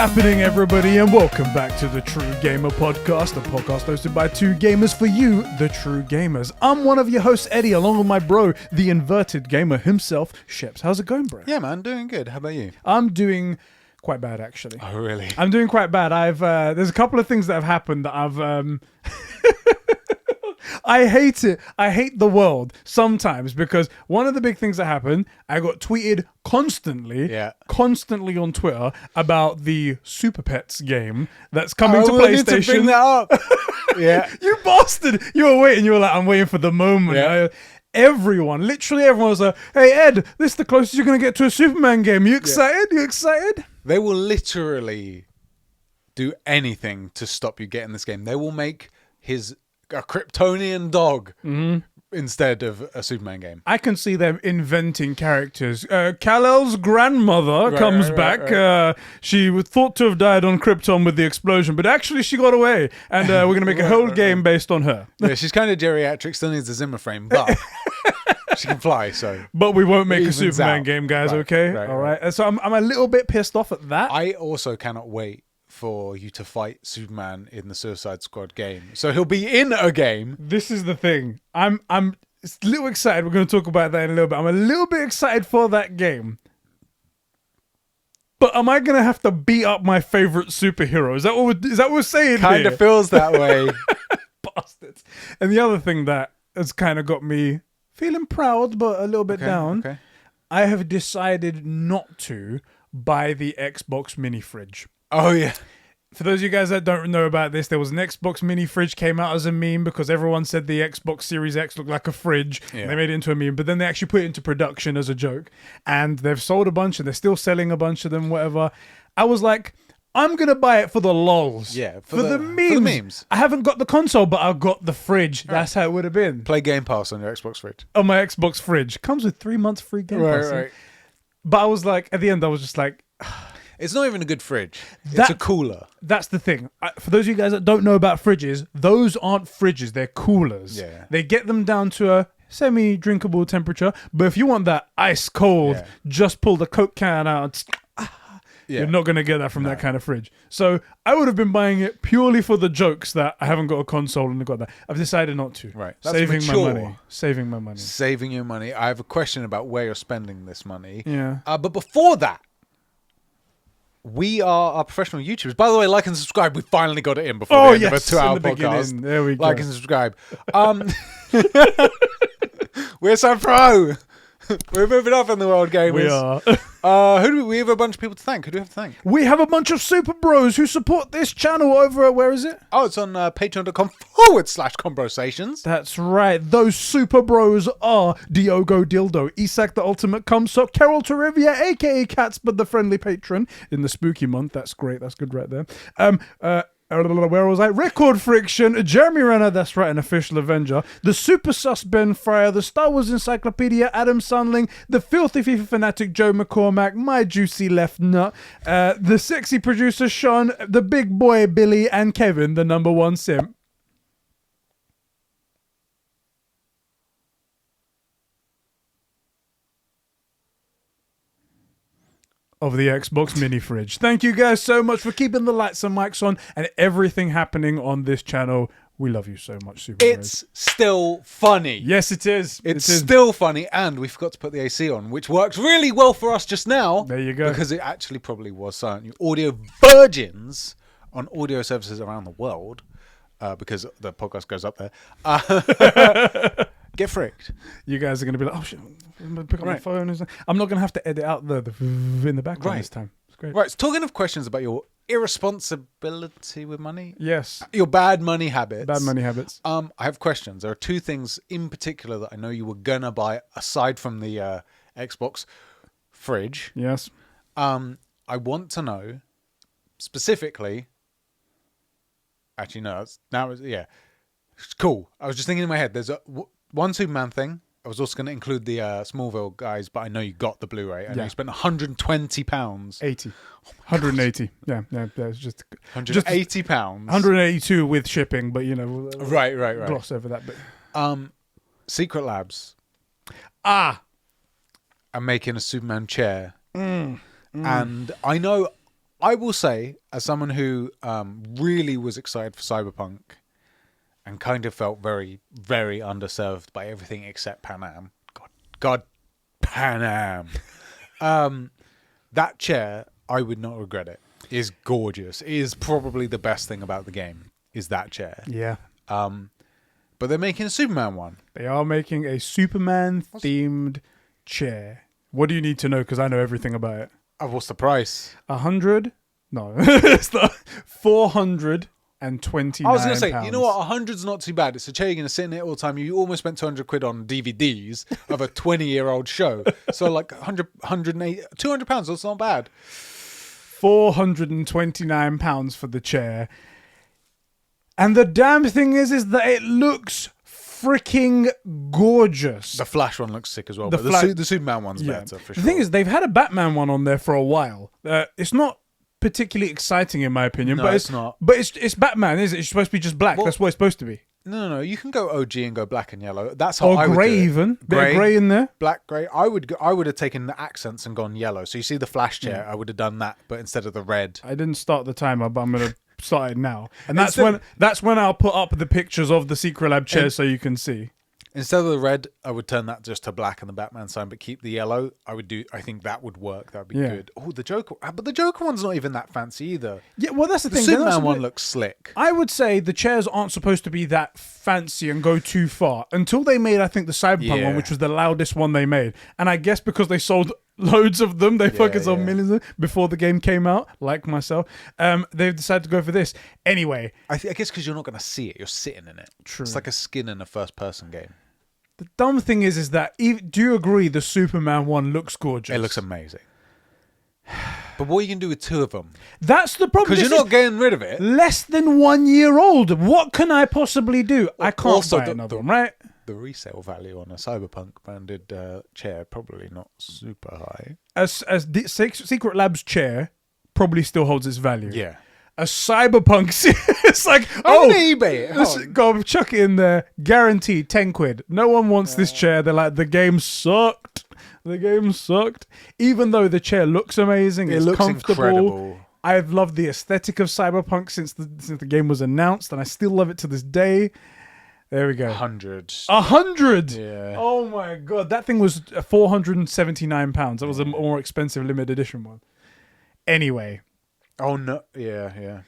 happening, everybody, and welcome back to the True Gamer Podcast, a podcast hosted by two gamers for you, the True Gamers. I'm one of your hosts, Eddie, along with my bro, the inverted gamer himself, Sheps. How's it going, bro? Yeah, man, doing good. How about you? I'm doing quite bad, actually. Oh, really? I'm doing quite bad. There's a couple of things that have happened that I've I hate it. I hate the world sometimes because one of the big things that happened, I got tweeted constantly on Twitter about the Super Pets game that's coming to PlayStation. To bring that up. Yeah. You bastard. You were waiting. You were like, I'm waiting for the moment. Yeah. Literally everyone was like, hey, Ed, this is the closest you're going to get to a Superman game. You excited? You excited? They will literally do anything to stop you getting this game. They will make a Kryptonian dog instead of a Superman game. I can see them inventing characters. Kal-El's grandmother comes back. She was thought to have died on Krypton with the explosion, but actually she got away. And we're going to make a whole game based on her. Yeah, she's kind of geriatric, still needs a Zimmer frame, but she can fly, so... But we won't make a Superman game, guys, okay? Right. All right. So I'm a little bit pissed off at that. I also cannot wait for you to fight Superman in the Suicide Squad game. So he'll be in a game. This is the thing. I'm a little excited. We're going to talk about that in a little bit. I'm a little bit excited for that game. But am I going to have to beat up my favorite superhero? Is that what we're saying Kind of feels that way. Bastards. And the other thing that has kind of got me feeling proud but a little bit down. Okay. I have decided not to buy the Xbox mini fridge. Oh, yeah. For those of you guys that don't know about this, there was an Xbox mini fridge came out as a meme because everyone said the Xbox Series X looked like a fridge. Yeah. And they made it into a meme, but then they actually put it into production as a joke. And they've sold a bunch and they're still selling a bunch of them, whatever. I was like, I'm going to buy it for the lols. Yeah. For the memes. I haven't got the console, but I've got the fridge. That's how it would have been. Play Game Pass on your Xbox fridge. On my Xbox fridge. Comes with 3 months free Game Pass. Right. But I was like, at the end, I was just like... It's not even a good fridge. It's a cooler. That's the thing. For those of you guys that don't know about fridges, those aren't fridges. They're coolers. Yeah. They get them down to a semi-drinkable temperature. But if you want that ice cold, just pull the Coke can out. You're not going to get that from that kind of fridge. So I would have been buying it purely for the jokes that I haven't got a console and I got that. I've decided not to. Right. Saving my money. Saving your money. I have a question about where you're spending this money. Yeah. But before that, we are professional YouTubers. By the way, like and subscribe. We finally got it in before the end of a 2-hour podcast. There we go. Like and subscribe. We're so pro. We're moving up in the world, gamers. We are. We have a bunch of people to thank. Who do we have to thank? We have a bunch of super bros who support this channel over at, where is it? Oh, it's on patreon.com/Conbrosations. That's right. Those super bros are Diogo Dildo, Isak the Ultimate Cumsock, Carol Torivia, aka Catsbud the Friendly Patron in the spooky month. That's great. That's good right there. Where was I? Record Friction, Jeremy Renner, that's right, an official Avenger, the Super Sus Ben Fryer, the Star Wars Encyclopedia, Adam Sunling, the Filthy FIFA Fanatic Joe McCormack, my juicy left nut, the sexy producer Sean, the big boy Billy, and Kevin, the number one simp. Of the Xbox mini fridge. Thank you guys so much for keeping the lights and mics on and everything happening on this channel. We love you so much, Super It's still funny. Yes, it is. It's still funny, and we forgot to put the AC on, which worked really well for us just now. There you go. Because it actually probably was silent. You audio virgins on audio services around the world, because the podcast goes up there. Get fricked. You guys are going to be like, oh shit, I'm going to pick up my phone. I'm not going to have to edit out the in the background this time. It's great. Right, so talking of questions about your irresponsibility with money. Yes. Your bad money habits. Bad money habits. I have questions. There are two things in particular that I know you were going to buy aside from the Xbox fridge. Yes. I want to know specifically. Actually, no. It's cool. I was just thinking in my head. There's one Superman thing. I was also going to include the Smallville guys, but I know you got the Blu-ray and you spent £120. 80. 180. Yeah, it's just £180. 182 with shipping, but right. Gloss over that bit. Secret Labs. I'm making a Superman chair. And I know I will say, as someone who really was excited for Cyberpunk and kind of felt very, very underserved by everything except Pan Am. God, Pan Am. That chair, I would not regret it. Is gorgeous. It is probably the best thing about the game. Is that chair? Yeah. But they're making a Superman one. They are making a Superman themed chair. What do you need to know? Because I know everything about it. Oh, what's the price? 100? No, it's not. 429. I was going to say, you know what? 100's not too bad. It's a chair you're going to sit in it all the time. You almost spent 200 quid on DVDs of a 20-year-old show. So like 100, 180, 200 pounds. That's not bad. £429 for the chair. And the damn thing is that it looks freaking gorgeous. The Flash one looks sick as well, The but the Superman one's better for sure. The thing is, they've had a Batman one on there for a while. It's not particularly exciting in my opinion, No, but it's not. But it's Batman, is it? It's supposed to be just black. Well, that's what it's supposed to be. No. You can go OG and go black and yellow. That's how Or I would grey do it. even. Bit of grey in there. Black, grey. I would have taken the accents and gone yellow. So you see the Flash chair, I would have done that, but instead of the red. I didn't start the timer, but I'm gonna start it now. And Instead- that's when I'll put up the pictures of the Secret Lab chairs so you can see. Instead of the red, I would turn that just to black and the Batman sign, but keep the yellow. I think that would work. That would be good. Oh, the Joker. But the Joker one's not even that fancy either. Yeah, well, that's the The thing. They're not Superman one supposed- looks slick. I would say the chairs aren't supposed to be that fancy and go too far until they made, I think, the Cyberpunk one, which was the loudest one they made. And I guess because they sold loads of them, they fucking sold millions of them before the game came out, like myself. They've decided to go for this. Anyway. I guess because you're not going to see it. You're sitting in it. True. It's like a skin in a first-person game. The dumb thing is that, do you agree the Superman one looks gorgeous? It looks amazing. But what are you going to do with two of them? That's the problem. Because you're not getting rid of it. Less than 1 year old. What can I possibly do? I can't Also, buy another one, right? The resale value on a Cyberpunk branded chair probably not super high. As the Secret Lab's chair probably still holds its value. Yeah. A Cyberpunk, it's like, I'm gonna eBay it. let's go chuck it in there. Guaranteed 10 quid. No one wants this chair. They're like, the game sucked. The game sucked. Even though the chair looks amazing, It it's looks comfortable. incredible. I've loved the aesthetic of Cyberpunk since the game was announced, and I still love it to this day. There we go. 100. 100. Yeah. Oh my god, that thing was £479. That was a more expensive limited edition one. Anyway. Oh no! Yeah.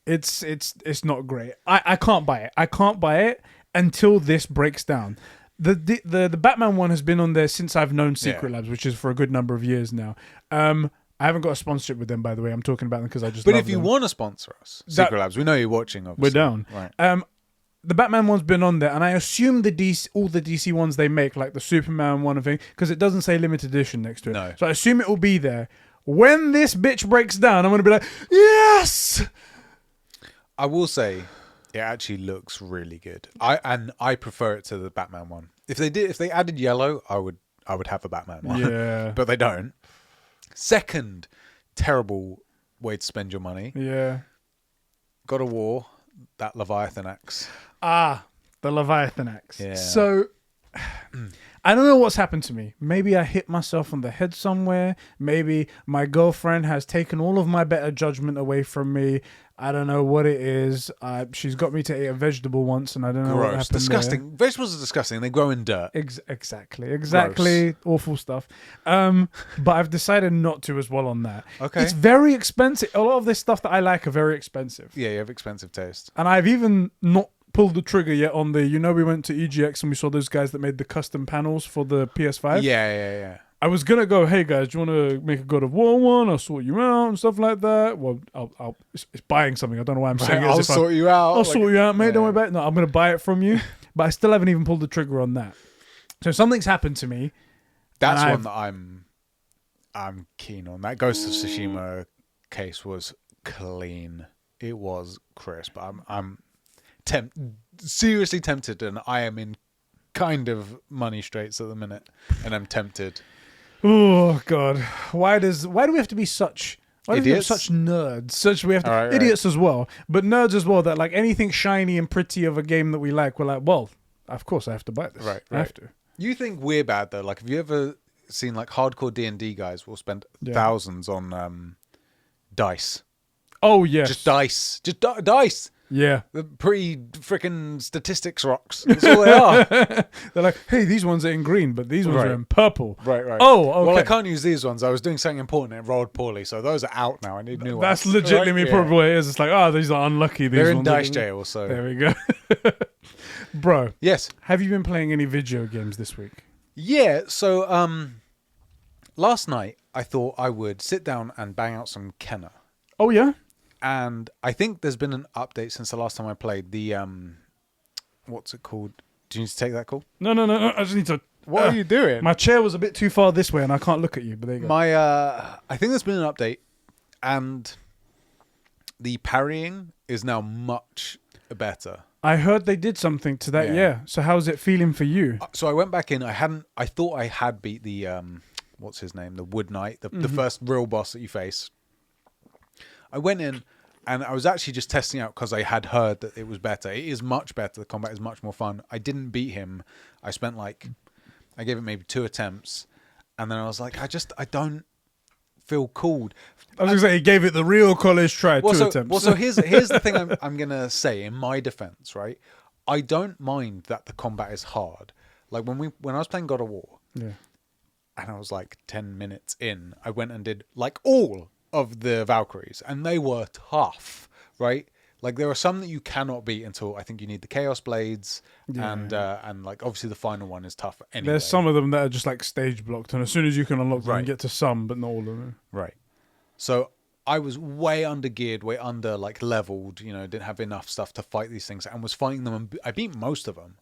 It's not great. I can't buy it. I can't buy it until this breaks down. The Batman one has been on there since I've known Secret Labs, which is for a good number of years now. I haven't got a sponsorship with them, by the way. I'm talking about them because I just. But love if you them. want to sponsor us, Secret Labs, we know you're watching. Obviously. We're down. Right. The Batman one's been on there, and I assume all the DC ones they make, like the Superman one and thing, because it doesn't say limited edition next to it. No. So I assume it will be there. When this bitch breaks down, I'm gonna be like, yes. I will say, it actually looks really good. I prefer it to the Batman one. If they added yellow, I would have a Batman one. Yeah. But they don't. Second, terrible way to spend your money. Yeah. God of War, that Leviathan axe. The Leviathan axe. Yeah. So, I don't know what's happened to me. Maybe I hit myself on the head somewhere. Maybe my girlfriend has taken all of my better judgment away from me. I don't know what it is. She's got me to eat a vegetable once, and I don't know what Gross. happened. Disgusting. Vegetables are disgusting. They grow in dirt. Exactly. Awful stuff. But I've decided not to as well on that. Okay. It's very expensive. A lot of this stuff that I like are very expensive. Yeah, you have expensive taste. And I've even not pulled the trigger yet on the, we went to EGX and we saw those guys that made the custom panels for the PS5. Yeah. I was going to go, hey guys, do you want to make a God of War one? I'll sort you out and stuff like that. Well, it's buying something. I don't know why I'm saying it. I'll sort you out. I'll sort you out, mate. Don't worry about it. No, I'm going to buy it from you. But I still haven't even pulled the trigger on that. So something's happened to me. That's one that I'm keen on. That Ghost of Tsushima case was clean. It was crisp. I'm seriously tempted, and I am in kind of money straits at the minute, and I'm tempted. Oh God! Why do we have to be such? Why do we have Idiots? such nerds? We have to Right. idiots as well, but nerds as well. That like anything shiny and pretty of a game that we like, we're like, well, of course I have to buy this. Right. I have to. You think we're bad though? Like, have you ever seen like hardcore D&D guys will spend thousands on dice. Oh yes. Just dice. Just dice. Yeah. The pretty freaking statistics rocks. That's all they are. They're like, hey, these ones are in green, but these ones are in purple. Right. Oh, okay. Well, I can't use these ones. I was doing something important and it rolled poorly, so those are out now. I need new ones. That's legitimately probably what it is. It's like, these are unlucky. These They're in ones dice jail, so. There we go. Bro. Yes. Have you been playing any video games this week? Yeah, so last night I thought I would sit down and bang out some Kenna. Oh, yeah? And I think there's been an update since the last time I played. The, what's it called? Do you need to take that call? No. I just need to... What are you doing? My chair was a bit too far this way and I can't look at you, but there you go. I think there's been an update and the parrying is now much better. I heard they did something to that, yeah. So how's it feeling for you? So I went back in. I thought I had beat the, what's his name? The Wood Knight, the first real boss that you face. I went in and I was actually just testing out because I had heard that it was better. It is much better. The combat is much more fun. I didn't beat him. I gave it maybe 2 attempts. And then I was like, I don't feel cool. I was going to say, he gave it the real college try, 2 attempts. Well, so here's the thing I'm going to say in my defense, right? I don't mind that the combat is hard. Like when I was playing God of War, and I was like 10 minutes in, I went and did like all of the Valkyries, and they were tough, right? Like there are some that you cannot beat until I think you need the Chaos Blades, and like obviously the final one is tough anyway. There's some of them that are just like stage blocked, and as soon as you can unlock them, you get to some, but not all of them. Right. So I was way under geared, way under like leveled, didn't have enough stuff to fight these things, and was fighting them, and I beat most of them.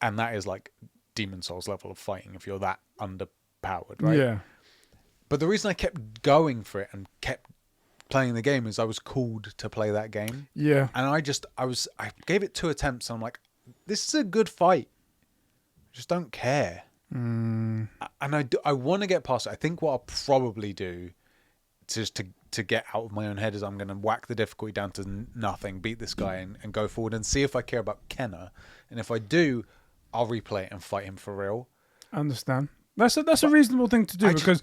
And that is like Demon Souls level of fighting if you're that underpowered, right? Yeah. But the reason I kept going for it and kept playing the game is I was called to play that game. Yeah. And I gave it 2 attempts and I'm like, this is a good fight. I just don't care. And I want to get past it. I think what I'll probably do just to get out of my own head is I'm going to whack the difficulty down to nothing, beat this guy and go forward and see if I care about Kenna. And if I do, I'll replay it and fight him for real. I understand. That's a reasonable thing to do because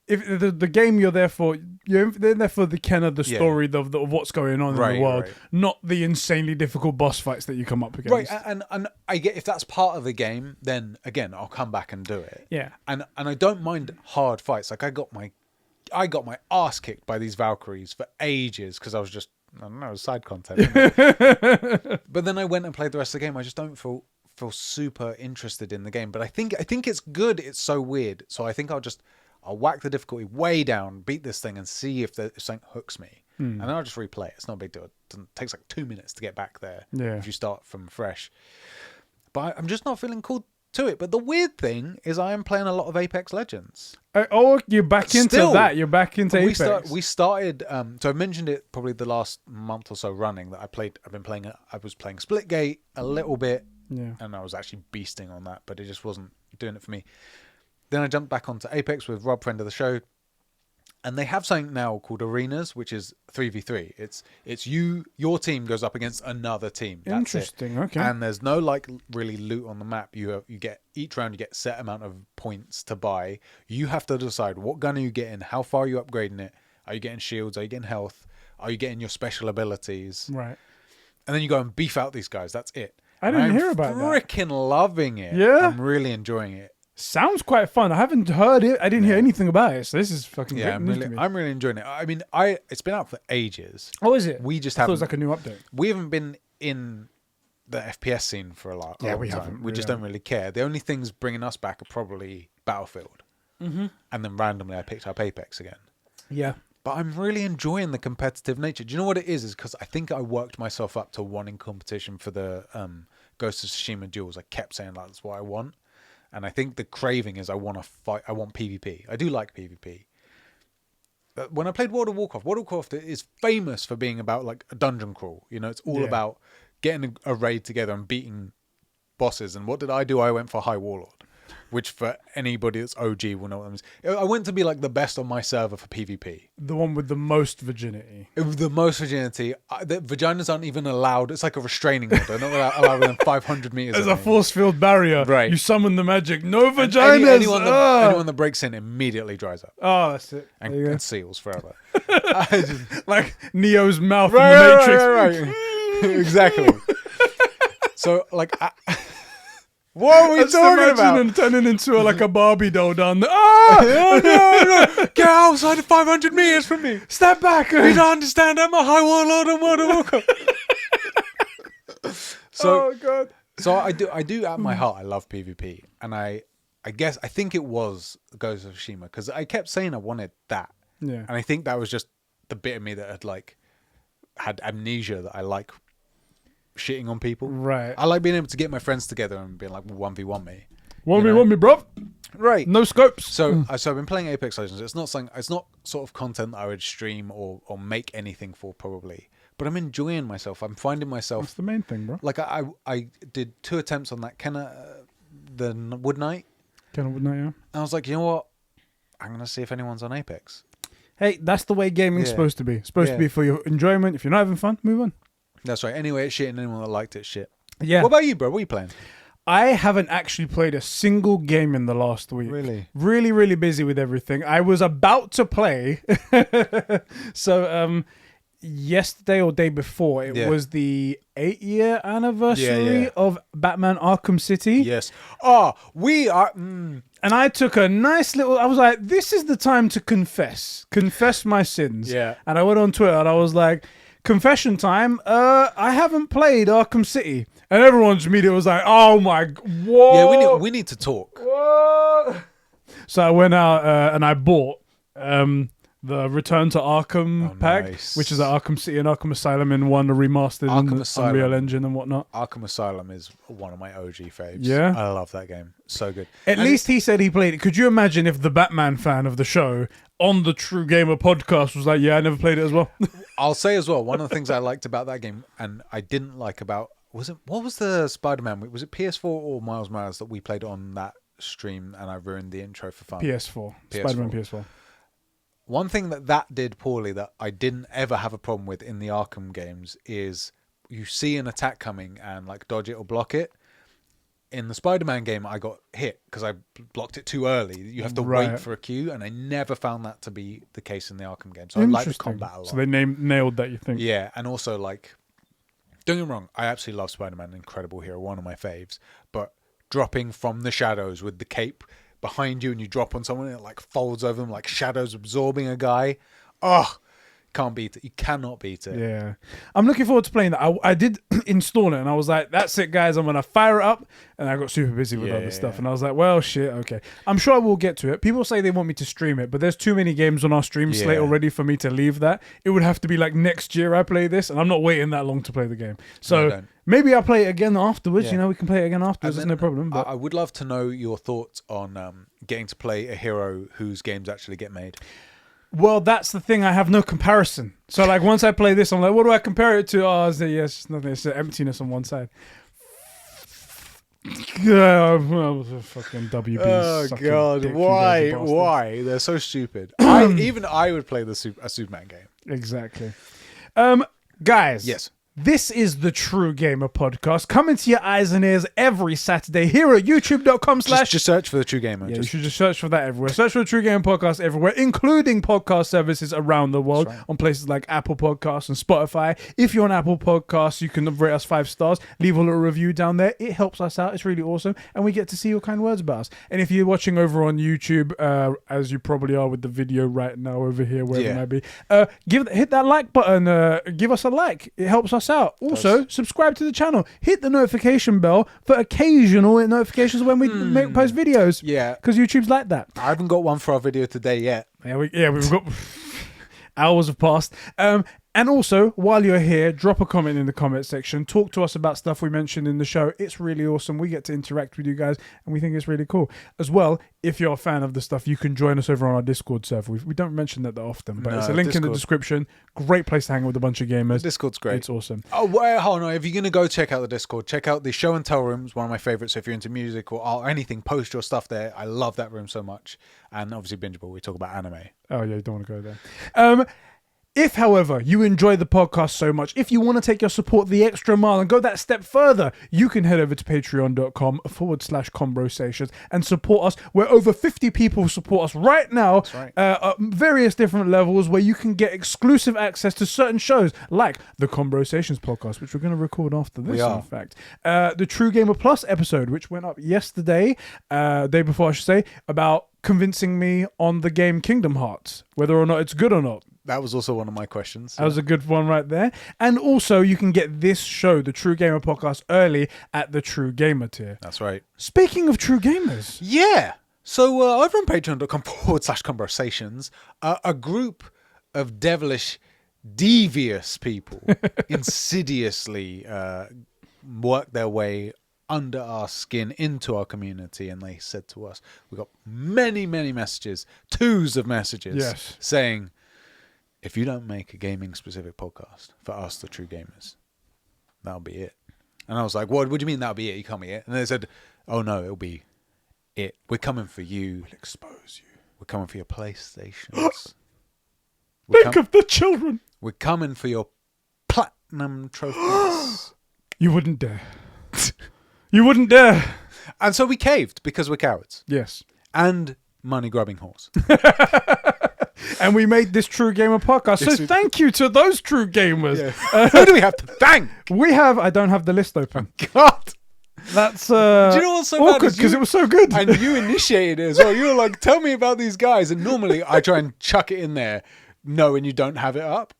if the game you're there for the Kenna, the story of what's going on in the world, not the insanely difficult boss fights that you come up against. Right, and I get if that's part of the game, then again I'll come back and do it. Yeah, and I don't mind hard fights. Like I got my ass kicked by these Valkyries for ages because I was just side content. But then I went and played the rest of the game. I just don't feel super interested in the game. But I think it's good. It's so weird. So I think I'll whack the difficulty way down, beat this thing, and see if something hooks me. And then I'll just replay it. It's not a big deal. It takes like 2 minutes to get back there if you start from fresh. But I'm just not feeling cool to it. But the weird thing is I am playing a lot of Apex Legends. You're back into that. You're back into Apex. We started, so I mentioned it probably the last month or so running that I was playing Splitgate a little bit. Yeah. And I was actually beasting on that, but it just wasn't doing it for me. Then I jumped back onto Apex with Rob, friend of the show, and they have something now called Arenas, which is 3v3. It's your team goes up against another team. That's interesting. It. Okay. And there's no like really loot on the map. You get each round you get a set amount of points to buy. You have to decide what gun are you getting, how far are you upgrading it, are you getting shields, are you getting health, are you getting your special abilities, right? And then you go and beef out these guys. That's it. I didn't hear about that. I'm freaking loving it. Yeah, I'm really enjoying it. Sounds quite fun. I haven't heard it. I didn't hear anything about it. So this is fucking great news to me. I'm really enjoying it. I mean, it's been out for ages. Oh, is it? We just I thought haven't. it was like a new update. We haven't been in the FPS scene for a long time. We haven't. We just don't really care. The only things bringing us back are probably Battlefield. And then randomly I picked up Apex again. Yeah. But I'm really enjoying the competitive nature. Do you know what it is? Is because I think I worked myself up to wanting competition for the Ghost of Tsushima duels. I kept saying that's what I want. And I think the craving is I want to fight. I want PvP. I do like PvP. But when I played World of Warcraft is famous for being about like a dungeon crawl. It's all about getting a raid together and beating bosses. And what did I do? I went for High Warlord, which for anybody that's OG will know what that means. I went to be like the best on my server for PvP. The one with the most virginity. The most virginity. The vaginas aren't even allowed. It's like a restraining order. Not allowed within 500 meters. There's a force field barrier. Right. You summon the magic. No vaginas. Anyone that breaks in immediately dries up. Oh, that's it. And seals forever. Like Neo's mouth in the Matrix. Right. Exactly. So, like... What are we talking about? Him turning into like a Barbie doll down there. Oh, no. Get outside of 500 meters from me. Step back. You don't understand. I'm a high warlord and World of Warcraft. Oh, God. So I do at my heart, I love PvP. And I think it was Ghost of Tsushima because I kept saying I wanted that. Yeah. And I think that was just the bit of me that had amnesia that I like shitting on people. Right. I like being able to get my friends together and being like, 1v1 me. 1v1 me, bro. Right. No scopes. So I've been playing Apex Legends. It's not sort of content that I would stream or make anything for probably. But I'm enjoying myself. I'm finding myself. That's the main thing, bro. Like I did 2 attempts on that the Wood Knight. Wood Knight, yeah. And I was like, you know what? I'm gonna see if anyone's on Apex. Hey, that's the way gaming's supposed to be. It's supposed to be for your enjoyment. If you're not having fun, move on. That's right. Anyway, it's shit, and anyone that liked it, shit. Yeah. What about you, bro? What are you playing? I haven't actually played a single game in the last week. Really? Really, really busy with everything. I was about to play. So, yesterday or day before, it was the 8-year anniversary of Batman Arkham City. Yes. Oh, we are... And I took a nice little... I was like, this is the time to confess my sins. Yeah. And I went on Twitter and I was like... Confession time. I haven't played Arkham City, and everyone's media was like, "Oh my, what?" Yeah, we need to talk. What? So I went out and I bought the Return to Arkham pack, which is at Arkham City and Arkham Asylum in one, remastered in Unreal Engine and whatnot. Arkham Asylum is one of my OG faves. Yeah, I love that game. So good. At least he said he played it. Could you imagine if the Batman fan of the show on the True Gamer podcast was like, "Yeah, I never played it as well." I'll say as well, one of the things I liked about that game and I didn't like about what was the Spider-Man? Was it PS4 or Miles Morales that we played on that stream and I ruined the intro for fun? PS4. Spider-Man PS4. One thing that did poorly that I didn't ever have a problem with in the Arkham games is you see an attack coming and like dodge it or block it. In the Spider-Man game, I got hit because I blocked it too early. You have to wait for a cue, and I never found that to be the case in the Arkham game. So I like the combat a lot. So they nailed that, you think? Yeah, and also like, don't get me wrong, I absolutely love Spider-Man, incredible hero, one of my faves. But dropping from the shadows with the cape behind you and you drop on someone and it like folds over them like shadows absorbing a guy. Oh, can't beat it. You cannot beat it. Yeah. I'm looking forward to playing that. I did install it and I was like, that's it, guys. I'm going to fire it up. And I got super busy with other stuff. And I was like, well, shit, okay. I'm sure I will get to it. People say they want me to stream it, but there's too many games on our stream slate already for me to leave that. It would have to be like next year I play this, and I'm not waiting that long to play the game. So maybe I'll play it again afterwards. You know, we can play it again afterwards. There's no problem. But I would love to know your thoughts on getting to play a hero whose games actually get made. Well, that's the thing. I have no comparison. So, like, once I play this, I'm like, what do I compare it to? Oh, it's just nothing. It's emptiness on one side. Fucking WB. Oh God! Why? They're so stupid. I would play a Superman game. Exactly. Guys. Yes. This is the True Gamer Podcast, coming to your eyes and ears every Saturday here at youtube.com/. Just search for the True Gamer. Yeah, you should just search for that everywhere. Search for the True Gamer Podcast everywhere, including podcast services around the world on places like Apple Podcasts and Spotify. If you're on Apple Podcasts, you can rate us 5 stars. Leave a little review down there. It helps us out. It's really awesome. And we get to see your kind words about us. And if you're watching over on YouTube, as you probably are with the video right now over here, wherever it might be, hit that like button. Give us a like. It helps us out. Also, subscribe to the channel. Hit the notification bell for occasional notifications when we post videos. Yeah, because YouTube's like that. I haven't got one for our video today yet. We've got hours have passed. And also, while you're here, drop a comment in the comment section. Talk to us about stuff we mentioned in the show. It's really awesome. We get to interact with you guys, and we think it's really cool. As well, if you're a fan of the stuff, you can join us over on our Discord server. We don't mention that often, but it's a link in the description. Great place to hang out with a bunch of gamers. Discord's great. It's awesome. Oh, wait, hold on. If you're going to go check out the Discord, check out the Show and Tell room. It's one of my favorites. So if you're into music or anything, post your stuff there. I love that room so much. And obviously, Bingeable, we talk about anime. Oh, yeah, you don't want to go there. If, however, you enjoy the podcast so much, if you want to take your support the extra mile and go that step further, you can head over to patreon.com/Conbrosations and support us, where over 50 people support us right now. That's right. At various different levels, where you can get exclusive access to certain shows, like the Conbrosations podcast, which we're going to record after this, in fact. The True Gamer Plus episode, which went up yesterday, day before I should say, about convincing me on the game Kingdom Hearts, whether or not it's good or not. That was also one of my questions. That was a good one right there. And also, you can get this show, the True Gamer podcast, early at the True Gamer tier. That's right. Speaking of true gamers. Yeah. So over on patreon.com/Conbrosations, a group of devilish, devious people insidiously work their way under our skin into our community, and they said to us, we got many messages, twos of messages, saying, if you don't make a gaming specific podcast for us, the true gamers, that'll be it. And I was like, what do you mean that'll be it? You can't be it. And they said, oh no, it'll be it. We're coming for you. We'll expose you. We're coming for your PlayStations. Think of the children. We're coming for your platinum trophies. You wouldn't dare. You wouldn't dare. And so we caved because we're cowards. Yes. And money grubbing whores. And we made this True Gamer podcast. So thank you to those true gamers. Yeah. Who do we have to thank? I don't have the list open. God. That's do you know what's so awkward because it was so good. And you initiated it as well. You were like, tell me about these guys. And normally I try and chuck it in there knowing you don't have it up.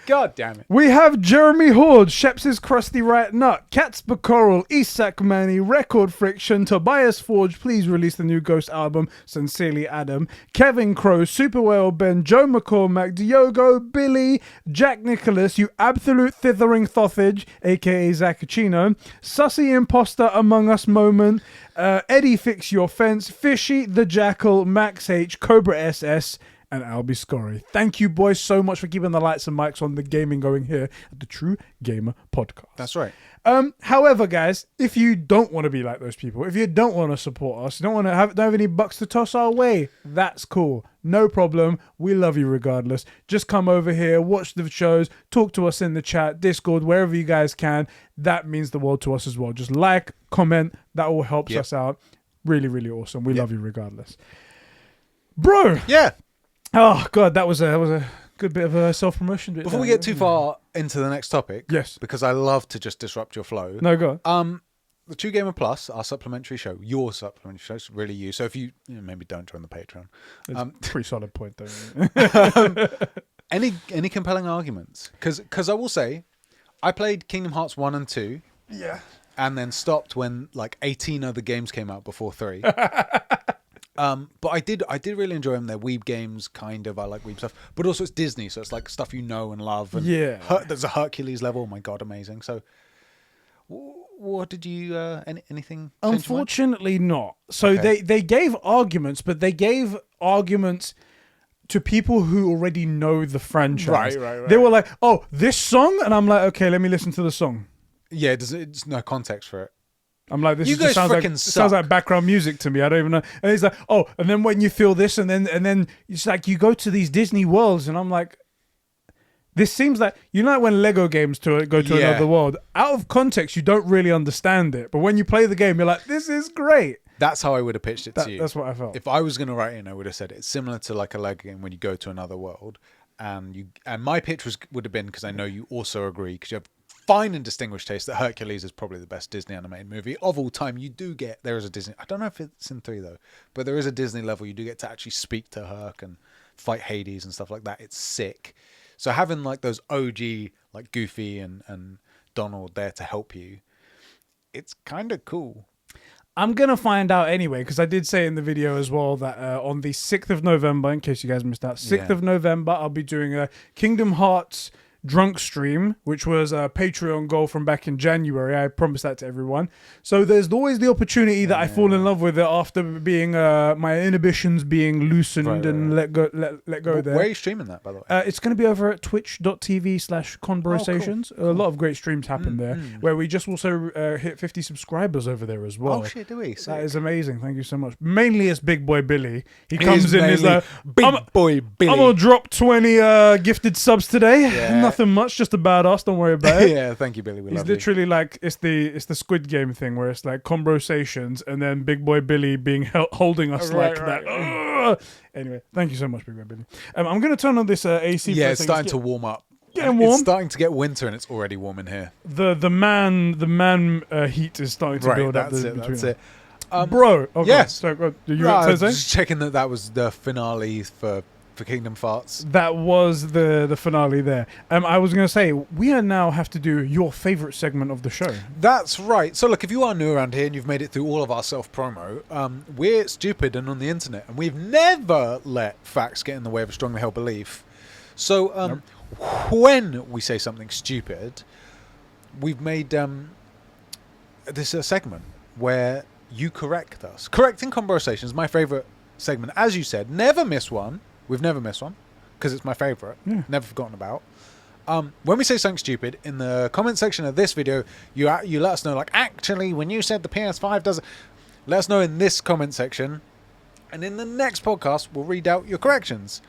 God damn it. We have Jeremy Horde, Sheps' Crusty Right Nut, Cats Bacoral, Isak Manny, Record Friction, Tobias Forge, please release the new Ghost album, Sincerely Adam, Kevin Crow, Super Whale Ben, Joe McCormack, Diogo, Billy, Jack Nicholas, you absolute thithering thothage, aka Zacchino, Sussy Imposter Among Us Moment, Eddie Fix Your Fence, Fishy, The Jackal, Max H, Cobra SS, and Albie Scory. Thank you, boys, so much for keeping the lights and mics on the gaming going here at the True Gamer podcast. That's right. However, guys, if you don't want to be like those people, if you don't want to support us, you don't have any bucks to toss our way, that's cool. No problem. We love you regardless. Just come over here, watch the shows, talk to us in the chat, Discord, wherever you guys can. That means the world to us as well. Just like, comment. That all helps us out. Really, really awesome. We love you regardless. Bro. Yeah. Oh, God, that was a good bit of a self-promotion. Before we get too far into the next topic, yes, because I love to just disrupt your flow. No, go on. The True Gamer Plus, our supplementary show, your supplementary show, is really you. So if you maybe don't join the Patreon. Pretty solid point, though. Any compelling arguments? Because I will say, I played Kingdom Hearts 1 and 2. Yeah. And then stopped when like 18 other games came out before 3. But I did really enjoy them. They're weeb games, kind of. I like weeb stuff, but also it's Disney, so it's like stuff you know and love. And there's a Hercules level. Oh my god, amazing! So, what did you anything? Unfortunately, not. So they gave arguments, but they gave arguments to people who already know the franchise. Right. They were like, "Oh, this song," and I'm like, "Okay, let me listen to the song." Yeah, there's no context for it. I'm like, this just sounds like background music to me. I don't even know. And he's like, oh, and then when you feel this, and then it's like you go to these Disney worlds, and I'm like, this seems like, you know, when Lego games go to another world, out of context, you don't really understand it. But when you play the game, you're like, this is great. That's how I would have pitched it to you. That's what I felt. If I was going to write in, I would have said it's similar to like a Lego game when you go to another world, and my pitch would have been, because I know you also agree, because you have fine and distinguished taste, that Hercules is probably the best Disney animated movie of all time. There is a Disney, I don't know if it's in 3 though, but there is a Disney level. You do get to actually speak to Herc and fight Hades and stuff like that. It's sick. So having like those OG, like Goofy and Donald there to help you, it's kind of cool. I'm going to find out anyway, because I did say in the video as well that on the 6th of November, in case you guys missed out, 6th of November, I'll be doing a Kingdom Hearts drunk stream, which was a Patreon goal from back in January. I promised that to everyone. So there's always the opportunity that I fall in love with it after being my inhibitions being loosened and let go there. Where are you streaming that, by the way? It's going to be over at twitch.tv/Conbrosations. Cool. A lot of great streams happen there, where we just also hit 50 subscribers over there as well. Oh shit, do we? Sick. That is amazing. Thank you so much. Mainly it's Big Boy Billy. He comes in, he's like, Boy Billy. I'm going to drop 20 gifted subs today. Yeah. Nothing much, just a badass. Don't worry about it. Yeah, thank you, Billy. We He's love you. literally like, it's the Squid Game thing where it's like Conbrosations and then Big Boy Billy being holding us Right, like right, that. Anyway, thank you so much, Big Boy Billy. I'm going to turn on this AC. Yeah, it's starting to warm up. Getting warm. It's starting to get winter and it's already warm in here. The man heat is starting to build up. That's it. Bro, okay. Yes. So, you just checking that was the finale for Kingdom Farts. That was the finale there. I was going to say, we now have to do your favourite segment of the show. That's right. So look, if you are new around here and you've made it through all of our self-promo, we're stupid and on the internet, and we've never let facts get in the way of a strongly held belief. So when we say something stupid, we've made this a segment where you correct us. Correcting Conversations, my favourite segment. As you said, never miss one. We've never missed one because it's my favourite. Yeah. Never forgotten about. When we say something stupid, in the comment section of this video, you let us know, like, actually, when you said the PS5 doesn't... Let us know in this comment section. And in the next podcast, we'll read out your corrections.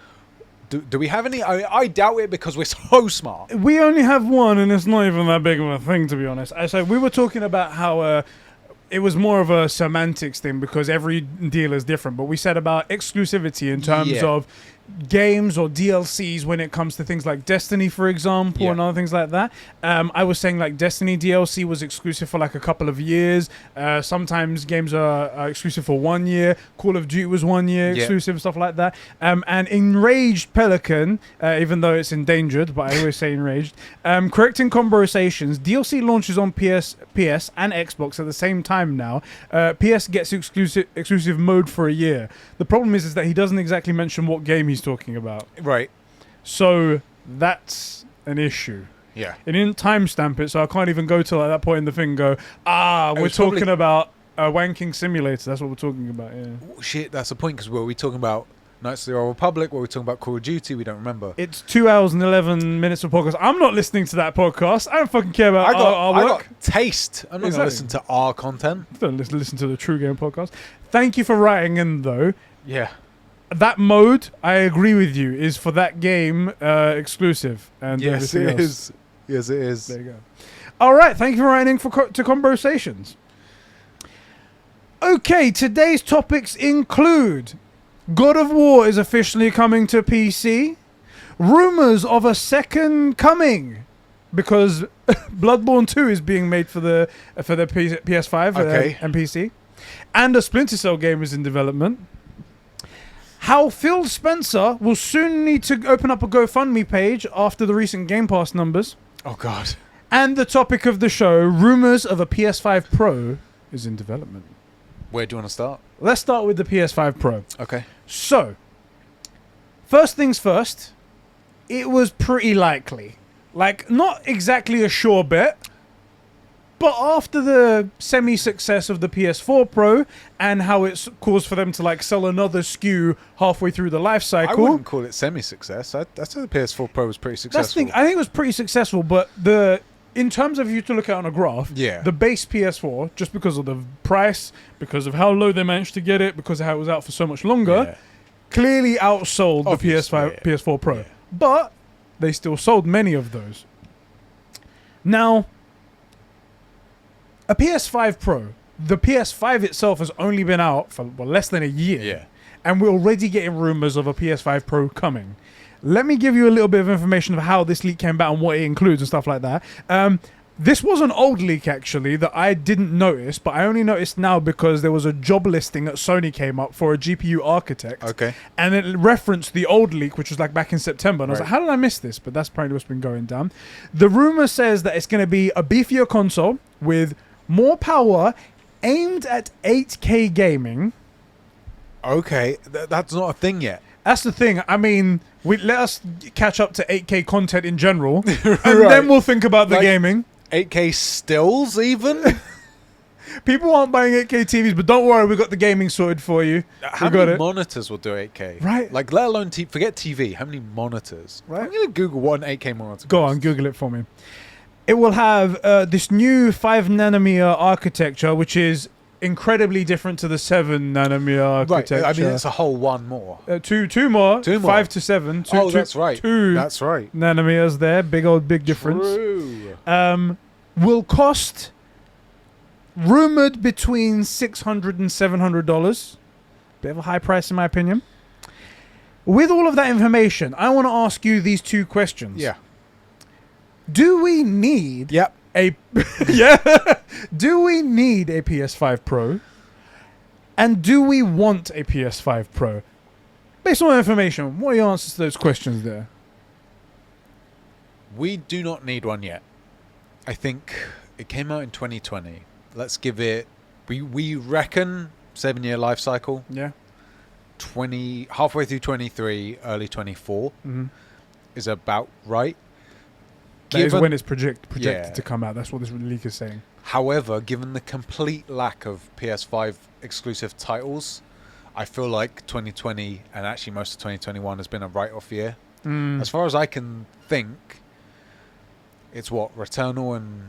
Do we have any? I doubt it because we're so smart. We only have one, and it's not even that big of a thing, to be honest. So we were talking about how... it was more of a semantics thing because every deal is different. But we said about exclusivity in terms of games or DLCs when it comes to things like Destiny, for example, and other things like that. I was saying like Destiny DLC was exclusive for like a couple of years. Sometimes games are exclusive for 1 year. Call of Duty was 1 year exclusive, stuff like that. And Enraged Pelican, even though it's endangered, but I always say enraged, correcting Conversations, DLC launches on PS and Xbox at the same time now. PS gets exclusive mode for a year. The problem is that he doesn't exactly mention what game he's talking about. Right. So that's an issue. Yeah. It didn't timestamp it, so I can't even go to like that point in the thing and go, we're talking about a wanking simulator. That's what we're talking about, yeah. Shit, that's the point, because were we talking about Knights of the Old Republic? Were we talking about Call of Duty? We don't remember. It's 2 hours and 11 minutes of podcast. I'm not listening to that podcast. I don't fucking care about our work. I got taste. I'm not going to listen to our content. Don't listen to the True Game podcast. Thank you for writing in, though. Yeah. That mode, I agree with you, is for that game exclusive. And yes, it is. Yes, it is. There you go. All right, thank you for writing to Conversations. Okay, today's topics include God of War is officially coming to PC, rumors of a second coming, because Bloodborne 2 is being made for the PS5 and PC, and a Splinter Cell game is in development. How Phil Spencer will soon need to open up a GoFundMe page after the recent Game Pass numbers. Oh, God. And the topic of the show, rumors of a PS5 Pro is in development. Where do you want to start? Let's start with the PS5 Pro. Okay. So, first things first, it was pretty likely. Like, not exactly a sure bet, but after the semi-success of the PS4 Pro and how it's caused for them to like sell another SKU halfway through the life cycle. I wouldn't call it semi-success. I'd say the PS4 Pro was pretty successful. That's the thing. I think it was pretty successful, but in terms of you to look at on a graph, the base PS4, just because of the price, because of how low they managed to get it, because of how it was out for so much longer, clearly outsold the PS4 Pro. Yeah. But they still sold many of those. Now, a PS5 Pro, the PS5 itself has only been out for less than a year. Yeah. And we're already getting rumors of a PS5 Pro coming. Let me give you a little bit of information of how this leak came about and what it includes and stuff like that. This was an old leak, actually, that I didn't notice, but I only noticed now because there was a job listing at Sony came up for a GPU architect. Okay. And it referenced the old leak, which was like back in September. And I was like, how did I miss this? But that's probably what's been going down. The rumor says that it's going to be a beefier console with more power aimed at 8K gaming. Okay. That's not a thing yet. That's the thing. I mean, Let us catch up to 8K content in general, and Right. then we'll think about the Like- gaming. 8K stills even? People aren't buying 8K TVs, but don't worry, we got the gaming sorted for you. How we got many it. monitors will do 8K? Right. Like, let alone forget TV. How many monitors? Right. I'm going to Google what an 8K monitor Go costs. on, Google it for me. It will have this new 5nm architecture, which is incredibly different to the 7nm architecture. Right. I mean, it's a whole one more. Two more. Two more. 5 to 7. That's right. 2 That's right. nanometers there. Big difference. True. Will cost rumored between $600 and $700. Bit of a high price in my opinion. With all of that information, I want to ask you these two questions. Yeah. Do we need Yep. Do we need a PS5 Pro? And do we want a PS5 Pro? Based on information, what are your answers to those questions there? We do not need one yet. I think it came out in 2020. Let's give it... We reckon 7-year life cycle. Yeah. Halfway through 23, early 24 is about right. That is when it's projected Yeah. to come out. That's what this leak is saying. However, given the complete lack of PS5 exclusive titles, I feel like 2020 and actually most of 2021 has been a write-off year. As far as I can think, it's what? Returnal and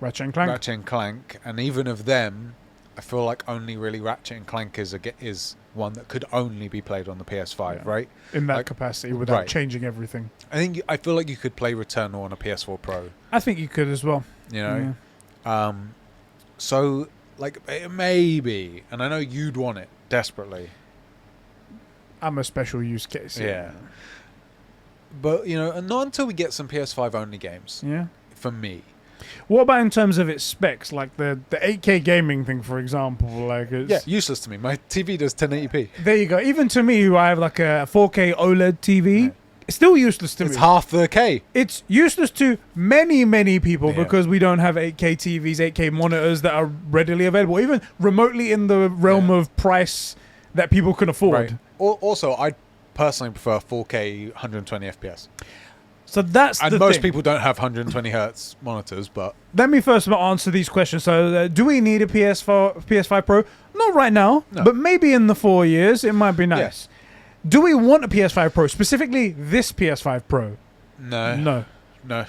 Ratchet and Clank. Ratchet and Clank, and even of them, I feel like only really Ratchet and Clank is one that could only be played on the PS5, Yeah. right? In that Like- capacity without right. changing everything. I feel like you could play Returnal on a PS4 Pro, I think you could as well. you know? So, like, maybe, and I know you'd want it desperately. I'm a special use case. Yeah. But, you know, and not until we get some PS5 only games, Yeah. for me. What about in terms of its specs, like the 8K gaming thing, for example? Like, it's, Yeah, useless to me. My TV does 1080p. there you go. Even to me, who I have like a 4K OLED TV, Yeah. it's still useless to It's me. half the K. It's useless to many people Yeah. because we don't have 8K TVs, 8K monitors that are readily available, even remotely in the realm Yeah. of price that people can afford. Right. Also, I personally prefer 4K 120 FPS. So that's And the most thing. people don't have 120 hertz monitors, but Let me first answer these questions. So, do we need a PS5 Pro? Not right now, No. but maybe in the 4 years, it might be nice. Do we want a PS5 Pro, specifically this PS5 Pro? no. No.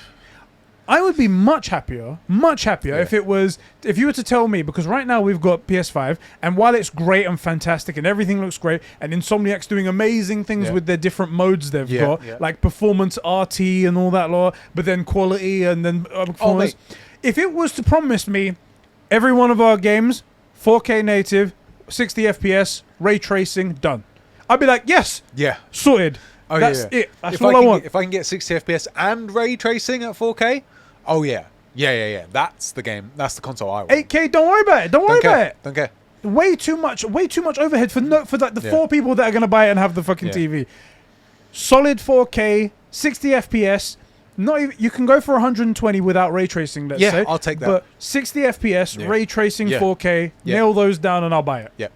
I would be much happier Yeah. if you were to tell me, because right now we've got PS5, and while it's great and fantastic and everything looks great, and Insomniac's doing amazing things Yeah. with their different modes they've Yeah, got, yeah. like performance RT and all that lot, but then quality and then performance. If it was to promise me every one of our games, 4K native, 60 FPS, ray tracing, done, I'd be like, yes, Yeah. sorted. Oh, That's yeah. it. That's If all I want. If I can get 60 FPS and ray tracing at 4K, oh yeah. Yeah. That's the game. That's the console I want. 8K, don't worry about it. Don't worry about it. Don't care. Way too much overhead for like the Yeah. 4 people that are going to buy it and have the fucking Yeah. TV. Solid 4K, 60 FPS. Not even, you can go for 120 without ray tracing, let's Yeah, say. I'll take that. But 60 FPS, Yeah. ray tracing, Yeah. 4K, Yeah. nail those down and I'll buy it.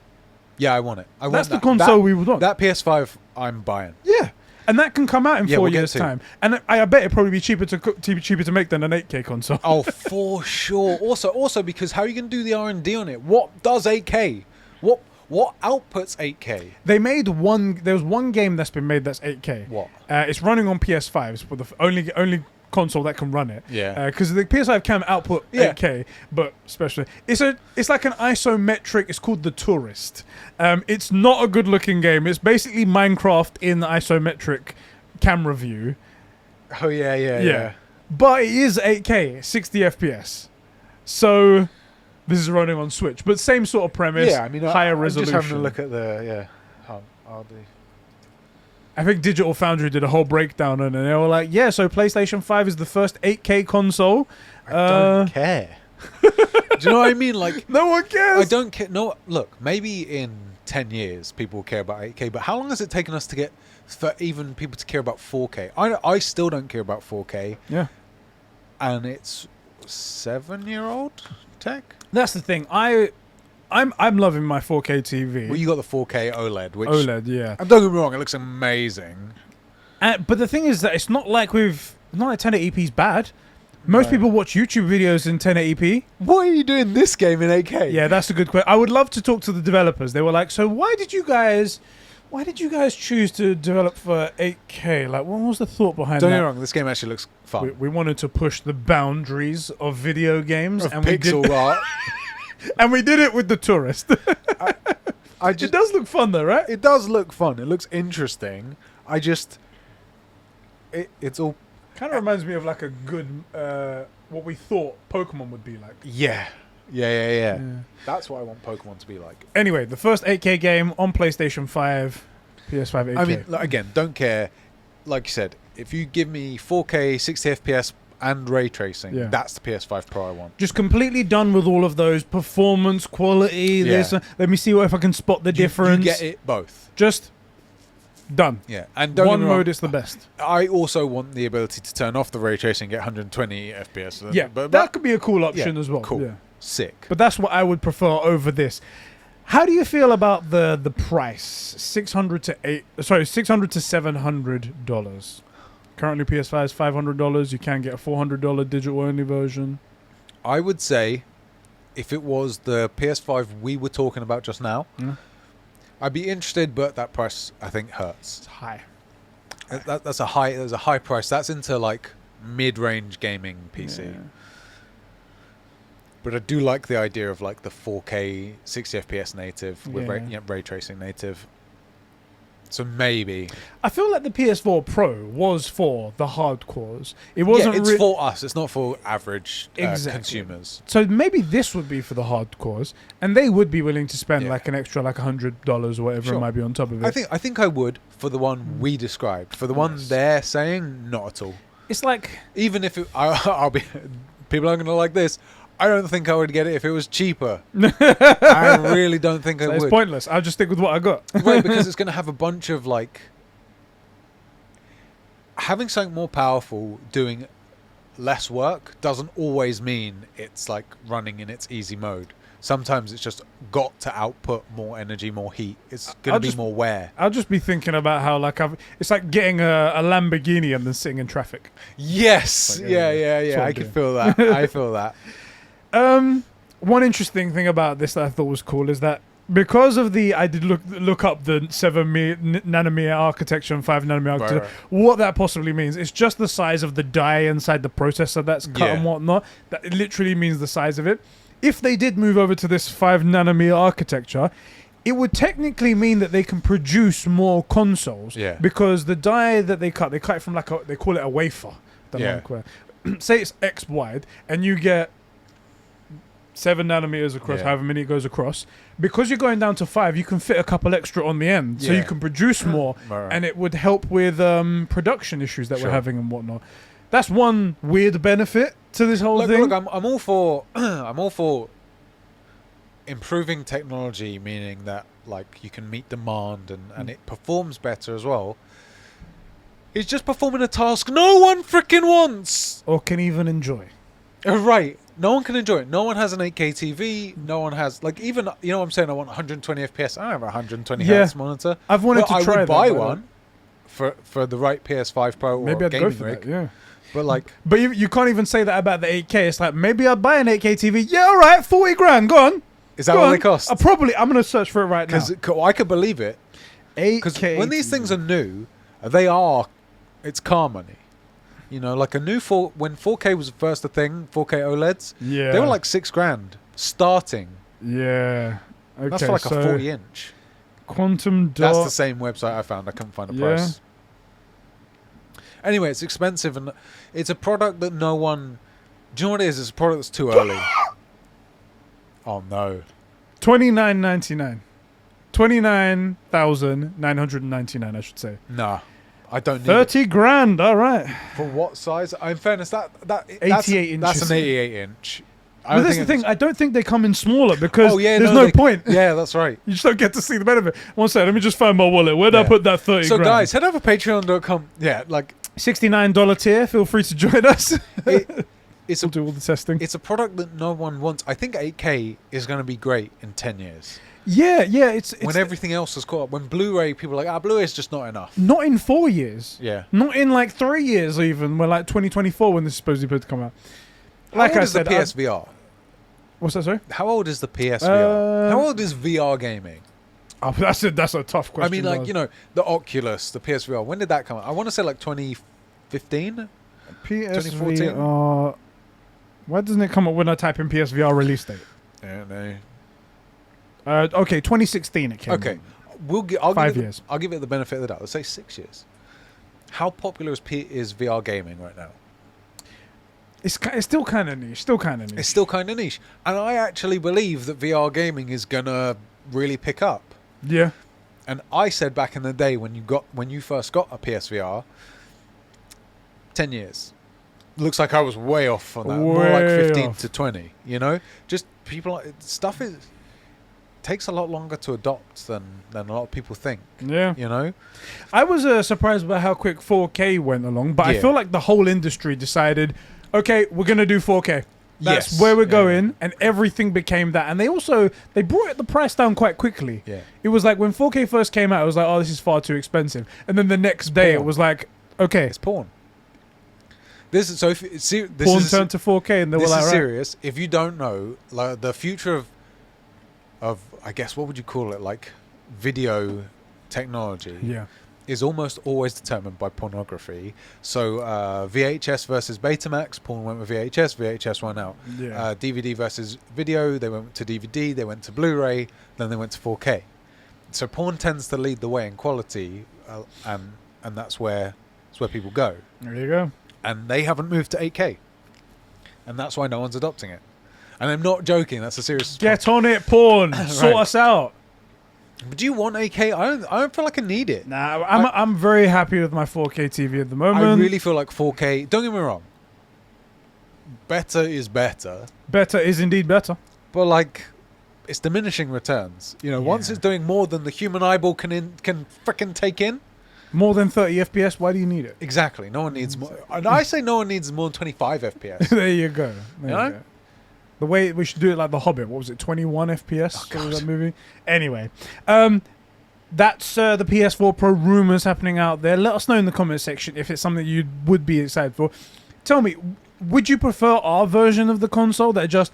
Yeah, I want it. I want That's the that. console That- we would want. That PS5, I'm buying. Yeah. And that can come out in Yeah, 4 we'll get years' to. time. And I bet it'd probably be cheaper to make than an 8K console. Oh, for sure. Also, because how are you going to do the R&D on it? What does 8K? What outputs 8K? There was one game that's been made that's 8K. What? It's running on PS5s, but the only console that can run it. Yeah. Because the PS5 can output Yeah. 8K, but especially it's like an isometric. It's called The Tourist. It's not a good looking game. It's basically Minecraft in isometric camera view. Oh yeah. But it is 8K, 60 FPS. So this is running on Switch, but same sort of premise. Yeah, I mean, higher I'm resolution. just having a look at the RD. I think Digital Foundry did a whole breakdown on it, and they were like, yeah, so PlayStation 5 is the first 8K console. I don't care. Do you know what I mean? Like, No one cares. I don't care. No, look, maybe in 10 years people will care about 8K, but how long has it taken us to get for even people to care about 4K? I still don't care about 4K, Yeah. and it's 7-year-old tech. That's the thing. I'm loving my 4K TV. Well, you got the 4K OLED, which OLED, yeah. and don't get me wrong, it looks amazing. But the thing is that it's not like 1080p is bad. Most Right. people watch YouTube videos in 1080p. Why are you doing this game in 8K? Yeah, that's a good question. I would love to talk to the developers. They were like, so why did you guys choose to develop for 8K? Like, what was the thought behind Don't get that? me wrong, this game actually looks fun. We wanted to push the boundaries of video games, Of and we pixel did, art. and we did it with The Tourist. I It just, does look fun, though, right? it does look fun. It looks interesting. It's all Kind of reminds me of like a good, what we thought Pokemon would be like. Yeah. That's what I want Pokemon to be like. Anyway, the first 8K game on PlayStation 5, PS5 8K. I mean, like, again, don't care. Like you said, if you give me 4K, 60 FPS, and ray tracing, Yeah. that's the PS5 Pro I want. Just completely done with all of those performance, quality. Yeah. This, let me see if I can spot the difference. You get it both. Just done. Yeah, and don't One get me wrong, mode is the best. I also want the ability to turn off the ray tracing and get 120 FPS. Yeah, but that could be a cool option yeah, as well. cool. Yeah. Sick. But that's what I would prefer over this. How do you feel about the price? $600 to $700. Currently, PS5 is $500. You can get a $400 digital only version. I would say, if it was the PS5 we were talking about just now, Yeah. I'd be interested, but that price I think hurts. It's high. That's a high price. That's into like mid-range gaming PC. Yeah. But I do like the idea of like the 4K 60 FPS native with Yeah. ray tracing native. So maybe I feel like the PS4 Pro was for the hardcores. It wasn't. it's for us. It's not for average Exactly. consumers. So maybe this would be for the hardcores, and they would be willing to spend Yeah. like an extra like $100 or whatever Sure. it might be on top of it. I think I would for the one we described. For the one Yes. they're saying, not at all. It's like Even if I'll be, people aren't going to like this. I don't think I would get it if it was cheaper. I really don't think I it's would. pointless. I'll just stick with what I got. Right, because it's going to have a bunch of like having something more powerful doing less work doesn't always mean it's like running in its easy mode. Sometimes it's just got to output more energy, more heat. It's going to be more wear. I'll just be thinking about how like it's like getting a Lamborghini and then sitting in traffic. Yes. Like, Yeah. what I I'm can doing. feel that. I feel that. One interesting thing about this that I thought was cool is that because of I did look up the 7nm architecture and 5nm architecture. Right. What that possibly means, it's just the size of the die inside the processor that's cut Yeah. and whatnot. That it literally means the size of it. If they did move over to this 5nm architecture, it would technically mean that they can produce more consoles. Yeah. Because the die that they cut it from like they call it a wafer. Don't know Yeah. like where- say it's X wide, and you get 7 nanometers across, Yeah. however many it goes across. Because you're going down to 5, you can fit a couple extra on the end, so you Yeah. can produce more, Right. and it would help with production issues that Sure. we're having and whatnot. That's one weird benefit to this whole thing. Look, I'm all for I'm all for improving technology, meaning that like you can meet demand and it performs better as well. It's just performing a task no one freaking wants. Or can even enjoy. Right. No one can enjoy it. No one has an 8K TV. No one has like even you know what I'm saying. I want 120 FPS. I don't have a 120 Yeah. hertz monitor. I've wanted But to I try would that, buy but one for the right PS5 Pro maybe or I'd go gaming for rig. that, yeah. But like But you can't even say that about the 8K. It's like, maybe I'd buy an 8K TV. Yeah, all right, 40 grand, go on. is that Go what on. they cost? I'm going to search for it right now. Because I could believe it. 8K Because when these TV. things are new, it's car money. You know, like when 4K was first a thing, 4K OLEDs, Yeah. they were like $6,000 starting. Yeah. Okay, That's for like a 40-inch. Quantum Dot. That's the same website I found. I couldn't find a Yeah. price. Anyway, it's expensive and it's a product that no one. Do you know what it is? It's a product that's too early. Oh no. $29.99. 29,999, I should say. Nah. I don't need 30 grand, all right. it. For what size? In faurness, that's 88 That's inches. an 88-inch. But that's the thing, I don't think they come in smaller because there's no, no point. Yeah, that's right. You just don't get to see the benefit. One second, let me just find my wallet. Where'd I Yeah. put that 30 So grand? guys, head over patreon.com. Yeah, like $69 tier, feel free to join us. It's we'll do all the testing. It's a product that no one wants. I think 8K is going to be great in 10 years. Yeah, it's When everything else has caught up. When Blu-ray, people are like, Blu-ray is just not enough. not in 4 years. Yeah. Not in like 3 years even. We're like 2024 when this is supposed to come out. Like How old I is said, the PSVR? what's that, sorry? How old is the PSVR? How old is VR gaming? Oh, that's a tough question. I mean, like, you know, the Oculus, the PSVR. When did that come out? I want to say like 2015? PSVR. Why doesn't it come up when I type in PSVR release date? Yeah, no. Okay, 2016 it came. Okay. out. 5 years. I'll give it the benefit of the doubt. Let's say 6 years. How popular is VR gaming right now? It's still kind of niche. It's still kind of niche. And I actually believe that VR gaming is going to really pick up. Yeah. And I said back in the day when you first got a PSVR, 10 years. Looks like I was way off on that. More like 15 to 20, you know? Just people, stuff takes a lot longer to adopt than a lot of people think. Yeah. You know? I was surprised by how quick 4K went along, but I feel like the whole industry decided, okay, we're going to do 4K. That's where we're going, and everything became that. And they brought the price down quite quickly. Yeah. It was like when 4K first came out, it was like, oh, this is far too expensive. And then the next day, it was like, okay. It's porn. This is Porn turned to 4K, and they were like, this is right. serious. If you don't know, like the future of I guess what would you call it, like video technology, is almost always determined by pornography. So VHS versus Betamax, porn went with VHS, VHS won out. Yeah. DVD versus video, they went to DVD, they went to Blu-ray, then they went to 4K. So porn tends to lead the way in quality, and that's where people go. There you go. And they haven't moved to 8K, and that's why no one's adopting it. And I'm not joking. That's a serious. Get on it, porn. Sort us out. But do you want 8K? I don't feel like I need it. Nah, I'm very happy with my 4K TV at the moment. I really feel like 4K. Don't get me wrong. Better is better. Better is indeed better. But like, it's diminishing returns. You know, once it's doing more than the human eyeball can freaking take in. More than 30 FPS. Why do you need it? Exactly. No one needs more. And I say no one needs more than 25 FPS. There you go. There you go. The way we should do it like The Hobbit. What was it? 21 FPS? Oh, what was that movie? Anyway. That's the PS4 Pro rumors happening out there. Let us know in the comment section if it's something you would be excited for. Tell me, would you prefer our version of the console that just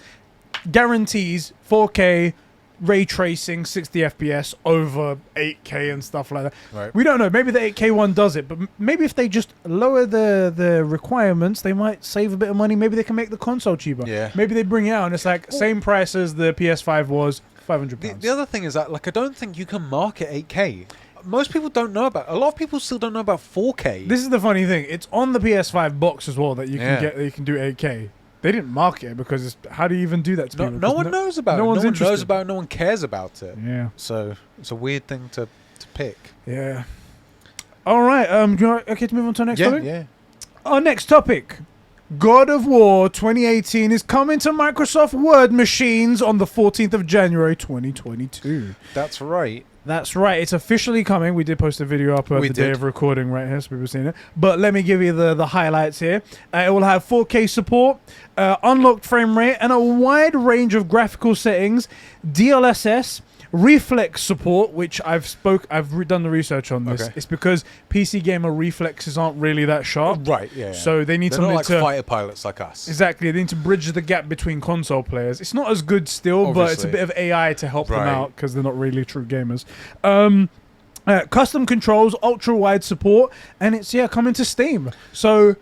guarantees 4K ray tracing 60 FPS over 8K and stuff like that? Right. We don't know. Maybe the 8K one does it, but maybe if they just lower the requirements, they might save a bit of money. Maybe they can make the console cheaper. Yeah. Maybe they bring it out and it's like same price as the PS5 was, £500. The other thing is that, like, I don't think you can market 8K. Most people don't know about. A lot of people still don't know about 4K. This is the funny thing. It's on the PS5 box as well that you can get. You can do 8K. They didn't market it because how do you even do that to people? No one knows about it. No one knows about it. No one cares about it. Yeah. So it's a weird thing to pick. Yeah. All right. You okay to move on to our next topic? Yeah. Our next topic. God of War 2018 is coming to Microsoft Word machines on the 14th of January 2022. That's right. That's right. It's officially coming. We did post a video up the day of recording right here, so people have seen it. But let me give you the highlights here. It will have 4K support, unlocked frame rate, and a wide range of graphical settings, DLSS, reflex support, which I've done the research on this. Okay. It's because PC gamer reflexes aren't really that sharp. Right, yeah. So they need They're something not like to fighter pilots like us. Exactly. They need to bridge the gap between console players. It's not as good still, but it's a bit of AI to help them out because they're not really true gamers. Custom controls, ultra-wide support, and it's coming to Steam. So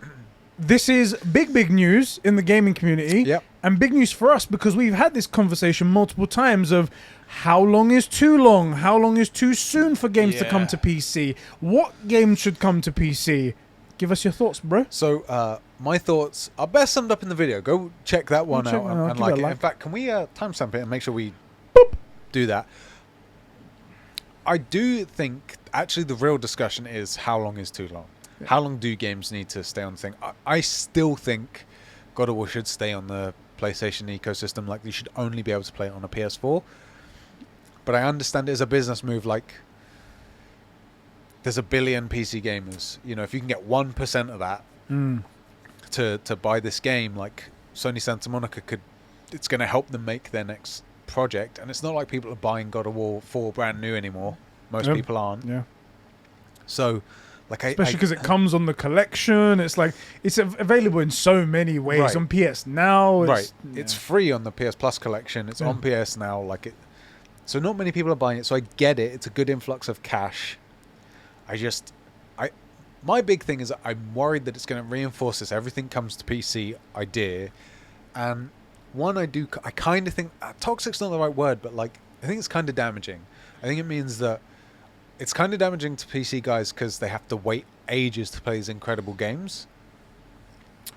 this is big news in the gaming community. Yep. And big news for us because we've had this conversation multiple times of how long is too long? How long is too soon for games to come to PC? What games should come to PC? Give us your thoughts, bro. So my thoughts are best summed up in the video. Go check that one out and like it. In fact, can we timestamp it and make sure we do that? I do think actually the real discussion is how long is too long. Yeah. How long do games need to stay on the thing? I still think God of War should stay on the PlayStation ecosystem. Like, you should only be able to play it on a PS4. But I understand it as a business move. Like, there's a billion PC gamers. You know, if you can get 1% of that to buy this game, like, Sony Santa Monica it's going to help them make their next project, and it's not like people are buying God of War 4 brand new anymore. Most people aren't. Yeah. So, like, especially because it comes on the collection. It's like it's available in so many ways Right. on PS Now. It's free on the PS Plus collection. It's on PS Now. Like it. So not many people are buying it. So I get it. It's a good influx of cash. My big thing is I'm worried that it's going to reinforce this everything comes to PC idea, and I kind of think toxic's not the right word, but like I think it's kind of damaging. I think it means that it's kind of damaging to PC guys because they have to wait ages to play these incredible games.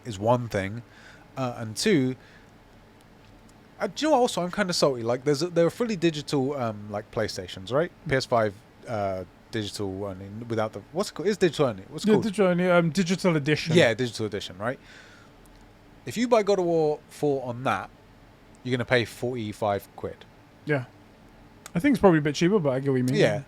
Is one thing, and two. Do you know what, also I'm kind of salty. Like there are fully digital like PlayStations, right? PS5 digital only without the what's it called? It's digital only. What's it called? Digital only, digital edition. Yeah, digital edition, right? If you buy God of War 4 on that, you're gonna pay 45 quid. Yeah, I think it's probably a bit cheaper, but I get what you mean. Yeah.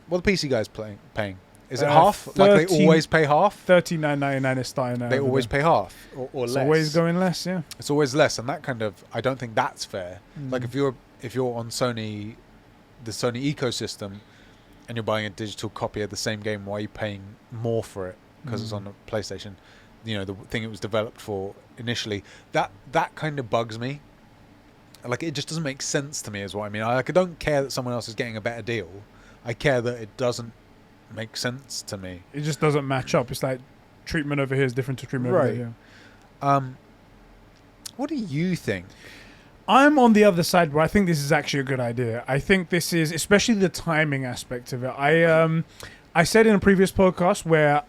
Well, the PC guys paying. Is it half? Like they always pay half? $39.99 is starting out. They always pay half or it's less. always going less, yeah. It's always less, and that kind of I don't think that's fair. Like if you're on Sony, the Sony ecosystem, and you're buying a digital copy of the same game, why are you paying more for it? Because it's on the PlayStation, you know, the thing it was developed for initially. That kind of bugs me. Like it just doesn't make sense to me, is what I mean. I don't care that someone else is getting a better deal. I care that it doesn't make sense to me. It just doesn't match up. It's like treatment over here is different to treatment over here. What do you think? I'm on the other side where I think this is actually a good idea. I think this is, especially the timing aspect of it. I said in a previous podcast where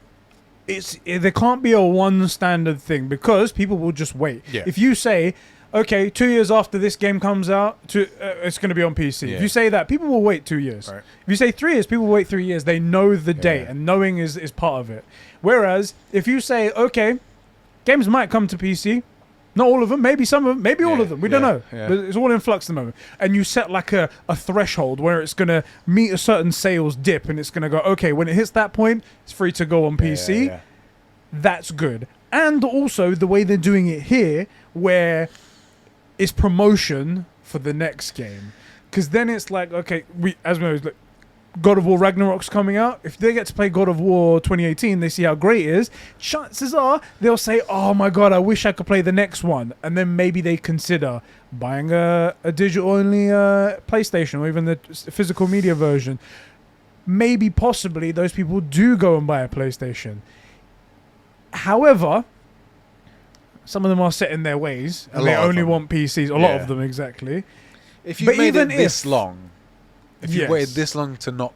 there can't be a one standard thing because people will just wait. Yeah. If you say, okay, 2 years after this game comes out, it's going to be on PC. Yeah. If you say that, people will wait 2 years. Right. If you say 3 years, people will wait 3 years. They know the date, and knowing is part of it. Whereas if you say, okay, games might come to PC, not all of them, maybe some of them, maybe all of them, we don't know. Yeah. But it's all in flux at the moment. And you set like a threshold where it's going to meet a certain sales dip, and it's going to go, okay, when it hits that point, it's free to go on PC. Yeah. That's good. And also the way they're doing it here, where it's promotion for the next game. Because then it's like, okay, as we know, like, God of War Ragnarok's coming out. If they get to play God of War 2018, they see how great it is. Chances are they'll say, oh my God, I wish I could play the next one. And then maybe they consider buying a digital-only PlayStation or even the physical media version. Maybe, possibly, those people do go and buy a PlayStation. However, some of them are set in their ways, and they only want PCs. A lot of them, exactly. If you've made it this long, if you've waited this long to not,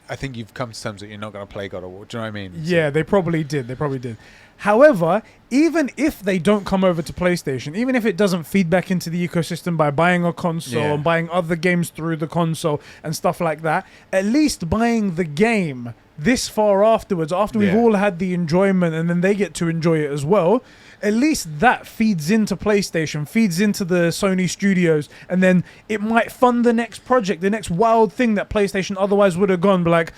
I think you've come to terms that you're not going to play God of War. Do you know what I mean? Yeah, they probably did. However, even if they don't come over to PlayStation, even if it doesn't feed back into the ecosystem by buying a console and buying other games through the console and stuff like that, at least buying the game this far afterwards, after we've all had the enjoyment and then they get to enjoy it as well, at least that feeds into PlayStation, feeds into the Sony studios, and then it might fund the next project, the next wild thing that PlayStation otherwise would have gone, but like,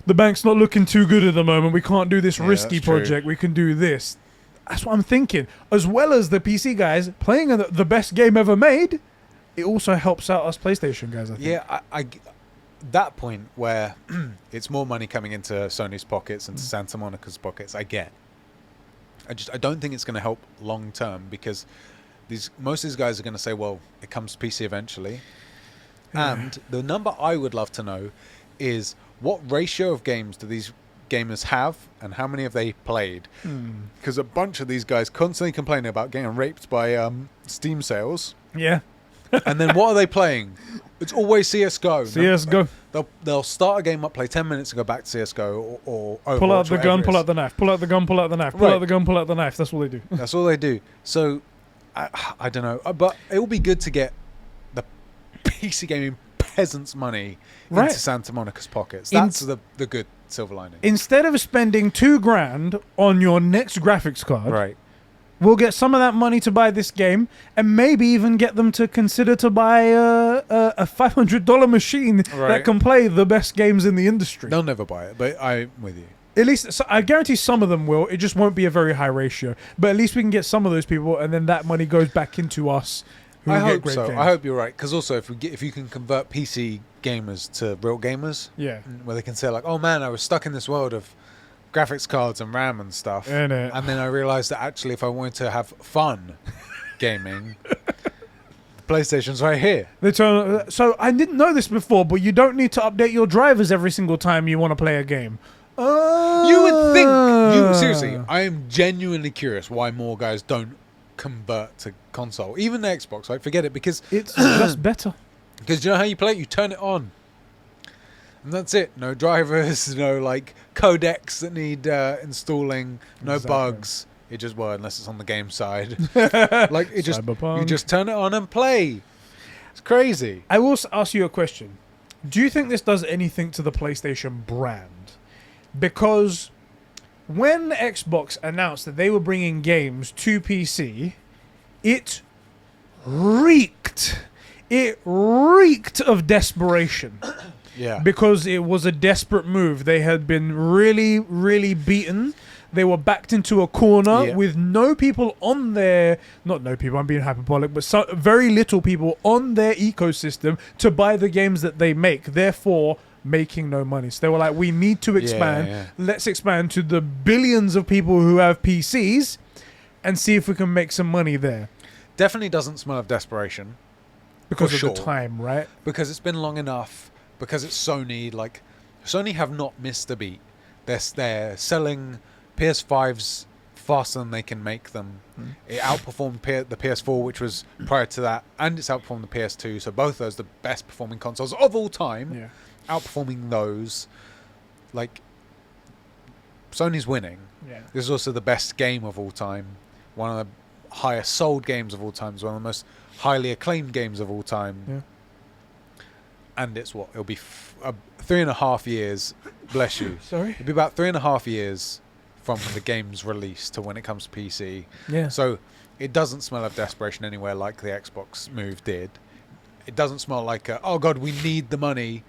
the bank's not looking too good at the moment, we can't do this risky project, we can do this. That's what I'm thinking. As well as the PC guys playing the best game ever made, it also helps out us PlayStation guys, I think. Yeah, I that point where it's more money coming into Sony's pockets and to Santa Monica's pockets, I get. I don't think it's going to help long term because most of these guys are going to say, well, it comes to PC eventually. And the number I would love to know is what ratio of games do these gamers have and how many have they played? Because a bunch of these guys constantly complaining about getting raped by Steam sales. Yeah. And then what are they playing? It's always CSGO. CSGO. They'll start a game up, play 10 minutes and go back to CSGO or Overwatch, pull out the gun, pull out the knife. Pull out the gun, pull out the knife. Pull out the gun, pull out the knife. That's all they do. That's all they do. So, I don't know. But it will be good to get the PC gaming peasants' money into Santa Monica's pockets. That's the good silver lining. Instead of spending $2,000 on your next graphics card, we'll get some of that money to buy this game and maybe even get them to consider to buy a $500 machine that can play the best games in the industry. They'll never buy it, but I'm with you. At least so I guarantee some of them will. It just won't be a very high ratio. But at least we can get some of those people, and then that money goes back into us. Who I will get hope great so. games. I hope you're right. Because also, if you can convert PC gamers to real gamers, Yeah. where they can say like, "Oh man, I was stuck in this world of graphics cards and RAM and stuff," Innit? and then I realized that actually, if I wanted to have fun gaming, the PlayStation's right here. So I didn't know this before, but you don't need to update your drivers every single time you want to play a game. You would think. Seriously, I am genuinely curious why more guys don't convert to console, even the Xbox. Right, forget it, because It's just better. Because you know how you play it? You turn it on. And that's it. No drivers, no like codecs that need installing, no Exactly. bugs. It just unless it's on the game side. Like it just Cyberpunk. you just turn it on and play. It's crazy. I will ask you a question. Do you think this does anything to the PlayStation brand? Because when Xbox announced that they were bringing games to PC, it reeked. It reeked of desperation. Yeah. Because it was a desperate move. They had been really, really beaten. They were backed into a corner Yeah. with no people on their... Not no people, I'm being hyperbolic, but very little people on their ecosystem to buy the games that they make. Therefore, making no money. So they were like, we need to expand. Yeah. Let's expand to the billions of people who have PCs and see if we can make some money there. Definitely doesn't smell of desperation. Because For of sure. the time, right? Because it's been long enough. Because it's Sony. Like Sony have not missed a beat. They're selling PS5s faster than they can make them. It outperformed the PS4, which was prior to that, and it's outperformed the PS2. So both those, the best performing consoles of all time, Yeah. outperforming those. Like Sony's winning. Yeah. This is also the best game of all time. One of the highest sold games of all time. It's one of the most highly acclaimed games of all time. Yeah. And it's what? It'll be 3.5 years. Bless you. Sorry? It'll be about 3.5 years from the game's release to when it comes to PC. Yeah. So it doesn't smell of desperation anywhere like the Xbox move did. It doesn't smell like, oh God, we need the money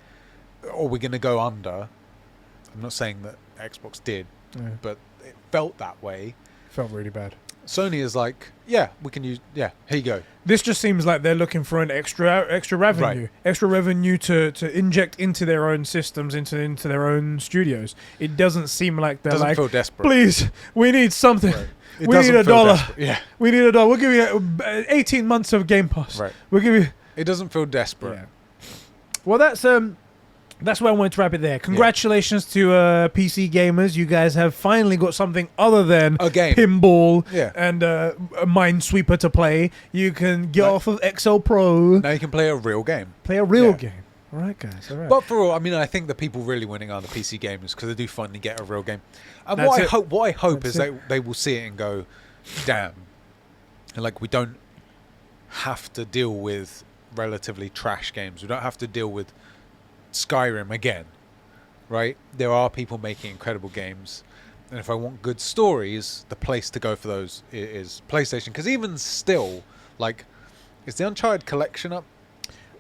or we're going to go under. I'm not saying that Xbox did, Yeah. but it felt that way. Felt really bad. Sony is like, yeah, we can use, yeah, here you go. This just seems like they're looking for an extra revenue, Right. extra revenue to inject into their own systems, into their own studios. It doesn't seem like they're Doesn't like, feel desperate. please, we need something. Right. It We doesn't need a feel dollar. desperate. Yeah, We need a dollar. We'll give you 18 months of Game Pass. right. We'll give you. It doesn't feel desperate. Yeah. Well, that's why I wanted to wrap it there. Congratulations to PC gamers. You guys have finally got something other than A game. pinball Yeah. and a Minesweeper to play. You can get Right. off of XL Pro, Now you can play a real game. play a real Yeah. game. All right, guys. All right. But for all, I mean, I think the people really winning are the PC gamers because they do finally get a real game. And That's what it. I hope That's is they will see it and go, damn. And like, we don't have to deal with relatively trash games. We don't have to deal with Skyrim again, right? There are people making incredible games. And if I want good stories, the place to go for those is PlayStation. Because even still, like, is the Uncharted collection up?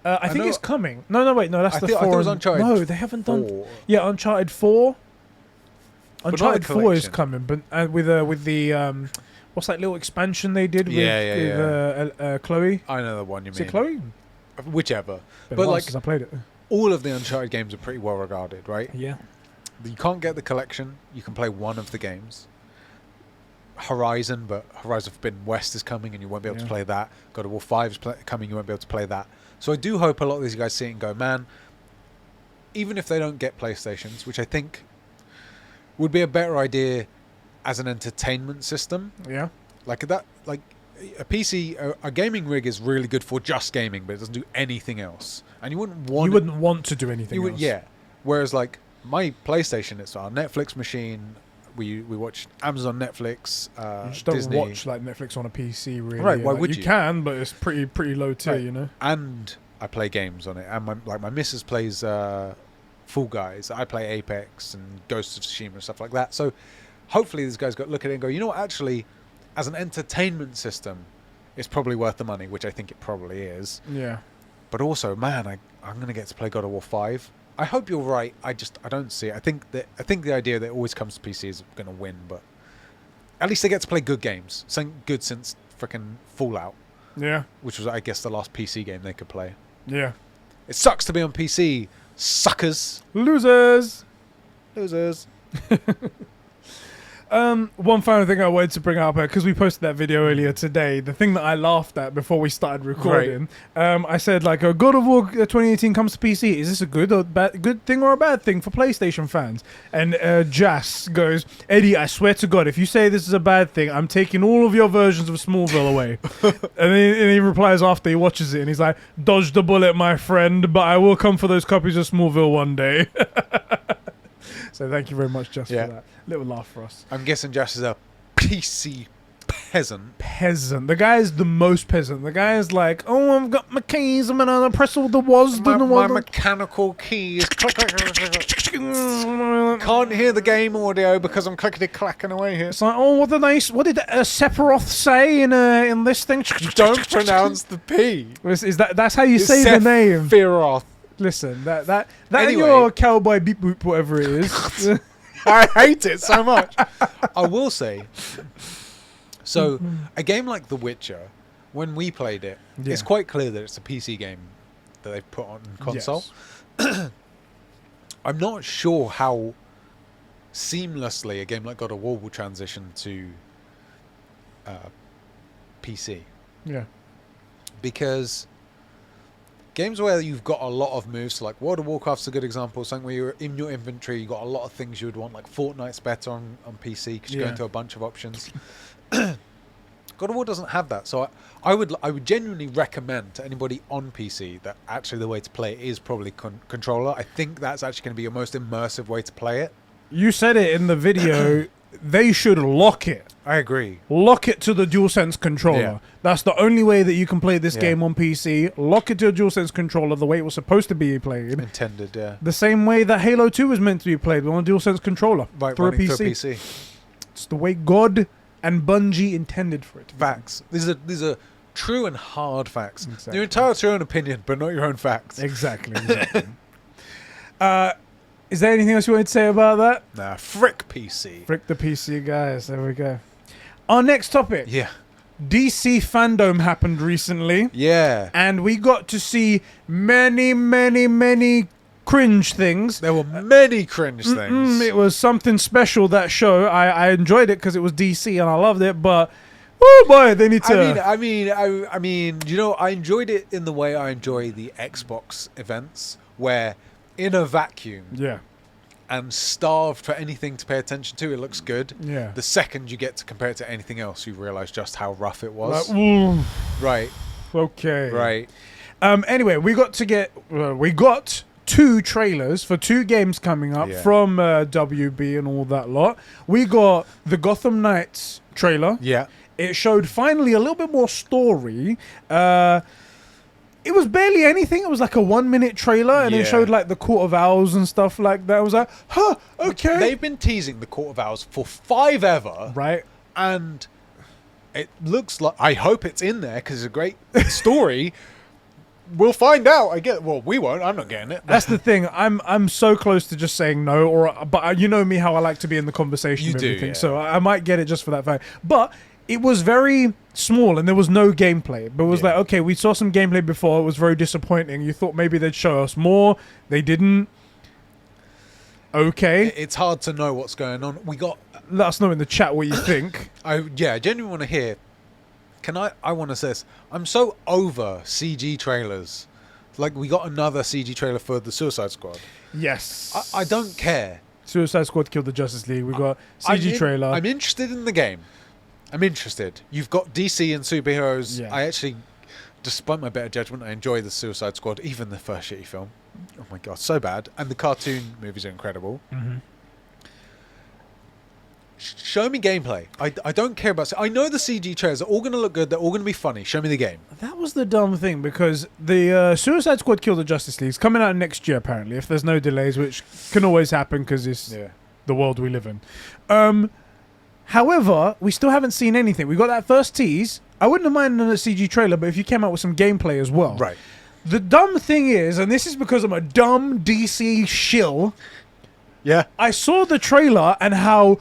I think know- it's coming. No, wait. No, that's I the think- I 4. thought it was and- Uncharted No, they haven't done... 4. Yeah, Uncharted 4. not Uncharted a 4 is collection. coming, but with the... what's that little expansion they did with, Chloe? I know the one you Is mean. it Chloe? Whichever. Been a But while like, since I played it. all of the Uncharted games are pretty well regarded, right? Yeah. You can't get the collection. You can play one of the games. Horizon, but Horizon Forbidden West is coming and you won't be able to Yeah. play that. God of War 5 is coming, you won't be able to play that. So I do hope a lot of these guys see it and go, man, even if they don't get PlayStations, which I think would be a better idea as an entertainment system, Yeah. like that, like a PC, a gaming rig is really good for just gaming, but it doesn't do anything else. And you wouldn't want You wouldn't want to do anything else. yeah. Whereas like my PlayStation, it's our Netflix machine. We watch Amazon, Netflix, You just don't Disney, watch like Netflix on a PC, really. Right, why Like, would you? can, but it's pretty low tier, Right. you know. and I play games on it. And my missus plays Fall Guys. I play Apex and Ghost of Tsushima and stuff like that. So hopefully these guys look at it and go, you know what? Actually, as an entertainment system, it's probably worth the money, which I think it probably is. Yeah. But also, man, I'm going to get to play God of War 5. I hope you're right. I don't see it. I think the idea that it always comes to PC is going to win, but at least they get to play good games. Something good since freaking Fallout. Yeah. Which was, I guess, the last PC game they could play. Yeah. It sucks to be on PC, suckers. Losers. One final thing I wanted to bring up, because we posted that video earlier today, the thing that I laughed at before we started recording, I said, like, a God of War 2018 comes to PC. Is this a good thing or a bad thing for PlayStation fans? And Jas goes, Eddie, I swear to God, if you say this is a bad thing, I'm taking all of your versions of Smallville away. And he replies after he watches it, and he's like, dodge the bullet, my friend, but I will come for those copies of Smallville one day. So thank you very much, Jas, for that. Little laugh for us. I'm guessing Jas is a PC peasant. The guy is the most peasant. The guy is like, oh, I've got my keys. I'm going to press all the WASD. My mechanical keys. Can't hear the game audio because I'm clickety-clacking away here. It's like, oh, what did Sephiroth say in this thing? Don't pronounce the P. That's how you say the name. Sephiroth. Listen, that anyway. and your cowboy beep boop, whatever it is. I hate it so much. I will say, so a game like The Witcher, when we played it, it's quite clear that it's a PC game that they've put on console. Yes. I'm not sure how seamlessly a game like God of War will transition to PC. Yeah. Because games where you've got a lot of moves, like World of Warcraft's a good example, something where you're in your inventory, you've got a lot of things you would want, like Fortnite's better on PC because you go into a bunch of options. God of War doesn't have that, so I would genuinely recommend to anybody on PC that actually the way to play it is probably controller. I think that's actually going to be your most immersive way to play it. You said it in the video. They should lock it. I agree. Lock it to the DualSense controller. Yeah. That's the only way that you can play this game on PC. Lock it to a DualSense controller the way it was supposed to be played. Intended, yeah. The same way that Halo 2 was meant to be played on a DualSense controller. Right, through a PC. It's the way God and Bungie intended for it. Facts. These are true and hard facts. Exactly. You're entitled to your own opinion, but not your own facts. Exactly. Is there anything else you wanted to say about that? Nah, frick PC. Frick the PC, guys. There we go. Our next topic. Yeah. DC Fandome happened recently. Yeah. And we got to see many, many, many cringe things. There were many cringe things. It was something special, that show. I enjoyed it because it was DC and I loved it, but oh boy, they need to... I mean, you know, I enjoyed it in the way I enjoy the Xbox events, where in a vacuum and starved for anything to pay attention to, it looks good. Yeah. The second you get to compare it to anything else, you realise just how rough it was. Right. Okay. Right. Anyway, we got 2 trailers for 2 games coming up from WB and all that lot. We got the Gotham Knights trailer. Yeah. It showed finally a little bit more story. It was barely anything. It was like a 1-minute trailer, and it showed like the Court of Owls and stuff like that. I was like, huh, okay. They've been teasing the Court of Owls for 5 ever. Right. And it looks like, I hope it's in there because it's a great story. We'll find out. Well, we won't. I'm not getting it. That's the thing. I'm so close to just saying no, but you know me, how I like to be in the conversation. You and do, everything, yeah. so I might get it just for that fact. But it was very small and there was no gameplay. But it was like, okay, we saw some gameplay before. It was very disappointing. You thought maybe they'd show us more. They didn't. Okay. It's hard to know what's going on. Let us know in the chat what you think. I genuinely want to hear. I want to say this. I'm so over CG trailers. Like, we got another CG trailer for the Suicide Squad. Yes. I don't care. Suicide Squad killed the Justice League. We got CG trailer. I'm interested in the game. I'm interested. You've got DC and superheroes. Yeah. I actually, despite my better judgment, I enjoy the Suicide Squad, even the first shitty film. Oh my god, so bad. And the cartoon movies are incredible. Mm-hmm. Show me gameplay. I don't care about... I know the CG trailers are all going to look good. They're all going to be funny. Show me the game. That was the dumb thing, because the Suicide Squad Kill the Justice League is coming out next year, apparently, if there's no delays, which can always happen because it's the world we live in. However, we still haven't seen anything. We got that first tease. I wouldn't have minded a CG trailer, but if you came out with some gameplay as well. Right. The dumb thing is, and this is because I'm a dumb DC shill, Yeah. I saw the trailer and how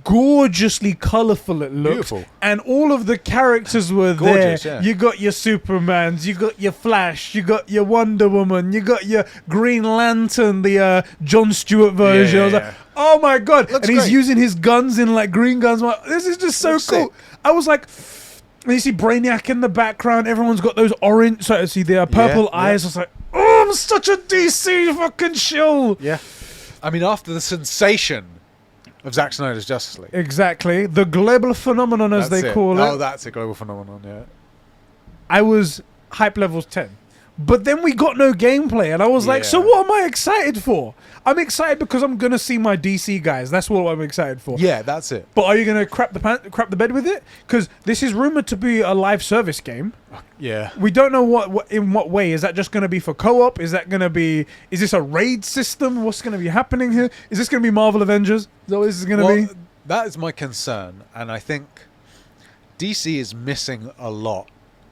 gorgeously colourful it looked. Beautiful. And all of the characters were Gorgeous, there. yeah. You got your Supermans, you got your Flash, you got your Wonder Woman, you got your Green Lantern, the Jon Stewart version. I was like, Yeah. oh my god. Looks and he's great. using his guns in like green guns. I'm like, this is just so Looks cool. sick. I was like, and you see Brainiac in the background. Everyone's got those orange, so see their purple Yeah. eyes. I was like, oh, I'm such a DC fucking shill. Yeah. I mean, after the sensation of Zack Snyder's Justice League. Exactly. The global phenomenon, as That's they it. call it. Oh, that's a global phenomenon, yeah. I was hype levels 10. But then we got no gameplay, and I was like, Yeah. so what am I excited for? I'm excited because I'm going to see my DC guys. That's what I'm excited for. Yeah, that's it. But are you going to crap the bed with it? Because this is rumored to be a live service game. Yeah. We don't know in what way. Is that just going to be for co-op? Is this a raid system? What's going to be happening here? Is this going to be Marvel Avengers? Is that what this is going to be? That is my concern, and I think DC is missing a lot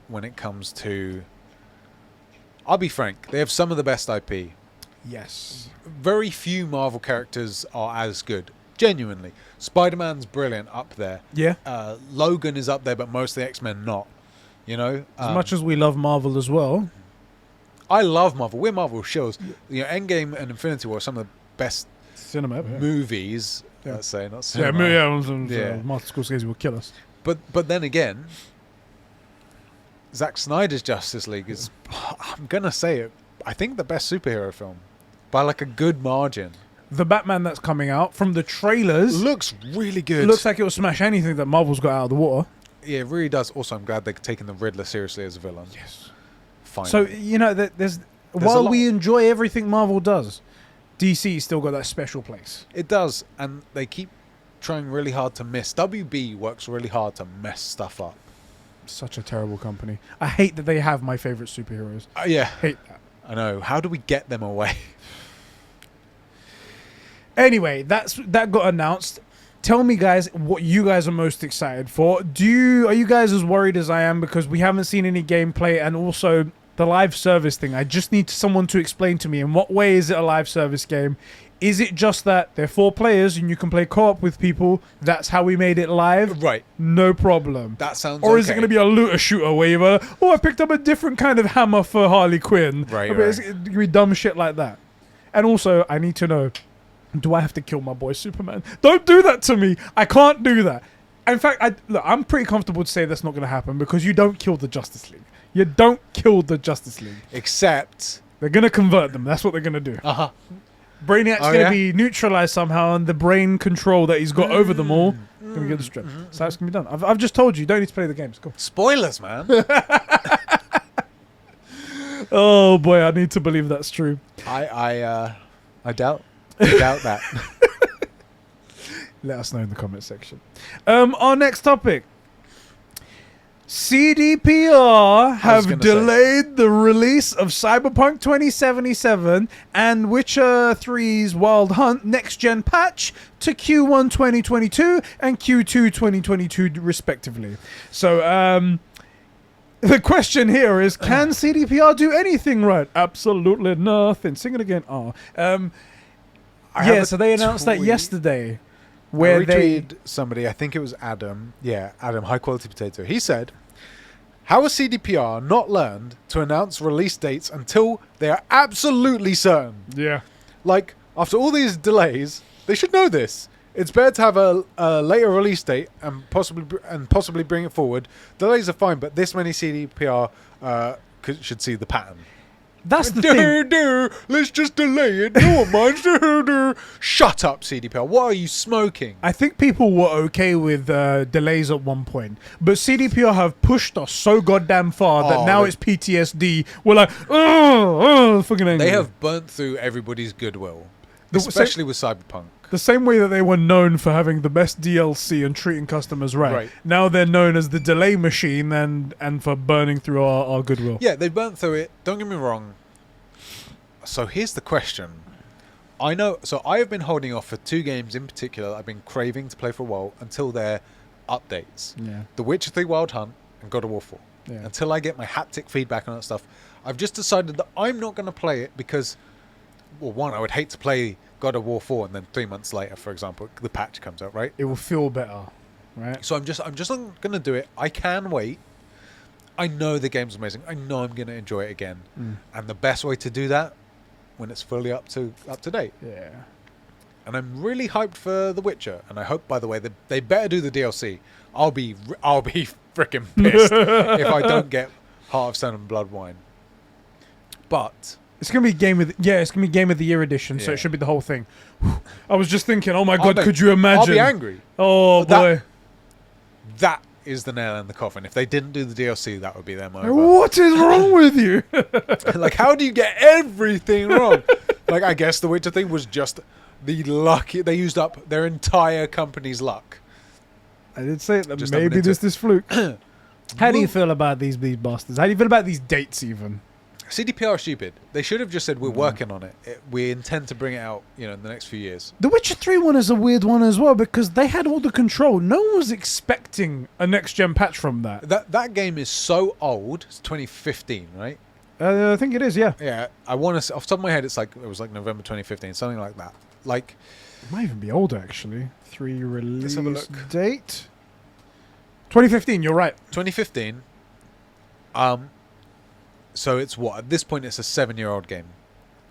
when it comes to... I'll be frank, they have some of the best IP. Yes. Very few Marvel characters are as good. Genuinely. Spider-Man's brilliant up there. Yeah. Logan is up there, but most of the X-Men not. You know? As much as we love Marvel as well. I love Marvel. We're Marvel shows. You know, Endgame and Infinity War are some of the best Cinema. Yeah. movies, Yeah. let's say. Not Yeah, cinema. Yeah. Martin Scorsese will kill us. But then again, Zack Snyder's Justice League is, I'm going to say it, I think the best superhero film. By like a good margin. The Batman that's coming out from the trailers Looks really good. looks like it will smash anything that Marvel's got out of the water. Yeah, it really does. Also, I'm glad they're taking the Riddler seriously as a villain. Yes. Finally. So, you know, there's a while lot. we enjoy everything Marvel does, DC still got that special place. It does, and they keep trying really hard to miss. WB works really hard to mess stuff up. Such a terrible company. I hate that they have my favorite superheroes. Yeah, Hate that. I know. How do we get them away? Anyway, that got announced. Tell me, guys, what you guys are most excited for. Are you guys as worried as I am because we haven't seen any gameplay, and also the live service thing? I just need someone to explain to me in what way is it a live service game. Is it just that they're 4 players and you can play co-op with people? That's how we made it live? Right. No problem. That sounds Or is it okay. going to be a looter shooter where you're like, oh, I picked up a different kind of hammer for Harley Quinn? Right, I mean, right. it's going to be dumb shit like that. And also, I need to know, do I have to kill my boy Superman? Don't do that to me. I can't do that. In fact, I'm pretty comfortable to say that's not going to happen because you don't kill the Justice League. You don't kill the Justice League. Except... They're going to convert them. That's what they're going to do. Uh-huh. Brainiac's Oh, going to yeah? be neutralized somehow, and the brain control that he's got over them all going to get destroyed. So that's going to be done. I've just told you. You don't need to play the games. Cool. Spoilers, man. Oh boy, I need to believe that's true. I doubt that. Let us know in the comment section. Our next topic. CDPR have delayed the release of Cyberpunk 2077 and Witcher 3's Wild Hunt next-gen patch to Q1 2022 and Q2 2022 respectively. So, the question here is, can CDPR do anything right? Absolutely nothing. Sing it again. Oh. Yeah, so they announced that yesterday. Where they somebody, I think it was Adam. Yeah, Adam, High Quality Potato. He said, how has CDPR not learned to announce release dates until they are absolutely certain? Yeah. Like, after all these delays, they should know this. It's better to have a later release date and possibly bring it forward. Delays are fine, but this many CDPR should see the pattern. That's the thing. Let's just delay it. No one minds. Shut up, CDPR. What are you smoking? I think people were okay with delays at one point, but CDPR have pushed us so goddamn far that now it's PTSD. We're like, oh, fucking angry. They have burnt through everybody's goodwill, especially with Cyberpunk. The same way that they were known for having the best DLC and treating customers right. Now they're known as the delay machine and for burning through our goodwill. Yeah, they burnt through it. Don't get me wrong. So here's the question. I have been holding off for 2 games in particular that I've been craving to play for a while until their updates. Yeah. The Witcher 3 Wild Hunt and God of War 4. Yeah. Until I get my haptic feedback on that stuff, I've just decided that I'm not going to play it because, well, one, I would hate to play God of War 4 and then 3 months later, for example, the patch comes out, right? It will feel better, right? So I'm just not going to do it. I can wait. I know the game's amazing. I know I'm going to enjoy it again. And the best way to do that when it's fully up to date. Yeah. And I'm really hyped for The Witcher. And I hope, by the way, that they better do the DLC. I'll be freaking pissed if I don't get Heart of Stone and Blood Wine. But it's gonna be it's gonna be Game of the Year edition, so Yeah. it should be the whole thing. I was just thinking, oh my god, I'll could you imagine? I'll be angry. Oh boy, That is the nail in the coffin. If they didn't do the DLC, that would be them over. what is wrong with you? Like, how do you get everything wrong? Like, I guess the Witcher thing was just the luck. They used up their entire company's luck. I did say that Just maybe jumping into this fluke. How do you feel about these bastards? How do you feel about these dates even? CDPR are stupid. They should have just said, we're working on it. We intend to bring it out, in the next few years. The Witcher 3 one is a weird one as well because they had all the control. No one was expecting a next-gen patch from that. That game is so old. It's 2015, right? I think it is, yeah. Yeah. I want to. Off the top of my head, it was like November 2015, something like that. Like, It might even be older, actually. 3 release have a look. date. 2015, you're right. 2015. So it's what? At this point, it's a 7-year-old game.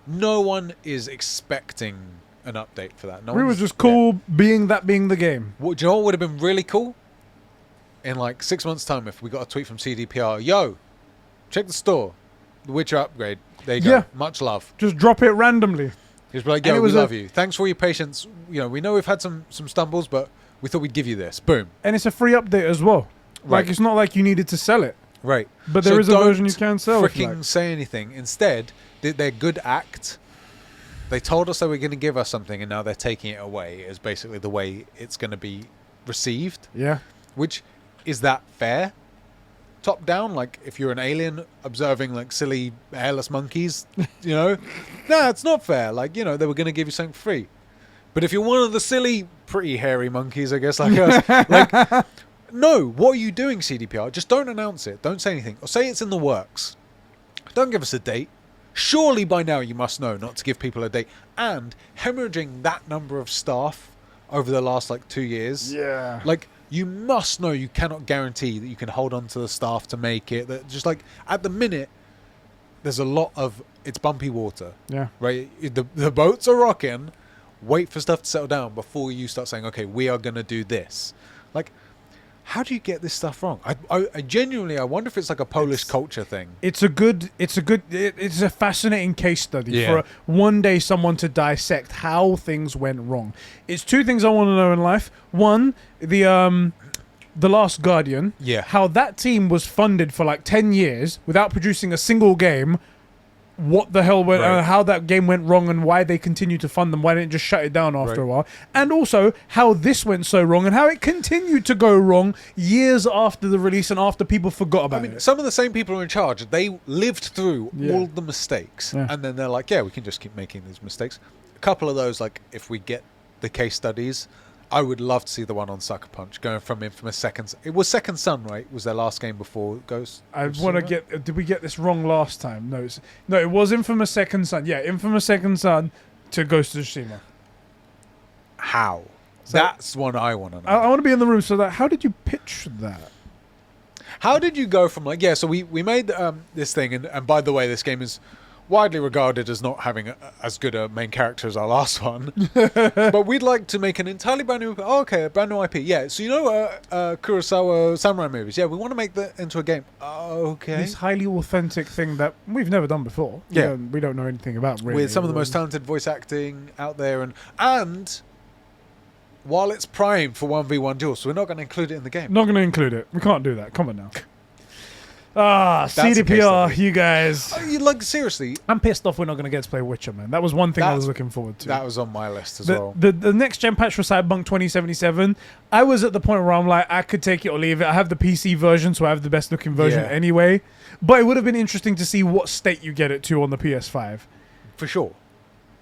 No one is expecting an update for that. No It was one's- just cool being the game. Do you know what would have been really cool? In like 6 months' time, if we got a tweet from CDPR, yo, check the store, The Witcher upgrade. There you go. Yeah. Much love. Just drop it randomly. Just be like, And yo, it we was love you. Thanks for all your patience. We know we've had some stumbles, but we thought we'd give you this. Boom. And it's a free update as well. Right. Like, it's not like you needed to sell it. Right. But there is a don't version you can sell. if you Freaking like. say anything. Instead, their good act. They told us they were going to give us something, and now they're taking it away. Is basically the way it's going to be received. Yeah. Which is that fair? Top down, like if you're an alien observing like silly hairless monkeys, nah, it's not fair. Like they were going to give you something free. But if you're one of the silly, pretty hairy monkeys, I guess like us, like. No, what are you doing, CDPR? Just don't announce it. Don't say anything. Or say it's in the works. Don't give us a date. Surely by now you must know not to give people a date. And hemorrhaging that number of staff over the last 2 years. Yeah. Like, you must know you cannot guarantee that you can hold on to the staff to make it. That just at the minute, there's a lot of, it's bumpy water. Yeah. Right? The boats are rocking. Wait for stuff to settle down before you start saying, okay, we are going to do this. Like, how do you get this stuff wrong? I genuinely, I wonder if it's like a Polish culture thing. It's a fascinating case study Yeah. for one day someone to dissect how things went wrong. It's two things I want to know in life. One, the Last Guardian. Yeah. How that team was funded for 10 years without producing a single game. What the hell went? Right. How that game went wrong and why they continued to fund them? Why didn't it just shut it down after a while? And also how this went so wrong and how it continued to go wrong years after the release and after people forgot about it. Some of the same people are in charge. They lived through Yeah. all the mistakes, Yeah. and then they're like, "Yeah, we can just keep making these mistakes." A couple of those, if we get the case studies, I would love to see the one on Sucker Punch going from Infamous Second. It was Second Son, right? Was their last game before Ghost? I want to get. Did we get this wrong last time? No, it was Infamous Second Son. Yeah, Infamous Second Son to Ghost of Tsushima. How? So- That's what I want to know. I want to be in the room. So that, how did you pitch that? How did you go from so we made this thing, and by the way, this game is widely regarded as not having as good a main character as our last one. But we'd like to make an entirely brand new... Oh, okay, a brand new IP. Yeah, so Kurosawa samurai movies. Yeah, we want to make that into a game. Okay. This highly authentic thing that we've never done before. Yeah. We don't know anything about, really. With some of the most talented voice acting out there. And while it's primed for 1v1 duels, so we're not going to include it in the game. Not going to include it. We can't do that. Come on now. That's a case CDPR, study. you guys. Seriously, I'm pissed off we're not going to get to play Witcher, man. That was one thing I was looking forward to. that was on my list as the, well. the next gen patch for Cyberpunk 2077, I was at the point where I'm like, I could take it or leave it. I have the PC version, so I have the best looking version Yeah. anyway. But it would have been interesting to see what state you get it to on the PS5. For sure.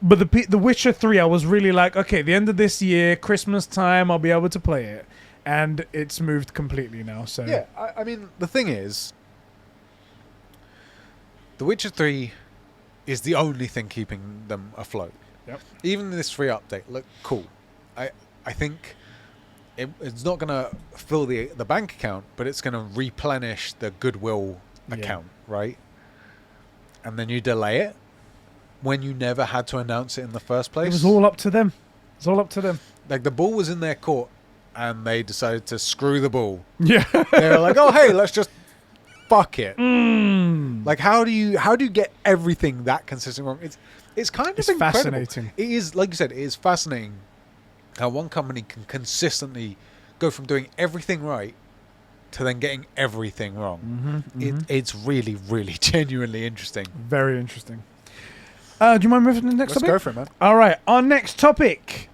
But the Witcher 3, I was really like, okay, the end of this year, Christmas time, I'll be able to play it. And it's moved completely now. So Yeah, I mean, the thing is, The Witcher 3 is the only thing keeping them afloat. Yep. Even this free update, look cool. I think it's not going to fill the bank account, but it's going to replenish the goodwill account, right? And then you delay it when you never had to announce it in the first place. It was all up to them. It's all up to them. Like, the ball was in their court, and they decided to screw the ball. Yeah. They were like, oh, hey, let's just fuck it. Like, how do you get everything that consistent wrong? It's kind of incredible. Fascinating. It is, like you said, it is fascinating how one company can consistently go from doing everything right to then getting everything wrong. It's really, really genuinely interesting. Very interesting. Do you mind moving to the next topic? Let's go for it, man. All right, our next topic.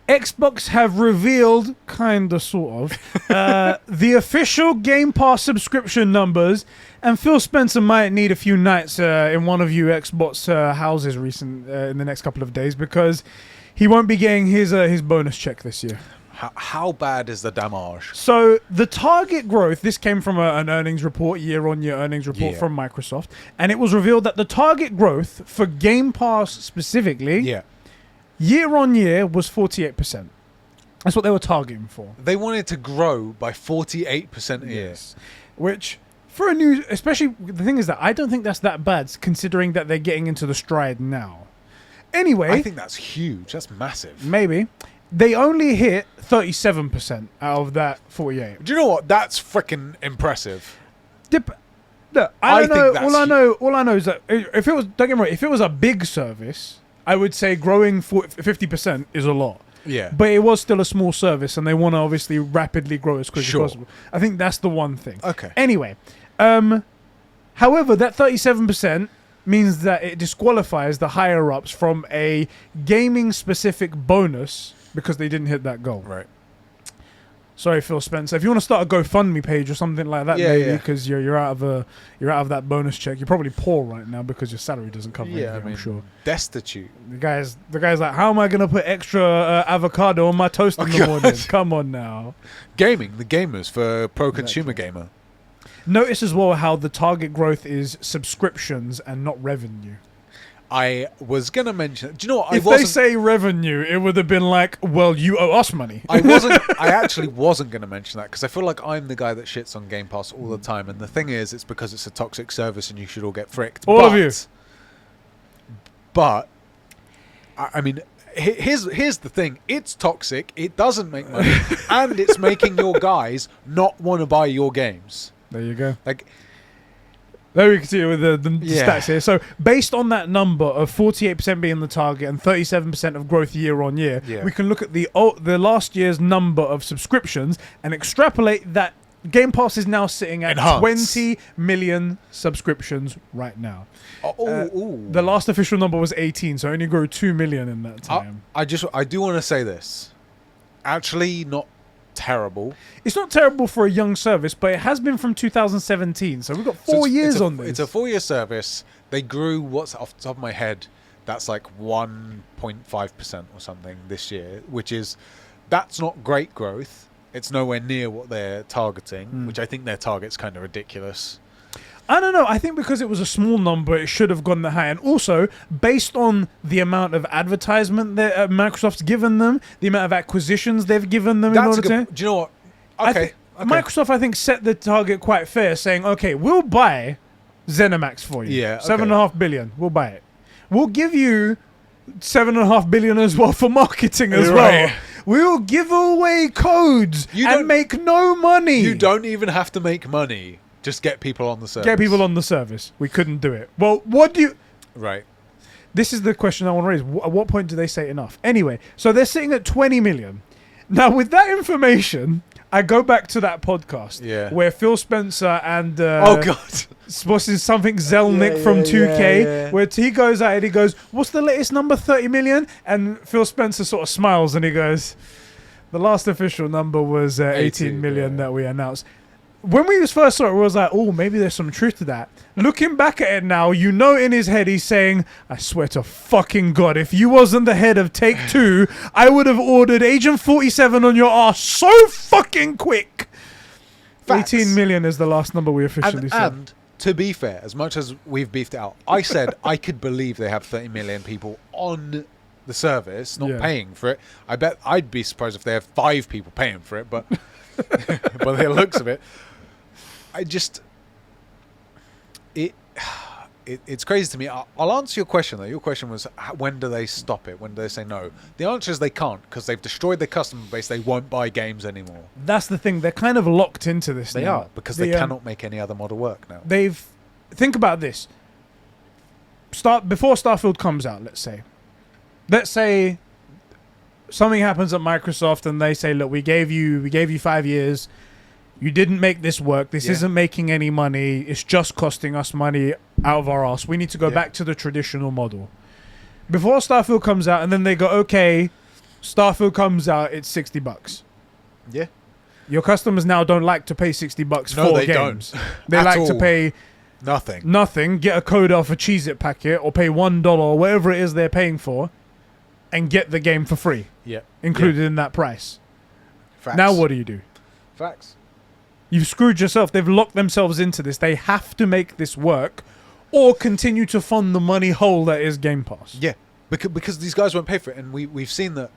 Xbox have revealed, kinda, sort of, the official Game Pass subscription numbers, and Phil Spencer might need a few nights in one of you Xbox houses in the next couple of days, because he won't be getting his bonus check this year. How bad is the damage? So the target growth, this came from an earnings report, year-on-year earnings report from Microsoft, and it was revealed that the target growth for Game Pass specifically, year-on-year was 48%. That's what they were targeting for. They wanted to grow by 48% a year. Yes. Which, for a new, especially, the thing is that I don't think that's that bad, considering that they're getting into the stride now. Anyway, I think that's huge. That's massive. Maybe. They only hit 37% out of that 48. Do you know what? That's freaking impressive. Look, I don't know. All I know is that if it was, don't get me wrong, if it was a big service, I would say growing 50% is a lot. Yeah. But it was still a small service, and they want to obviously rapidly grow as quick as possible. I think that's the one thing. Okay. Anyway, however, that 37% means that it disqualifies the higher ups from a gaming specific bonus because they didn't hit that goal. Right. Sorry, Phil Spencer. If you want to start a GoFundMe page or something like that, maybe, because you're out of that bonus check. You're probably poor right now because your salary doesn't cover anything, I'm sure. Destitute. The guy's like, how am I going to put extra avocado on my toast in the morning? Come on now. Gaming, the gamers for pro-consumer gamer. Notice as well how the target growth is subscriptions and not revenue. I was going to mention... Do you know what? If they say revenue, it would have been like, well, you owe us money. I actually wasn't going to mention that because I feel like I'm the guy that shits on Game Pass all the time. And the thing is, it's because it's a toxic service and you should all get fricked. All of you. But, I mean... Here's the thing. It's toxic. It doesn't make money. And it's making your guys not want to buy your games. There you go. Like... There we can see it with the stats here. So based on that number of 48% being the target and 37% of growth year on year, we can look at the last year's number of subscriptions and extrapolate that Game Pass is now sitting at 20 million subscriptions right now. The last official number was 18, so it only grew 2 million in that time. I do want to say this. Actually, not terrible. It's not terrible for a young service, but it has been from 2017, so we've got 4 years on this. It's a 4-year service. They grew, what's off the top of my head, that's like 1.5% or something this year, that's not great growth. It's nowhere near what they're targeting, which I think their target's kind of ridiculous. I don't know. I think because it was a small number, it should have gone that high. And also, based on the amount of advertisement that Microsoft's given them, the amount of acquisitions they've given them, Do you know what? Okay. Microsoft, I think, set the target quite fair, saying, okay, we'll buy ZeniMax for you. Yeah. $7.5 billion. We'll buy it. We'll give you $7.5 billion as well for marketing as well. We'll give away codes and make no money. You don't even have to make money. Just get people on the service. Get people on the service. We couldn't do it. Well, what do you... Right. This is the question I want to raise. At what point do they say enough? Anyway, so they're sitting at 20 million. Now, with that information, I go back to that podcast where Phil Spencer and... what's his something Zelnick from 2K, where he goes out and he goes, what's the latest number, 30 million? And Phil Spencer sort of smiles and he goes, the last official number was 18 million that we announced. When we first saw it, we was like, oh, maybe there's some truth to that. Looking back at it now, you know in his head he's saying, I swear to fucking God, if you wasn't the head of Take-Two, I would have ordered Agent 47 on your ass so fucking quick. Facts. 18 million is the last number we officially said. And to be fair, as much as we've beefed it out, I said I could believe they have 30 million people on the service not paying for it. I bet I'd be surprised if they have 5 people paying for it, but by the looks of it, it's crazy to me. I'll answer your question though. Your question was, when do they stop it? When do they say no? The answer is they can't, because they've destroyed their customer base. They won't buy games anymore. That's the thing. They're kind of locked into this. They now. are, because they cannot make any other model work now. Think about this. Before Starfield comes out, let's say something happens at Microsoft and they say, look, we gave you 5 years. You didn't make this work. This isn't making any money. It's just costing us money out of our ass. We need to go back to the traditional model. Before Starfield comes out, and then they go, okay, Starfield comes out, it's $60. Yeah. Your customers now don't like to pay $60 for they games. Don't. They like to pay nothing, get a code off a Cheez-It packet, or pay $1 or whatever it is they're paying for, and get the game for free. Yeah. Included in that price. Facts. Now what do you do? Facts. You've screwed yourself. They've locked themselves into this. They have to make this work or continue to fund the money hole that is Game Pass. Yeah, because these guys won't pay for it. And we've seen that,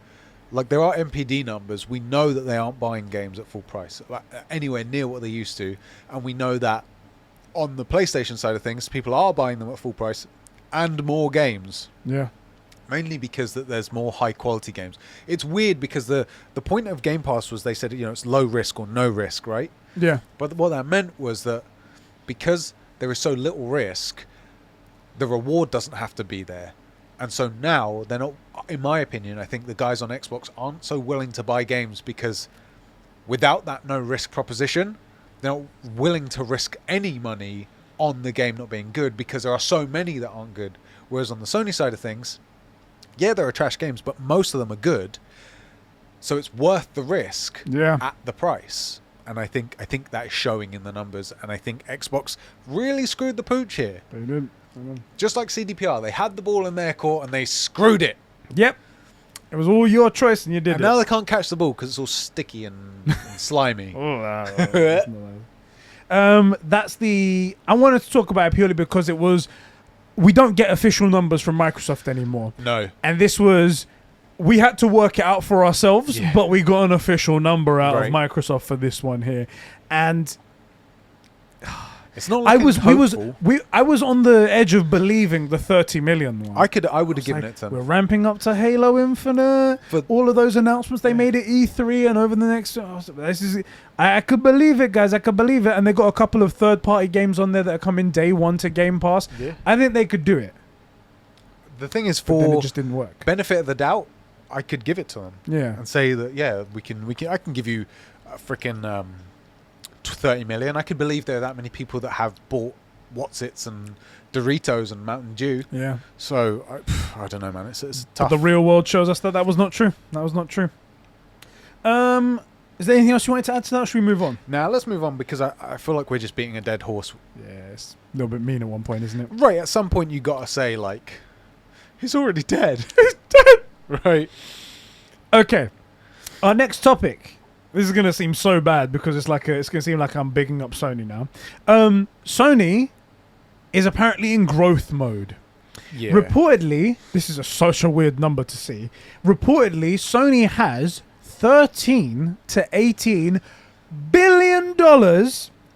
like, there are MPD numbers. We know that they aren't buying games at full price, like, anywhere near what they used to. And we know that on the PlayStation side of things, people are buying them at full price and more games. Yeah. Mainly because that there's more high quality games. It's weird because the point of Game Pass was, they said, it's low risk or no risk, right? Yeah. But what that meant was that because there is so little risk, the reward doesn't have to be there. And so now they're not, in my opinion, I think the guys on Xbox aren't so willing to buy games, because without that no risk proposition, they're not willing to risk any money on the game not being good, because there are so many that aren't good. Whereas on the Sony side of things, yeah, there are trash games, but most of them are good. So it's worth the risk at the price. And I think that is showing in the numbers. And I think Xbox really screwed the pooch here. They did. Just like CDPR. They had the ball in their court and they screwed it. Yep. It was all your choice and you did and now they can't catch the ball because it's all sticky and slimy. I wanted to talk about it purely because we don't get official numbers from Microsoft anymore. No. And this was, we had to work it out for ourselves, but we got an official number out of Microsoft for this one here. And it's not like I was on the edge of believing the 30 million one. I would have given it to them. We're ramping up to Halo Infinite. For all of those announcements they made at E3 and over the next, I could believe it, guys. I could believe it. And they got a couple of third-party games on there that are coming day one to Game Pass. Yeah. I think they could do it. The thing is, then it just didn't work. Benefit of the doubt, I could give it to them. Yeah. And say that, we can. I can give you a freaking 30 million. I could believe there are that many people that have bought What's-Its and Doritos and Mountain Dew. Yeah. So I don't know, man. It's tough. But the real world shows us that was not true. That was not true. Is there anything else you wanted to add to that, or should we move on? Now let's move on, because I feel like we're just beating a dead horse. Yeah, it's a little bit mean at one point, isn't it? Right. At some point, you got to say, like, he's already dead. He's dead. Right. Okay. Our next topic. This is going to seem so bad because it's going to seem like I'm bigging up Sony now. Sony is apparently in growth mode. Yeah. Reportedly, this is such a weird number to see. Reportedly, Sony has $13 to $18 billion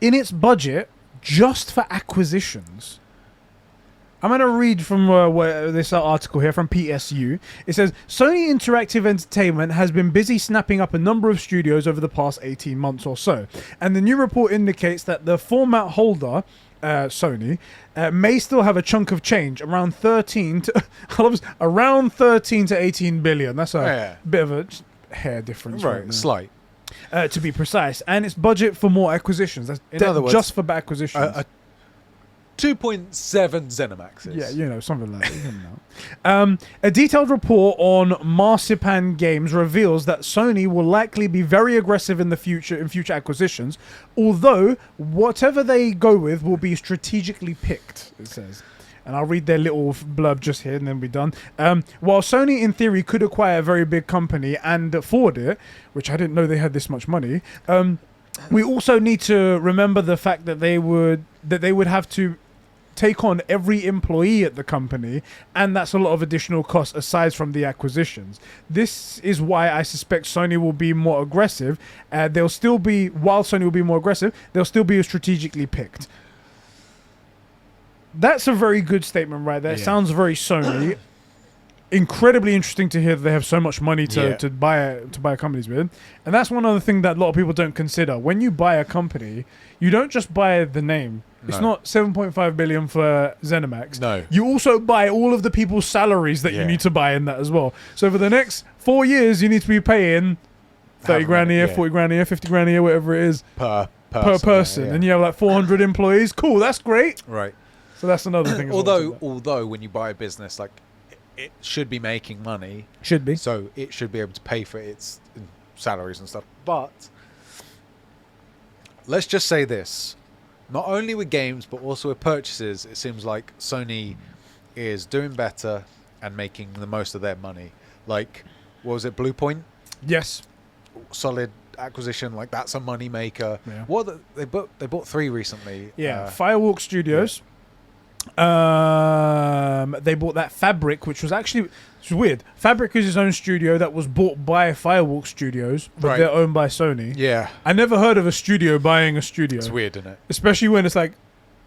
in its budget just for acquisitions. I'm going to read from this article here from PSU. It says, Sony Interactive Entertainment has been busy snapping up a number of studios over the past 18 months or so. And the new report indicates that the format holder, Sony, may still have a chunk of change, around 13 to 18 billion. That's a bit of a hair difference. Right, slight. To be precise. And its budget for more acquisitions. In other words, just for acquisitions. 2.7 ZeniMaxes. Yeah, something like that. A detailed report on Marzipan Games reveals that Sony will likely be very aggressive in future acquisitions, although whatever they go with will be strategically picked, it says. And I'll read their little blurb just here and then we're done. While Sony, in theory, could acquire a very big company and afford it, which I didn't know they had this much money, we also need to remember the fact that they would have to take on every employee at the company, and that's a lot of additional costs aside from the acquisitions. This is why I suspect Sony will be more aggressive. While Sony will be more aggressive, they'll still be strategically picked. That's a very good statement right there. It sounds very Sony. Incredibly interesting to hear that they have so much money to buy companies with, and that's one other thing that a lot of people don't consider. When you buy a company, you don't just buy the name. It's not 7.5 billion for ZeniMax. No. You also buy all of the people's salaries that you need to buy in that as well. So for the next 4 years, you need to be paying 30 grand a year, 40 grand a year, 50 grand a year, whatever it is per person. And you have like 400 employees. Cool, that's great. Right. So that's another thing. Although when you buy a business, like, it should be making money. Should be. So it should be able to pay for its salaries and stuff. But let's just say this. Not only with games, but also with purchases, it seems like Sony is doing better and making the most of their money. Like, what was it, Bluepoint? Yes. Solid acquisition. Like, that's a money maker. Yeah. They bought 3 recently. Yeah, Firewalk Studios. Yeah. They bought that Fabric, which was actually weird. Fabric is his own studio that was bought by Firewalk Studios, but they're owned by Sony. Yeah. I never heard of a studio buying a studio. It's weird, isn't it? Especially when it's like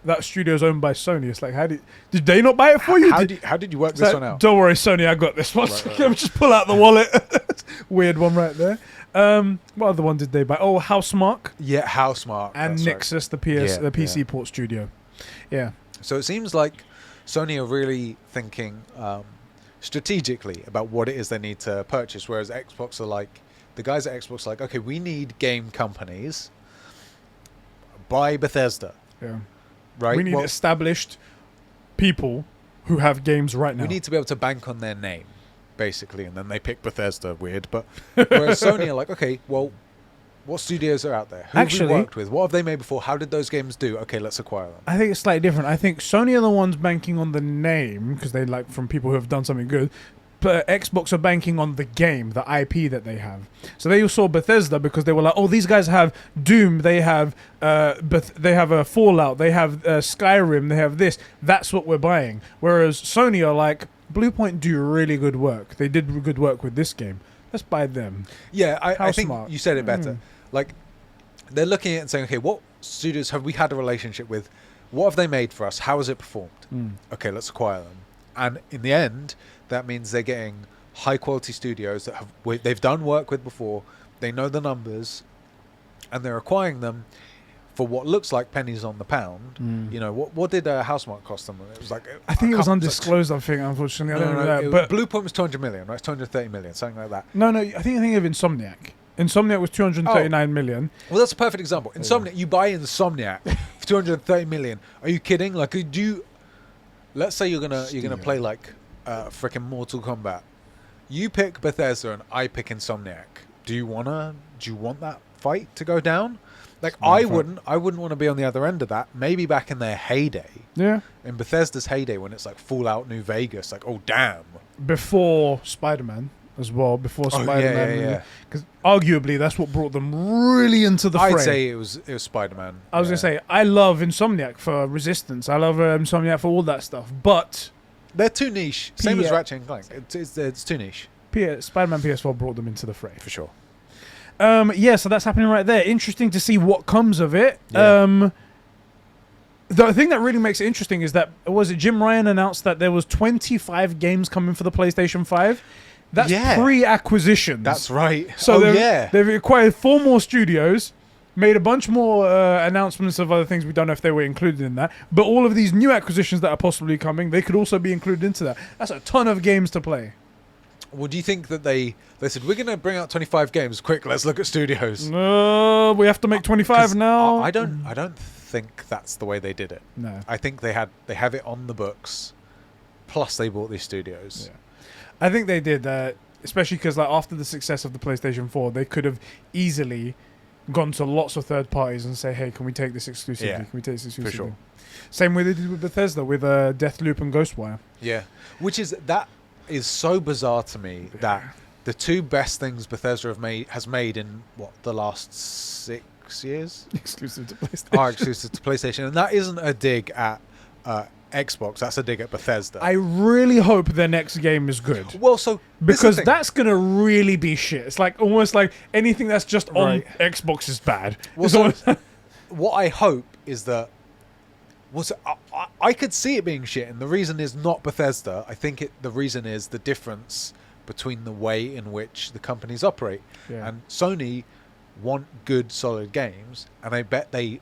that studio's owned by Sony. It's like, did they not buy it for you? How did you work this one out? Don't worry, Sony, I got this one. Let me just pull out the wallet. Weird one right there. What other one did they buy? Oh, Housemarque. Yeah, Housemarque. And Nixus, the PC port studio. Yeah. So it seems like Sony are really thinking strategically about what it is they need to purchase, whereas Xbox are like, the guys at Xbox are like, okay, we need game companies. Buy Bethesda. Yeah. Right? We need established people who have games right now. We need to be able to bank on their name, basically, and then they pick Bethesda. Weird, but whereas Sony are like, okay, well, what studios are out there? Who have we worked with? What have they made before? How did those games do? Okay, let's acquire them. I think it's slightly different. I think Sony are the ones banking on the name because they like from people who have done something good. But Xbox are banking on the game, the IP that they have. So they saw Bethesda because they were like, oh, these guys have Doom, they have a Fallout, they have Skyrim, they have this. That's what we're buying. Whereas Sony are like, Bluepoint do really good work. They did good work with this game. Let's buy them. Yeah, I think you said it better. Like, they're looking at it and saying, okay, what studios have we had a relationship with? What have they made for us? How has it performed? Okay, let's acquire them. And in the end, that means they're getting high-quality studios that they've done work with before. They know the numbers, and they're acquiring them for what looks like pennies on the pound. You know, what did Housemarque cost them? It was like, I think it was undisclosed. I think, unfortunately, I don't know that. But Bluepoint was 200 million, right? It's 230 million, something like that. No, I think of Insomniac. Insomniac was 239 million. Well, that's a perfect example. Insomniac, you buy Insomniac for 230 million. Are you kidding? Like, let's say you're gonna play like freaking Mortal Kombat. You pick Bethesda and I pick Insomniac. Do you want that fight to go down? Like, I wouldn't want to be on the other end of that. Maybe back in their heyday. Yeah. In Bethesda's heyday, when it's like Fallout New Vegas, like, oh damn. Before Spider-Man as well. Before Spider-Man. Because arguably that's what brought them really into the fray. I'd say it was Spider-Man. I was gonna say, I love Insomniac for Resistance. I love Insomniac for all that stuff, but they're too niche. Same as Ratchet and Clank. It's too niche. Spider-Man PS4 brought them into the fray for sure. So that's happening right there. Interesting to see what comes of it. Yeah. The thing that really makes it interesting is that Jim Ryan announced that there was 25 games coming for the PlayStation 5. That's pre-acquisitions. That's right. So they've acquired 4 more studios, made a bunch more announcements of other things. We don't know if they were included in that. But all of these new acquisitions that are possibly coming, they could also be included into that. That's a ton of games to play. Well, do you think that they said, we're going to bring out 25 games? Quick, let's look at studios. No, we have to make 25 now. I don't think that's the way they did it. No. I think they have it on the books, plus they bought these studios. Yeah. I think they did that, especially because like after the success of the PlayStation 4, they could have easily gone to lots of third parties and say, hey, can we take this exclusively? Yeah, can we take this exclusively? for sure. Same way they did with Bethesda, with Deathloop and Ghostwire. Yeah, which is so bizarre to me that the two best things Bethesda has made in the last 6 years. Exclusive to PlayStation. Are exclusive to PlayStation, and that isn't a dig at Xbox. That's a dig at Bethesda. I really hope their next game is good. Well, so Because that's gonna really be shit. It's like almost like anything that's just on Xbox is bad. Well, so what I hope is that I could see it being shit, and the reason is not Bethesda. I think the reason is the difference between the way in which the companies operate. Yeah. And Sony want good, solid games, and I bet they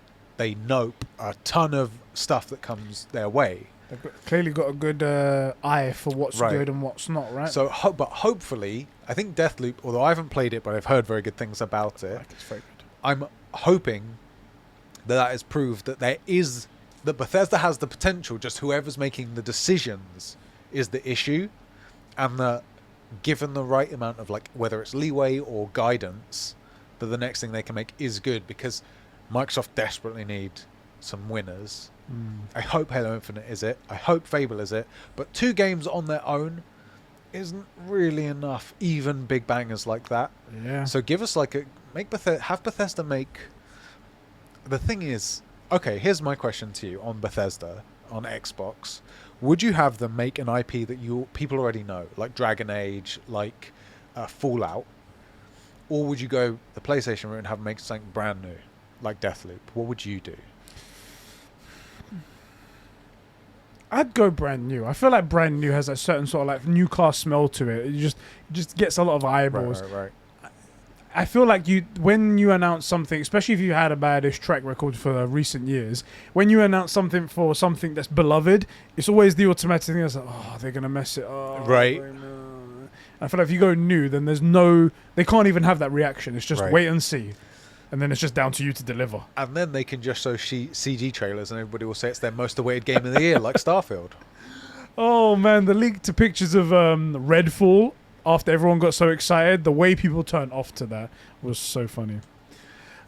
nope a ton of stuff that comes their way. They've clearly got a good eye for what's good and what's not, right? So, but hopefully, I think Deathloop, although I haven't played it, but I've heard very good things about it. It's very good. I'm hoping that has proved that that Bethesda has the potential. Just whoever's making the decisions is the issue, and that given the right amount of whether it's leeway or guidance, that the next thing they can make is good, because Microsoft desperately need some winners. I hope Halo Infinite is it. I hope Fable is it. But 2 games on their own isn't really enough, even big bangers like that. Yeah. So give us have Bethesda make. The thing is, okay, here's my question to you on Bethesda on Xbox. Would you have them make an IP that people already know, like Dragon Age, like Fallout, or would you go the PlayStation route and have them make something brand new, like Deathloop? What would you do? I'd go brand new. I feel like brand new has a certain sort of new car smell to it. It just gets a lot of eyeballs. Right. I feel like when you announce something, especially if you had a badish track record for recent years, when you announce something for something that's beloved, it's always the automatic thing that's like, oh, they're gonna mess it up. Right. I feel like if you go new, then they can't even have that reaction. It's just wait and see. And then it's just down to you to deliver. And then they can just show CG trailers and everybody will say it's their most awaited game of the year, like Starfield. Oh, man. The leaked pictures of Redfall, after everyone got so excited, the way people turned off to that was so funny.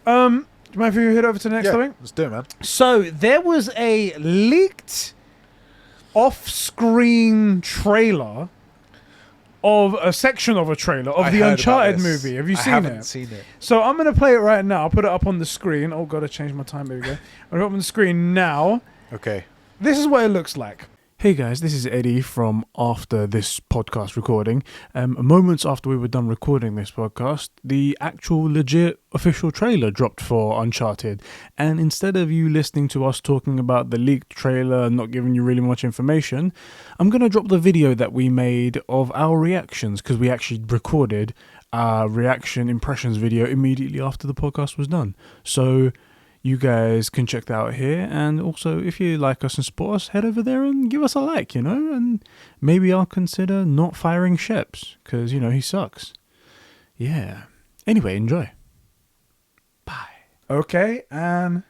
Do you mind if we head over to the next thing? Let's do it, man. So there was a leaked off-screen trailer of a section of a trailer of the Uncharted movie. Have you seen it? I haven't seen it. So I'm going to play it right now. I'll put it up on the screen. Oh, God, I changed my time. There we go. I'll put it up on the screen now. Okay. This is what it looks like. Hey guys, this is Eddie from after this podcast recording. Moments after we were done recording this podcast, the actual legit official trailer dropped for Uncharted. And instead of you listening to us talking about the leaked trailer and not giving you really much information, I'm going to drop the video that we made of our reactions, because we actually recorded our reaction impressions video immediately after the podcast was done. So you guys can check that out here, and also if you like us and support us, head over there and give us a like, and maybe I'll consider not firing Sheps, because, he sucks. Yeah. Anyway, enjoy. Bye. Okay, and...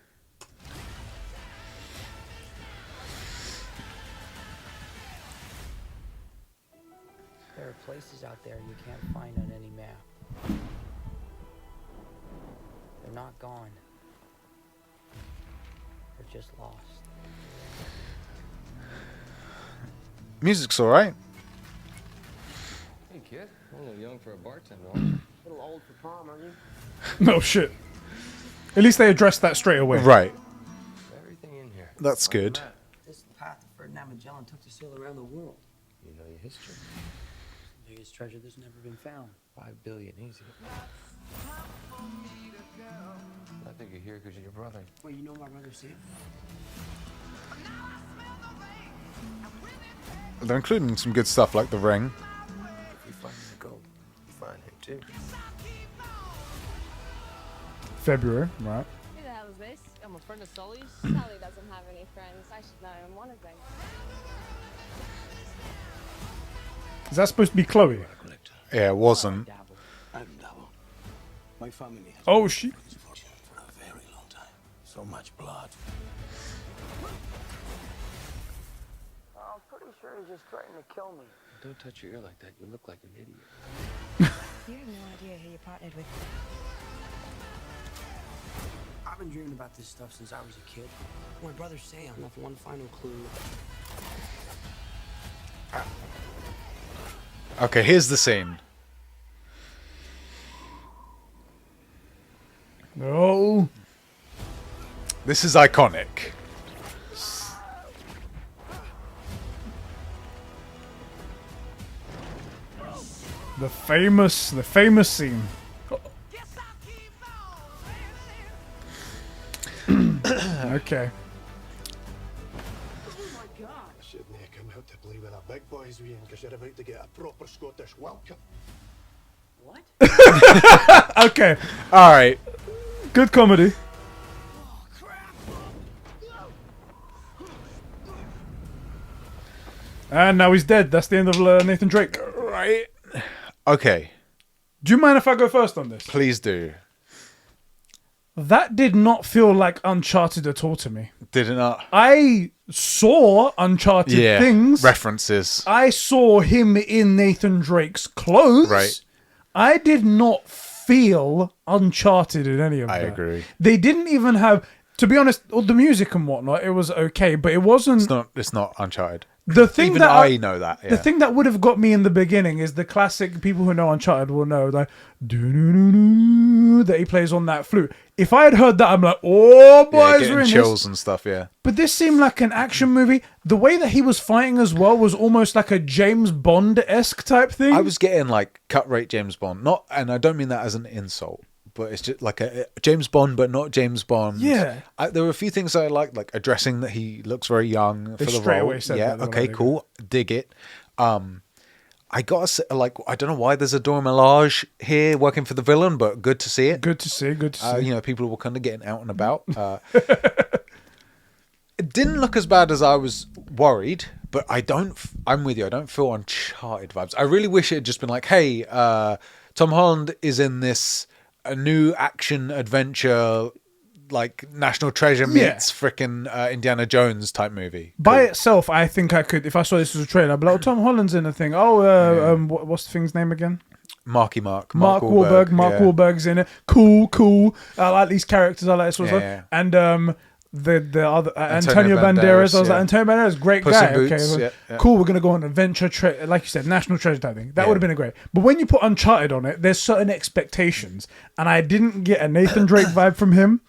There are places out there you can't find on any map. They're not gone. They're just lost. Music's alright. Hey kid, a little young for a bartender. A little old for prom, aren't you? No shit. At least they addressed that straight away. Right. Everything in here. That's good. This path that Ferdinand Magellan took to sail around the world. You know your history. The biggest treasure that's never been found. 5 billion, easy. I think you're here because you're your brother. Well, you know my brother Sam? They're including some good stuff like the ring. If we find the gold, we find him too. February, right? Who the hell is this? I'm a friend of Sully's. Sully doesn't have any friends. I should know I'm one of them. Is that supposed to be Chloe? Yeah, it wasn't. I'm Dabo. My family has Oh, shit. been misfortune for a very long time. So much blood. I'm pretty sure he's just threatening to kill me. Don't touch your ear like that. You look like an idiot. You have no idea who you partnered with. I've been dreaming about this stuff since I was a kid. My brother Sam left one final clue. Okay, here's the scene. No. This is iconic. The famous scene. Okay. Shouldn't have come out to play with the big boys, Ian, because you're about to get a proper Scottish welcome. Okay. All right. Good comedy. And now he's dead. That's the end of Nathan Drake. Right. Okay. Do you mind if I go first on this? Please do. That did not feel like Uncharted at all to me. Did it not? I saw Uncharted things. References. I saw him in Nathan Drake's clothes. Right. I did not feel Uncharted in any of that. I agree. They didn't even have, to be honest, all the music and whatnot, it was okay, but it wasn't. It's not Uncharted. The thing Even that I know that. Yeah. The thing that would have got me in the beginning is the classic. People who know Uncharted will know like doo-doo-doo-doo, that he plays on that flute. If I had heard that, I'm like, oh boys, getting we're in chills this. and stuff. Yeah. But this seemed like an action movie. The way that he was fighting as well was almost like a James Bond-esque type thing. I was getting like cut rate James Bond, not, and I don't mean that as an insult, but it's just like a James Bond, but not James Bond. Yeah. There were a few things I liked, like addressing that he looks very young for the straight role. away said Yeah. that, Okay. they Cool. Dig it. I gotta say, like, I don't know why there's a Dora Milaje here working for the villain, but good to see it. Good to see. Good to see. You know, people were kind of getting out and about. It didn't look as bad as I was worried, but I'm with you. I don't feel Uncharted vibes. I really wish it had just been like, hey, Tom Holland is in this a new action adventure, like National Treasure meets frickin' Indiana Jones type movie. By itself, I think I could, if I saw this as a trailer, I'd be like, oh, Tom Holland's in the thing. Oh, what's the thing's name again? Mark Wahlberg. Mark Wahlberg's in it. Cool. I like these characters. I like this one. Yeah. And the other Antonio Banderas. I was like, Antonio Banderas, great Puss guy. in Boots, Okay, yeah. cool. We're gonna go on adventure, like you said, National Treasure type thing. That would have been a great. But when you put Uncharted on it, there's certain expectations, and I didn't get a Nathan Drake vibe from him.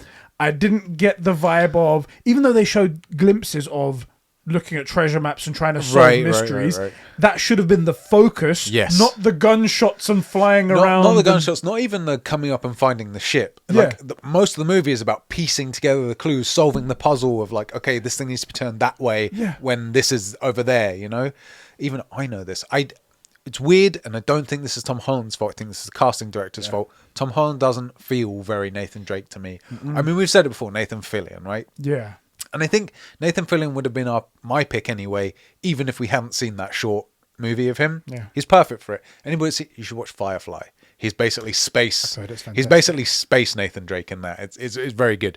I didn't get the vibe of, even though they showed glimpses of looking at treasure maps and trying to solve mysteries, right. that should have been the focus, Yes. not the gunshots and flying around. Not the gunshots, not even the coming up and finding the ship. Like, most of the movie is about piecing together the clues, solving the puzzle of like, okay, this thing needs to be turned that way when this is over there, you know? Even I know this. It's weird, and I don't think this is Tom Holland's fault. I think this is the casting director's fault. Tom Holland doesn't feel very Nathan Drake to me. I mean, we've said it before, Nathan Fillion, right? Yeah. And I think Nathan Fillion would have been my pick anyway, even if we hadn't seen that short movie of him. Yeah. He's perfect for it. Anybody see, you should watch Firefly. He's basically space. I've heard it's He's fantastic. basically space Nathan Drake in that. It's very good.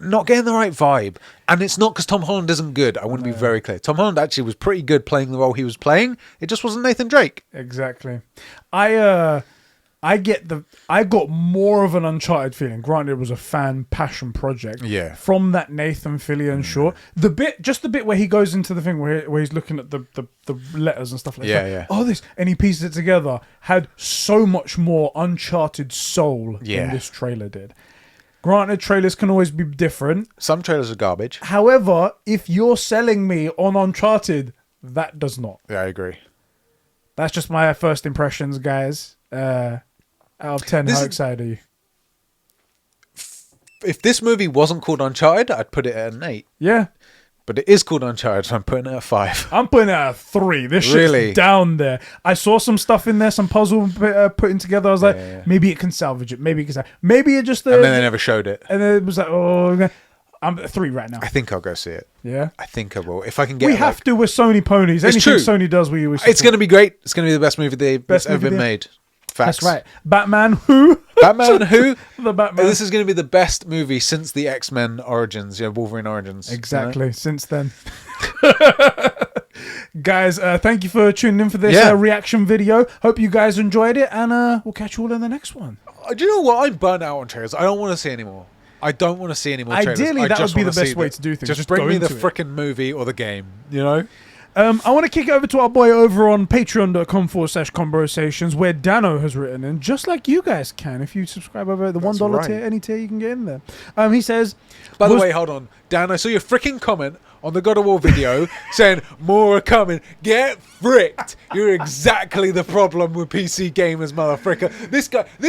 Not getting the right vibe, and it's not because Tom Holland isn't good. I want to be very clear. Tom Holland actually was pretty good playing the role he was playing. It just wasn't Nathan Drake. Exactly. I got more of an Uncharted feeling. Granted, it was a fan passion project. Yeah. From that Nathan Fillion short, the bit where he goes into the thing where he's looking at the letters and stuff like that. Yeah. Oh, this, and he pieces it together. Had so much more Uncharted soul than this trailer did. Granted, trailers can always be different. Some trailers are garbage. However, if you're selling me on Uncharted, that does not. Yeah, I agree. That's just my first impressions, guys. Out of 10, how excited are you? If this movie wasn't called Uncharted, I'd put it at an 8. Yeah. But it is called Uncharted, so I'm putting it at 5. I'm putting it at a 3. This shit's Really? down there. I saw some stuff in there, some puzzle putting together. I was like, maybe it can salvage it. Maybe it can maybe it just... And then they never showed it. And then it was like, oh... I'm at 3 right now. I think I'll go see it. Yeah? I think I will. If I can get We have to with Sony ponies. It's Anything true. Sony does, we always It's going to be great. It's going to be the best movie that's ever been movie made. Facts. That's right. Batman who? Batman who? The Batman. This is going to be the best movie since the X-Men Origins, Wolverine Origins. Exactly. You know? Since then. Guys, thank you for tuning in for this reaction video. Hope you guys enjoyed it, and we'll catch you all in the next one. Do you know what? I'm burnt out on trailers. I don't want to see anymore. I don't want to see any more trailers. Ideally, I that just would be wanna the best see way to do things. Just Just bring go me the into it. freaking movie or the game, you know? I want to kick it over to our boy over on patreon.com/conbrosations, where Dano has written in, just like you guys can if you subscribe over at the $1 right. tier, any tier you can get in there. He says, By the way, hold on. Dan, I saw your freaking comment on the God of War video saying, more are coming. Get fricked. You're exactly the problem with PC gamers, motherfucker. This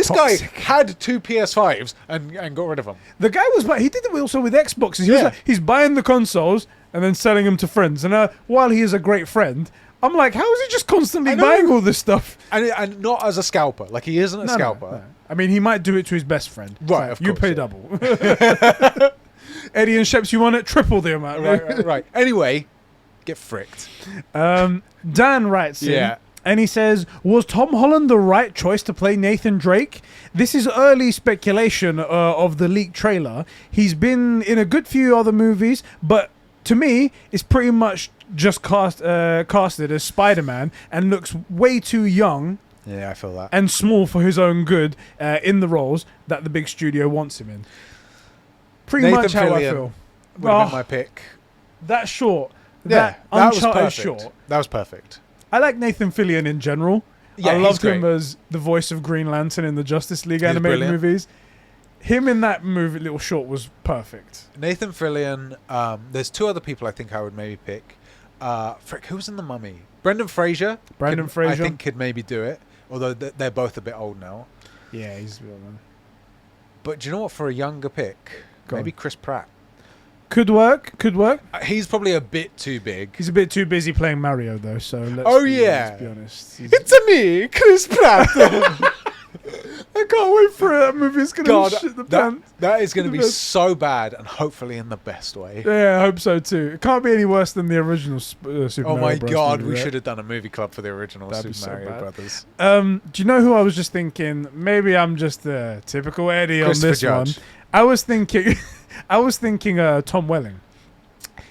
guy had 2 PS5s and got rid of them. the guy he did it also with Xboxes. He was Yeah. like, he's buying the consoles and then selling them to friends. And while he is a great friend, I'm like, how is he just constantly I know. buying all this stuff? And not as a scalper. Like, he isn't a scalper. No. I mean, he might do it to his best friend. Right, So of you course, pay yeah. double. Eddie and Sheps, you want it? Triple the amount. Right. Anyway, get fricked. Dan writes in, Yeah. and he says, was Tom Holland the right choice to play Nathan Drake? This is early speculation of the leaked trailer. He's been in a good few other movies, but to me, it's pretty much just casted as Spider-Man and looks way too young Yeah, I feel that. and small for his own good in the roles that the big studio wants him in. Pretty Nathan much how I Fillion feel. Would have Oh, be my pick. that short. Yeah, That that was Uncharted perfect. short. That was perfect. I like Nathan Fillion in general. Yeah, I he's loved him great. as the voice of Green Lantern in the Justice League He's animated brilliant. movies. Him in that movie, little short, was perfect. Nathan Fillion. There's 2 other people I think I would maybe pick. Frick, who was in The Mummy? Brendan Fraser. Brendan I Fraser. think could maybe do it. Although they're both a bit old now. Yeah, he's real man. But do you know what? For a younger pick, Go maybe on. Chris Pratt. Could work. He's probably a bit too big. He's a bit too busy playing Mario though. So let's Yeah. be honest. He's- It's a me, Chris Pratt. I can't wait for it. That movie's gonna God, shit the pants. that is going to The be best. so bad, and hopefully in the best way. Yeah, I hope so too. It can't be any worse than the original Super Oh Mario my Bros. God, movie, we right? should have done a movie club for the original That'd be Super so Mario bad. Brothers. Do you know who I was just thinking? Maybe I'm just a typical Eddie on Christopher this Judge. one. I was thinking Tom Welling.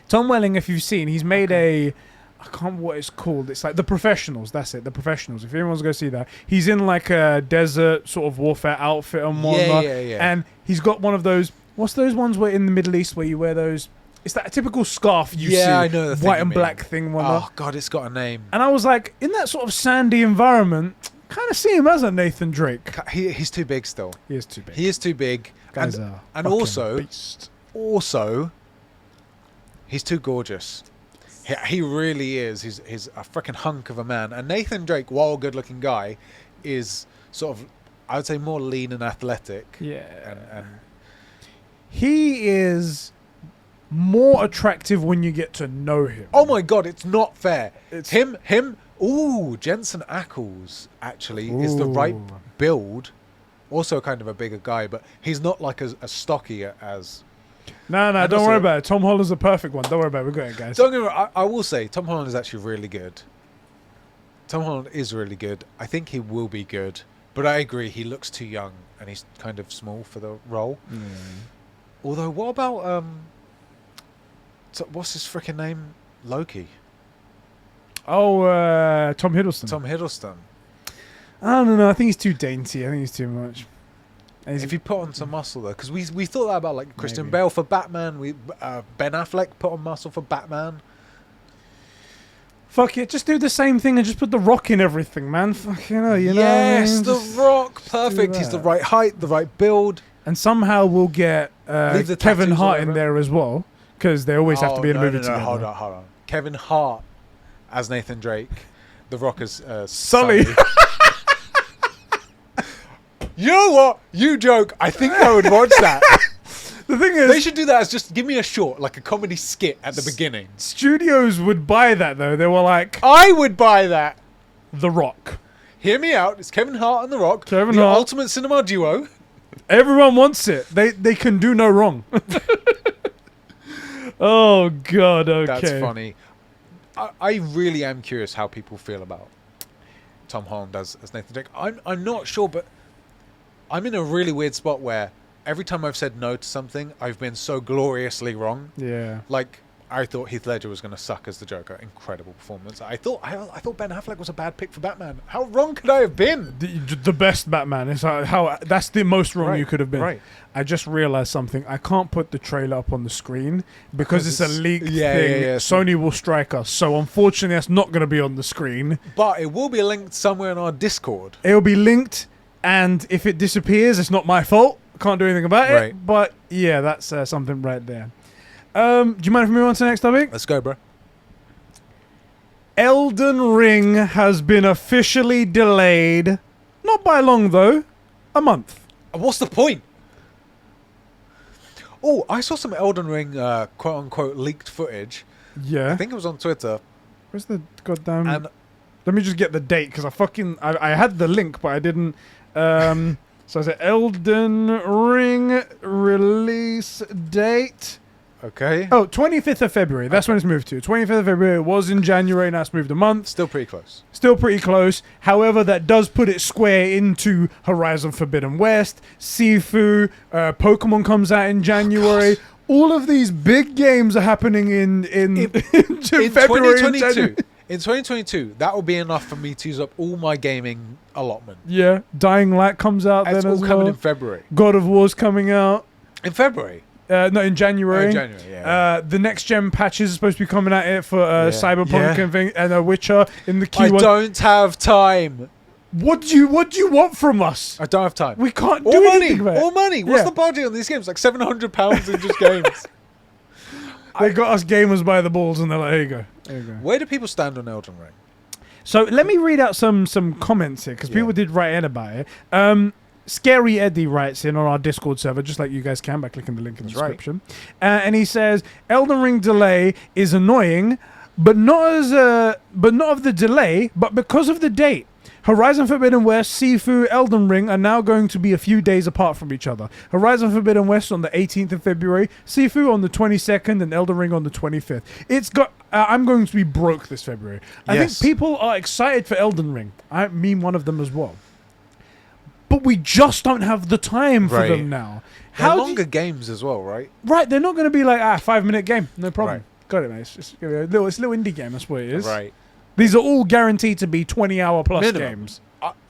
Tom Welling, if you've seen, he's made I can't remember what it's called. It's like The Professionals. That's it, The Professionals. If anyone wants to go see that, he's in like a desert sort of warfare outfit and whatnot. Yeah. And he's got one of those. What's those ones where in the Middle East where you wear those? It's that typical scarf you see. Yeah, I know the thing white you and mean. black thing. Whatnot. Oh God, it's got a name. And I was like, in that sort of sandy environment, kind of see him as a Nathan Drake. He's too big still. He is too big. He is too big. Guy's and a and fucking also, beast. he's too gorgeous. He really is. He's a freaking hunk of a man. And Nathan Drake, while a good-looking guy, is sort of, I would say, more lean and athletic. Yeah. And He is more attractive when you get to know him. oh my God, it's not fair. It's- Him. Ooh, Jensen Ackles actually is the right Ooh. build. Also, kind of a bigger guy, but he's not like as stocky as. No, And don't worry also- about it. Tom Holland's the perfect one. Don't worry about it. We're going, guys. Don't get me wrong, I will say Tom Holland is actually really good. Tom Holland is really good. I think he will be good, but I agree he looks too young and he's kind of small for the role. Although, what about what's his freaking name? Loki. Oh, Tom Hiddleston. Tom Hiddleston. I don't know. I think he's too dainty. I think he's too much. And he's- If you put on some muscle though, because we thought that about like Christian Maybe. Bale for Batman. Ben Affleck put on muscle for Batman. fuck it. Just do the same thing and just put the Rock in everything, man. Fucking hell, you know. Yes, what I mean? The Just- Rock, perfect. He's the that. right height, the right build. And somehow we'll get Leave the Kevin tattoos Hart all in over. there as well, because they always have to be in a no, movie no, together. Hold on. Kevin Hart as Nathan Drake. The Rock as Sully. You know what? You joke. I think I would watch that. The thing They is, should do that as just give me a short, like a comedy skit at the beginning. studios would buy that though. They were like, I would buy that. The Rock. Hear me out. It's Kevin Hart and The Rock. Kevin the Hart. ultimate cinema duo. Everyone wants it. They can do no wrong. Oh God. Okay. That's funny. I really am curious how people feel about Tom Holland as Nathan Drake. I'm not sure, but I'm in a really weird spot where every time I've said no to something, I've been so gloriously wrong. Yeah. Like, I thought Heath Ledger was going to suck as the Joker. Incredible performance. I thought Ben Affleck was a bad pick for Batman. How wrong could I have been? The best Batman is how that's the most wrong you could have been. Right. I just realized something. I can't put the trailer up on the screen because it's a leaked thing. Yeah. Sony will strike us. So unfortunately, that's not going to be on the screen. But it will be linked somewhere in our Discord. It'll be linked, and if it disappears, it's not my fault. Can't do anything about it. Right. But yeah, that's something right there. Do you mind if we move on to the next topic? Let's go, bro. Elden Ring has been officially delayed. Not by long, though. A month. What's the point? Oh, I saw some Elden Ring quote-unquote leaked footage. Yeah. I think it was on Twitter. Where's the goddamn... And let me just get the date, because I had the link, but I didn't... so I said Elden Ring release date... okay. Oh, 25th of February. That's when it's moved to. 25th of February. It was in January. Now it's moved a month. Still pretty close. Still pretty close. However, that does put it square into Horizon Forbidden West, Sifu, Pokemon comes out in January. All of these big games are happening in February. 2022. In 2022, that will be enough for me to use up all my gaming allotment. Yeah. Dying Light comes out It's then all as coming well. in February. God of War's coming out. In February? No, in January. Oh, in January, yeah. The next gen patches are supposed to be coming out here for Cyberpunk Yeah. and thing, and Witcher in the Q1. I don't have time. What do you want from us? I don't have time. We can't All do money. anything about it. All money. What's Yeah. the budget on these games? Like £700 in just games. They got us gamers by the balls, and they're like, "Here you go, there you go." Where do people stand on Elden Ring? So let me read out some comments here because people did write in about it. Scary Eddie writes in on our Discord server, just like you guys can by clicking the link in the description, and he says Elden Ring delay is annoying, but not of the delay, but because of the date. Horizon Forbidden West, Sifu, Elden Ring are now going to be a few days apart from each other. Horizon Forbidden West on the 18th of February, Sifu on the 22nd, and Elden Ring on the 25th. It's got. I'm going to be broke this February. I think people are excited for Elden Ring. I mean, one of them as well. But we just don't have the time for them now. They're longer games as well, right? Right, they're not going to be like 5-minute game, no problem. Right. Got it, mate. It's a little indie game. That's what it is. Right. These are all guaranteed to be 20-hour plus Minimum. games.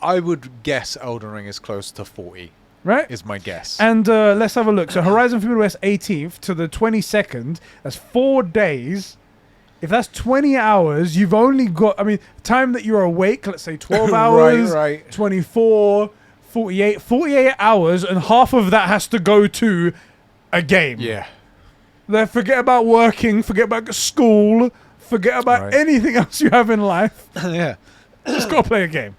I would guess Elden Ring is close to 40. Right? Is my guess. And let's have a look. So Horizon Forbidden West 18th to the 22nd. That's 4 days. If that's 20 hours, you've only got, time that you're awake, let's say 12 hours, right. 24, 48 hours, and half of that has to go to a game. Yeah. Then forget about working, forget about school, forget about anything else you have in life. Yeah. Just go play a game.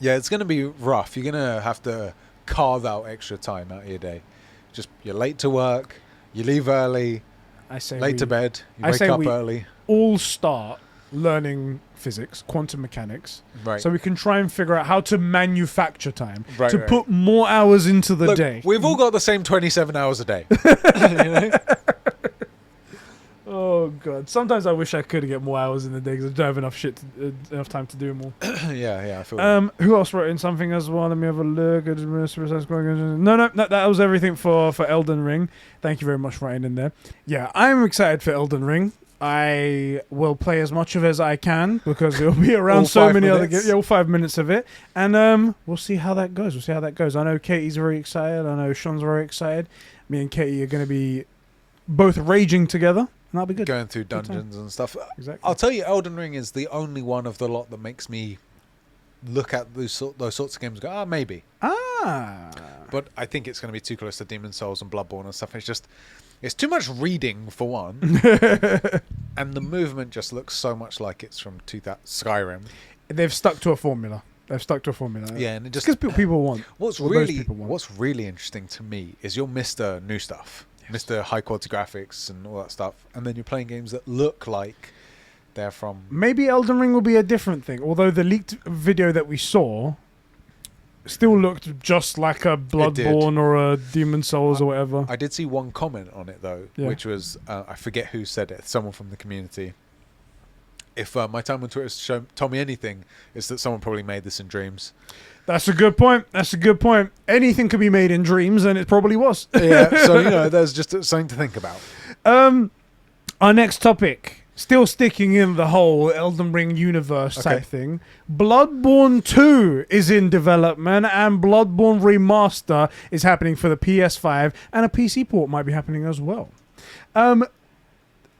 Yeah, it's going to be rough. You're going to have to carve out extra time out of your day. You're late to work, you leave early, I say late to bed, you I wake say up we early. all start learning physics, quantum mechanics, Right. so we can try and figure out how to manufacture time, Right, to right. put more hours into the Look, day. we've all got the same 27 hours a day. You know? Oh god! Sometimes I wish I could get more hours in the day because I don't have enough time to do more. Yeah, I feel Who else wrote in something as well? Let me have a look. No, that was everything for Elden Ring. Thank you very much for writing in there. Yeah, I'm excited for Elden Ring. I will play as much of it as I can because it'll be around All so 5 many other minutes? games. Yeah, all 5 minutes of it, and we'll see how that goes. I know Katie's very excited. I know Sean's very excited. Me and Katie are going to be both raging together. And that'll be good. going through dungeons and stuff. Exactly. I'll tell you, Elden Ring is the only one of the lot that makes me look at those sorts of games and go, maybe. But I think it's going to be too close to Demon Souls and Bloodborne and stuff. It's too much reading for one. And the movement just looks so much like it's from Skyrim. They've stuck to a formula. Yeah, and it just because people want. What's really interesting to me is you're Mr. New Stuff. Mr. High quality graphics and all that stuff, and then you're playing games that look like they're from. Maybe Elden Ring will be a different thing. Although the leaked video that we saw still looked just like a Bloodborne or a Demon Souls or whatever. I did see one comment on it though, which was I forget who said it. Someone from the community. If my time on Twitter has told me anything, it's that someone probably made this in dreams. That's a good point. Anything could be made in dreams, and it probably was. Yeah, so there's just something to think about. Our next topic, still sticking in the whole Elden Ring universe type thing. Bloodborne 2 is in development, and Bloodborne Remaster is happening for the PS5, and a PC port might be happening as well.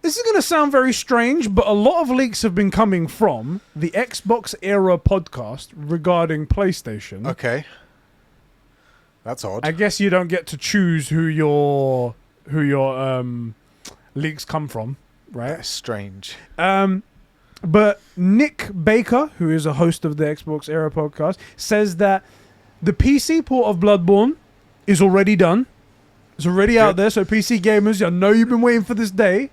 This is going to sound very strange, but a lot of leaks have been coming from the Xbox Era podcast regarding PlayStation. Okay. That's odd. I guess you don't get to choose who your leaks come from, right? That's strange. But Nick Baker, who is a host of the Xbox Era podcast, says that the PC port of Bloodborne is already done. It's already out there, so PC gamers, I know you've been waiting for this day.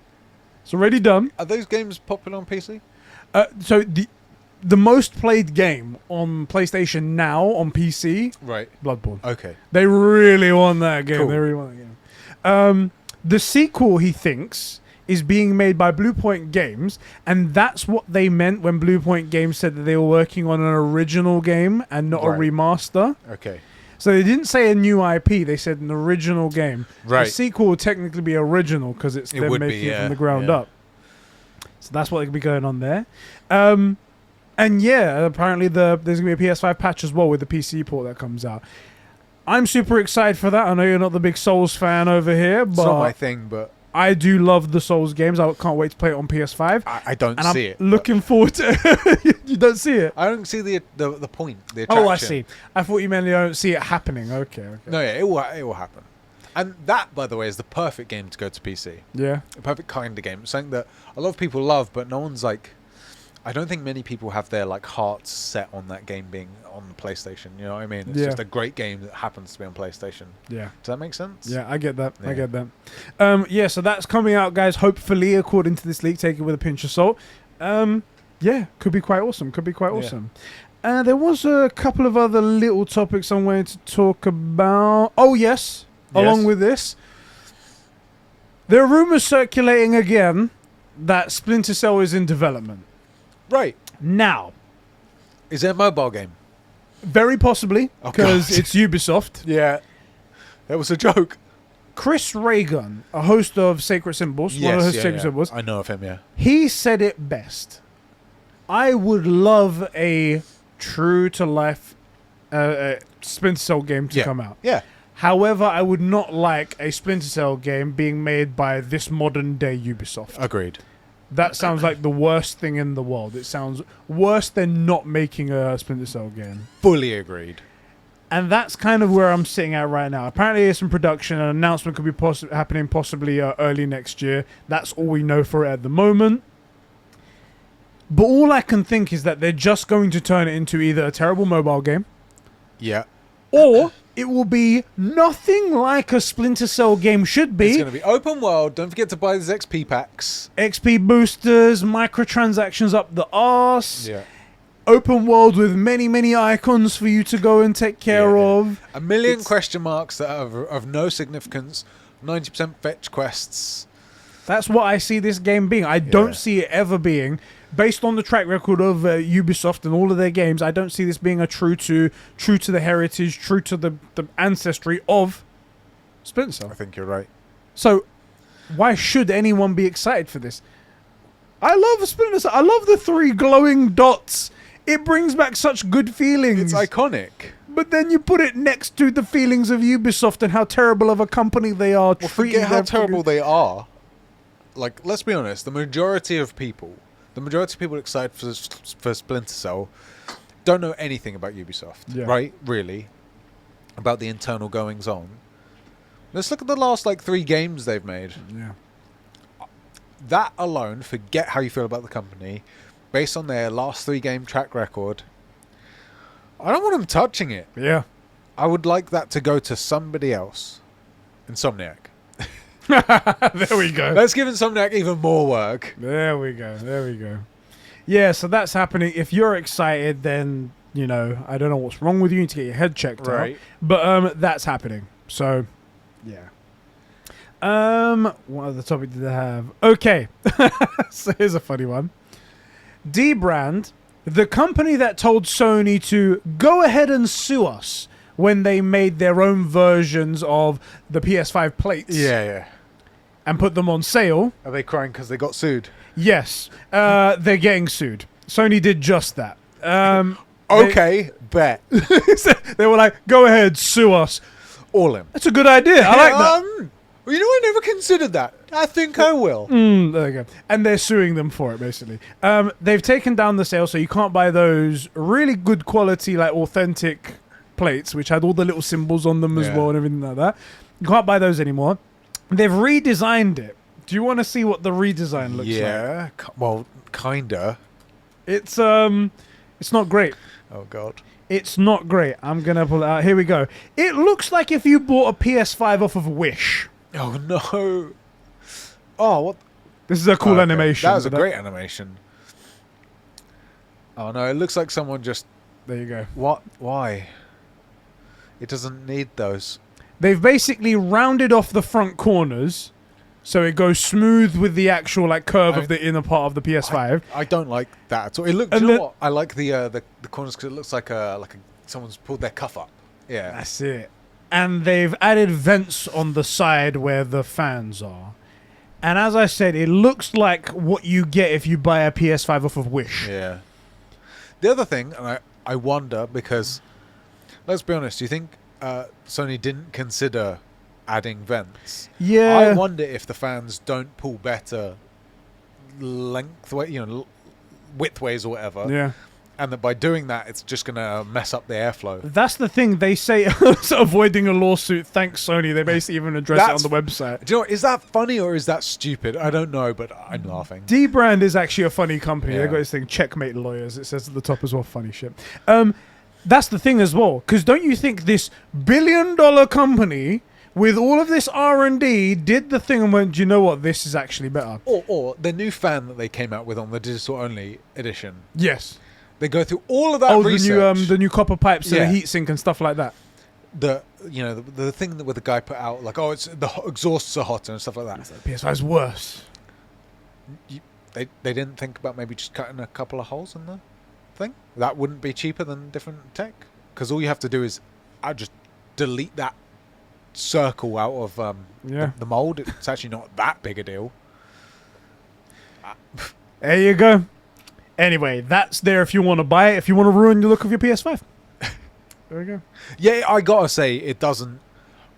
It's already done. Are those games popular on PC? So the most played game on PlayStation now on PC, Right. Bloodborne. Okay. They really want that game. Cool. They really want that game. The sequel, he thinks, is being made by Bluepoint Games, and that's what they meant when Bluepoint Games said that they were working on an original game and not a Right. remaster. Okay. So they didn't say a new IP, they said an original game. Right. The sequel would technically be original because it's It them would be, making it yeah, from the ground yeah. up. So that's what could be going on there. And yeah, apparently there's going to be a PS5 patch as well with the PC port that comes out. I'm super excited for that. I know you're not the big Souls fan over here, It's not my but thing, but I do love the Souls games. I can't wait to play it on PS5. I don't And see I'm it. looking forward to You don't see it? I don't see the point, the attraction. Oh, I see. I thought you meant you don't see it happening. Okay. No, yeah, it will happen. And that, by the way, is the perfect game to go to PC. Yeah. A perfect kind of game. Something that a lot of people love, but no one's like... I don't think many people have their like hearts set on that game being on the PlayStation. You know what I mean? It's Yeah. just a great game that happens to be on PlayStation. Yeah. Does that make sense? Yeah, I get that. I Yeah. get that. Yeah, so that's coming out, guys. Hopefully, according to this leak, take it with a pinch of salt. Yeah, could be quite awesome. Could be quite Yeah. awesome. There was a couple of other little topics I wanted to talk about. Oh, yes. Along with this, there are rumors circulating again that Splinter Cell is in development. Right. Now, Is it a mobile game? very possibly, Oh, because God. it's Ubisoft. Yeah. That was a joke. Chris Reagan, a host of Sacred Symbols, one of the Sacred Symbols, I know of him, yeah. he said it best. I would love a true-to-life Splinter Cell game to come out. Yeah. However, I would not like a Splinter Cell game being made by this modern-day Ubisoft. Agreed. That sounds like the worst thing in the world. It sounds worse than not making a Splinter Cell game. Fully agreed. And that's kind of where I'm sitting at right now. Apparently, it's in production. An announcement could be happening possibly early next year. That's all we know for it at the moment. But all I can think is that they're just going to turn it into either a terrible mobile game, Yeah. or it will be nothing like a Splinter Cell game should It's be. going to be open world. Don't forget to buy these XP packs. XP boosters, microtransactions up the arse. Yeah. Open world with many, many icons for you to go and take care of. A million It's- question marks that are of no significance. 90% fetch quests. That's what I see this game being. I don't see it ever being, based on the track record of Ubisoft and all of their games, I don't see this being a true to the heritage, true to the ancestry of Splinter Cell. I think you're right. So why should anyone be excited for this? I love Splinter Cell. I love the 3 glowing dots. It brings back such good feelings. It's iconic. But then you put it next to the feelings of Ubisoft and how terrible of a company they are. Well, treating forget how their terrible fucking- they are. Like, let's be honest. The majority of people excited for Splinter Cell don't know anything about Ubisoft, Yeah. right? Really, about the internal goings on. Let's look at the last 3 games they've made. Yeah. That alone, forget how you feel about the company, based on their last 3 game track record. I don't want them touching it. Yeah. I would like that to go to somebody else. Insomniac. There we go. Let's give Insomniac even more work. There we go. There we go. Yeah, so that's happening. If you're excited, then, I don't know what's wrong with you. You need to get your head checked out. Right. But that's happening. So, yeah. What other topic did I have? Okay. So here's a funny one. Dbrand, the company that told Sony to go ahead and sue us when they made their own versions of the PS5 plates. Yeah. and put them on sale. Are they crying because they got sued? Yes, they're getting sued. Sony did just that. Okay, bet. They were like, go ahead, sue us. All in. That's a good idea. I like that. Well, you know, I never considered that. I think I will. There you go. And they're suing them for it, basically. They've taken down the sale, so you can't buy those really good quality, like authentic plates, which had all the little symbols on them as well and everything like that. You can't buy those anymore. They've redesigned it. Do you want to see what the redesign looks like? Yeah. Well, kinda. It's not great. Oh God. It's not great. I'm gonna pull it out. Here we go. It looks like if you bought a PS5 off of Wish. Oh no. Oh, what? This is a cool Okay. animation. That was a great animation. Oh no, it looks like someone just... There you go. What? Why? It doesn't need those. They've basically rounded off the front corners, so it goes smooth with the actual like curve of the inner part of the PS5. I don't like that at all. It looks. And Do you know the- what? I like the corners because it looks like someone's pulled their cuff up. Yeah. That's it. And they've added vents on the side where the fans are. And as I said, it looks like what you get if you buy a PS5 off of Wish. Yeah. The other thing, and I wonder because, let's be honest, do you think Sony didn't consider adding vents? Yeah. I wonder if the fans don't pull better widthways or whatever. Yeah. And that by doing that, it's just going to mess up the airflow. That's the thing. They say it's avoiding a lawsuit. Thanks, Sony. They basically even address it on the website. Do you know what, is that funny or is that stupid? I don't know, but I'm laughing. Dbrand is actually a funny company. Yeah. They got this thing, Checkmate Lawyers. It says at the top as well, funny shit. That's the thing as well, because don't you think this billion-dollar company with all of this R&D did the thing and went, do you know what? This is actually better. Or the new fan that they came out with on the digital-only edition. Yes. They go through all of that research. The new copper pipes and Yeah. the heatsink and stuff like that. The thing that where the guy put out like, oh, it's the exhausts are hotter and stuff like that. PS5's worse. They didn't think about maybe just cutting a couple of holes in the thing. That wouldn't be cheaper than different tech, because all you have to do is just delete that circle out of the mold. It's actually not that big a deal. There you go. Anyway, that's there if you want to buy it. If you want to ruin the look of your PS5. There we go. Yeah, I gotta say it doesn't.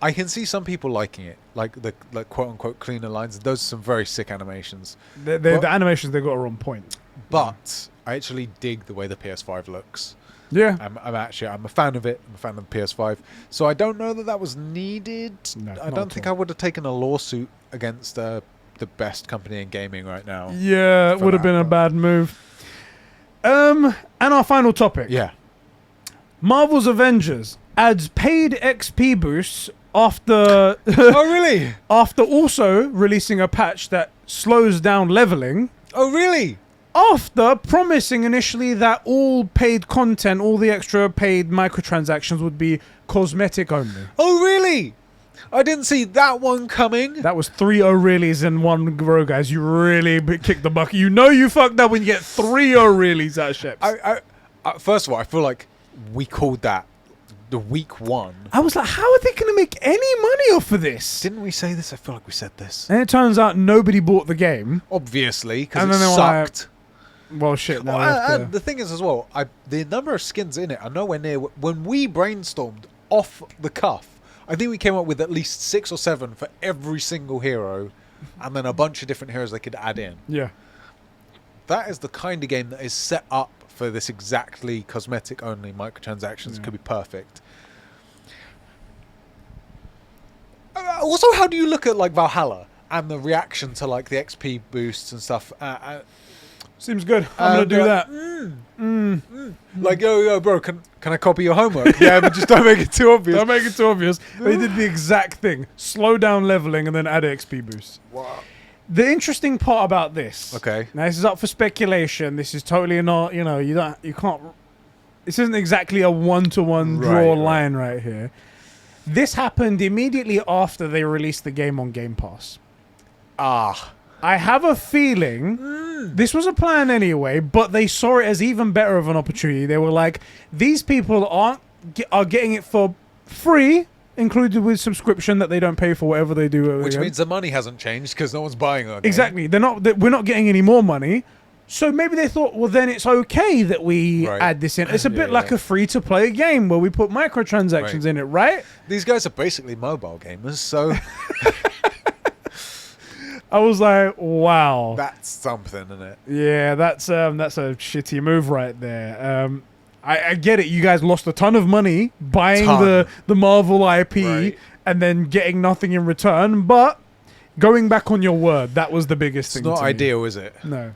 I can see some people liking it, like the quote unquote cleaner lines. Those are some very sick animations. The animations they got are on point. But I actually dig the way the PS5 looks. Yeah. I'm a fan of it. I'm a fan of the PS5. So I don't know that was needed. No, I not don't at think all. I would have taken a lawsuit against the best company in gaming right now. Yeah, it for would have that, been a but- bad move. And our final topic. Yeah. Marvel's Avengers adds paid XP boosts after Oh really? after also releasing a patch that slows down leveling. Oh really? After promising initially that all paid content, all the extra paid microtransactions would be cosmetic only. Oh really? I didn't see that one coming. That was 3 O'Reillys in one row, guys. You really kicked the bucket. You know you fucked up when you get 3 O'Reillys out of ships. I first of all, I feel like we called that the week one. I was like, how are they going to make any money off of this? Didn't we say this? I feel like we said this. And it turns out nobody bought the game. Obviously, because And it then they were like, sucked. Well, shit. Now Well, we have to- and the thing is as well, the number of skins in it are nowhere near. When we brainstormed off the cuff, I think we came up with at least 6 or 7 for every single hero, and then a bunch of different heroes they could add in. Yeah. That is the kind of game that is set up for this exactly cosmetic only microtransactions. Could be perfect. Also, how do you look at like Valhalla and the reaction to like the XP boosts and stuff? Seems good. I'm going to do that. Like, yo, bro, can I copy your homework? Yeah, but just don't make it too obvious. Don't make it too obvious. They did the exact thing. Slow down leveling and then add XP boost. Wow. The interesting part about this. Okay. Now this is up for speculation. This is totally not. You can't. This isn't exactly a one-to-one draw Right. line right here. This happened immediately after they released the game on Game Pass. I have a feeling this was a plan anyway, but they saw it as even better of an opportunity. They were like, these people are getting it for free included with subscription that they don't pay for whatever they do. Which means the money hasn't changed because no one's buying our game. Exactly. We're not getting any more money. So maybe they thought, well, then it's okay that we add this in. It's a bit like a free-to-play game where we put microtransactions in it, right? These guys are basically mobile gamers, so I was like, wow. that's something, isn't it? Yeah, that's a shitty move right there. I get it. You guys lost a ton of money buying the Marvel IP and then getting nothing in return, but going back on your word, that was the biggest thing. It's not to me. ideal, is it? No.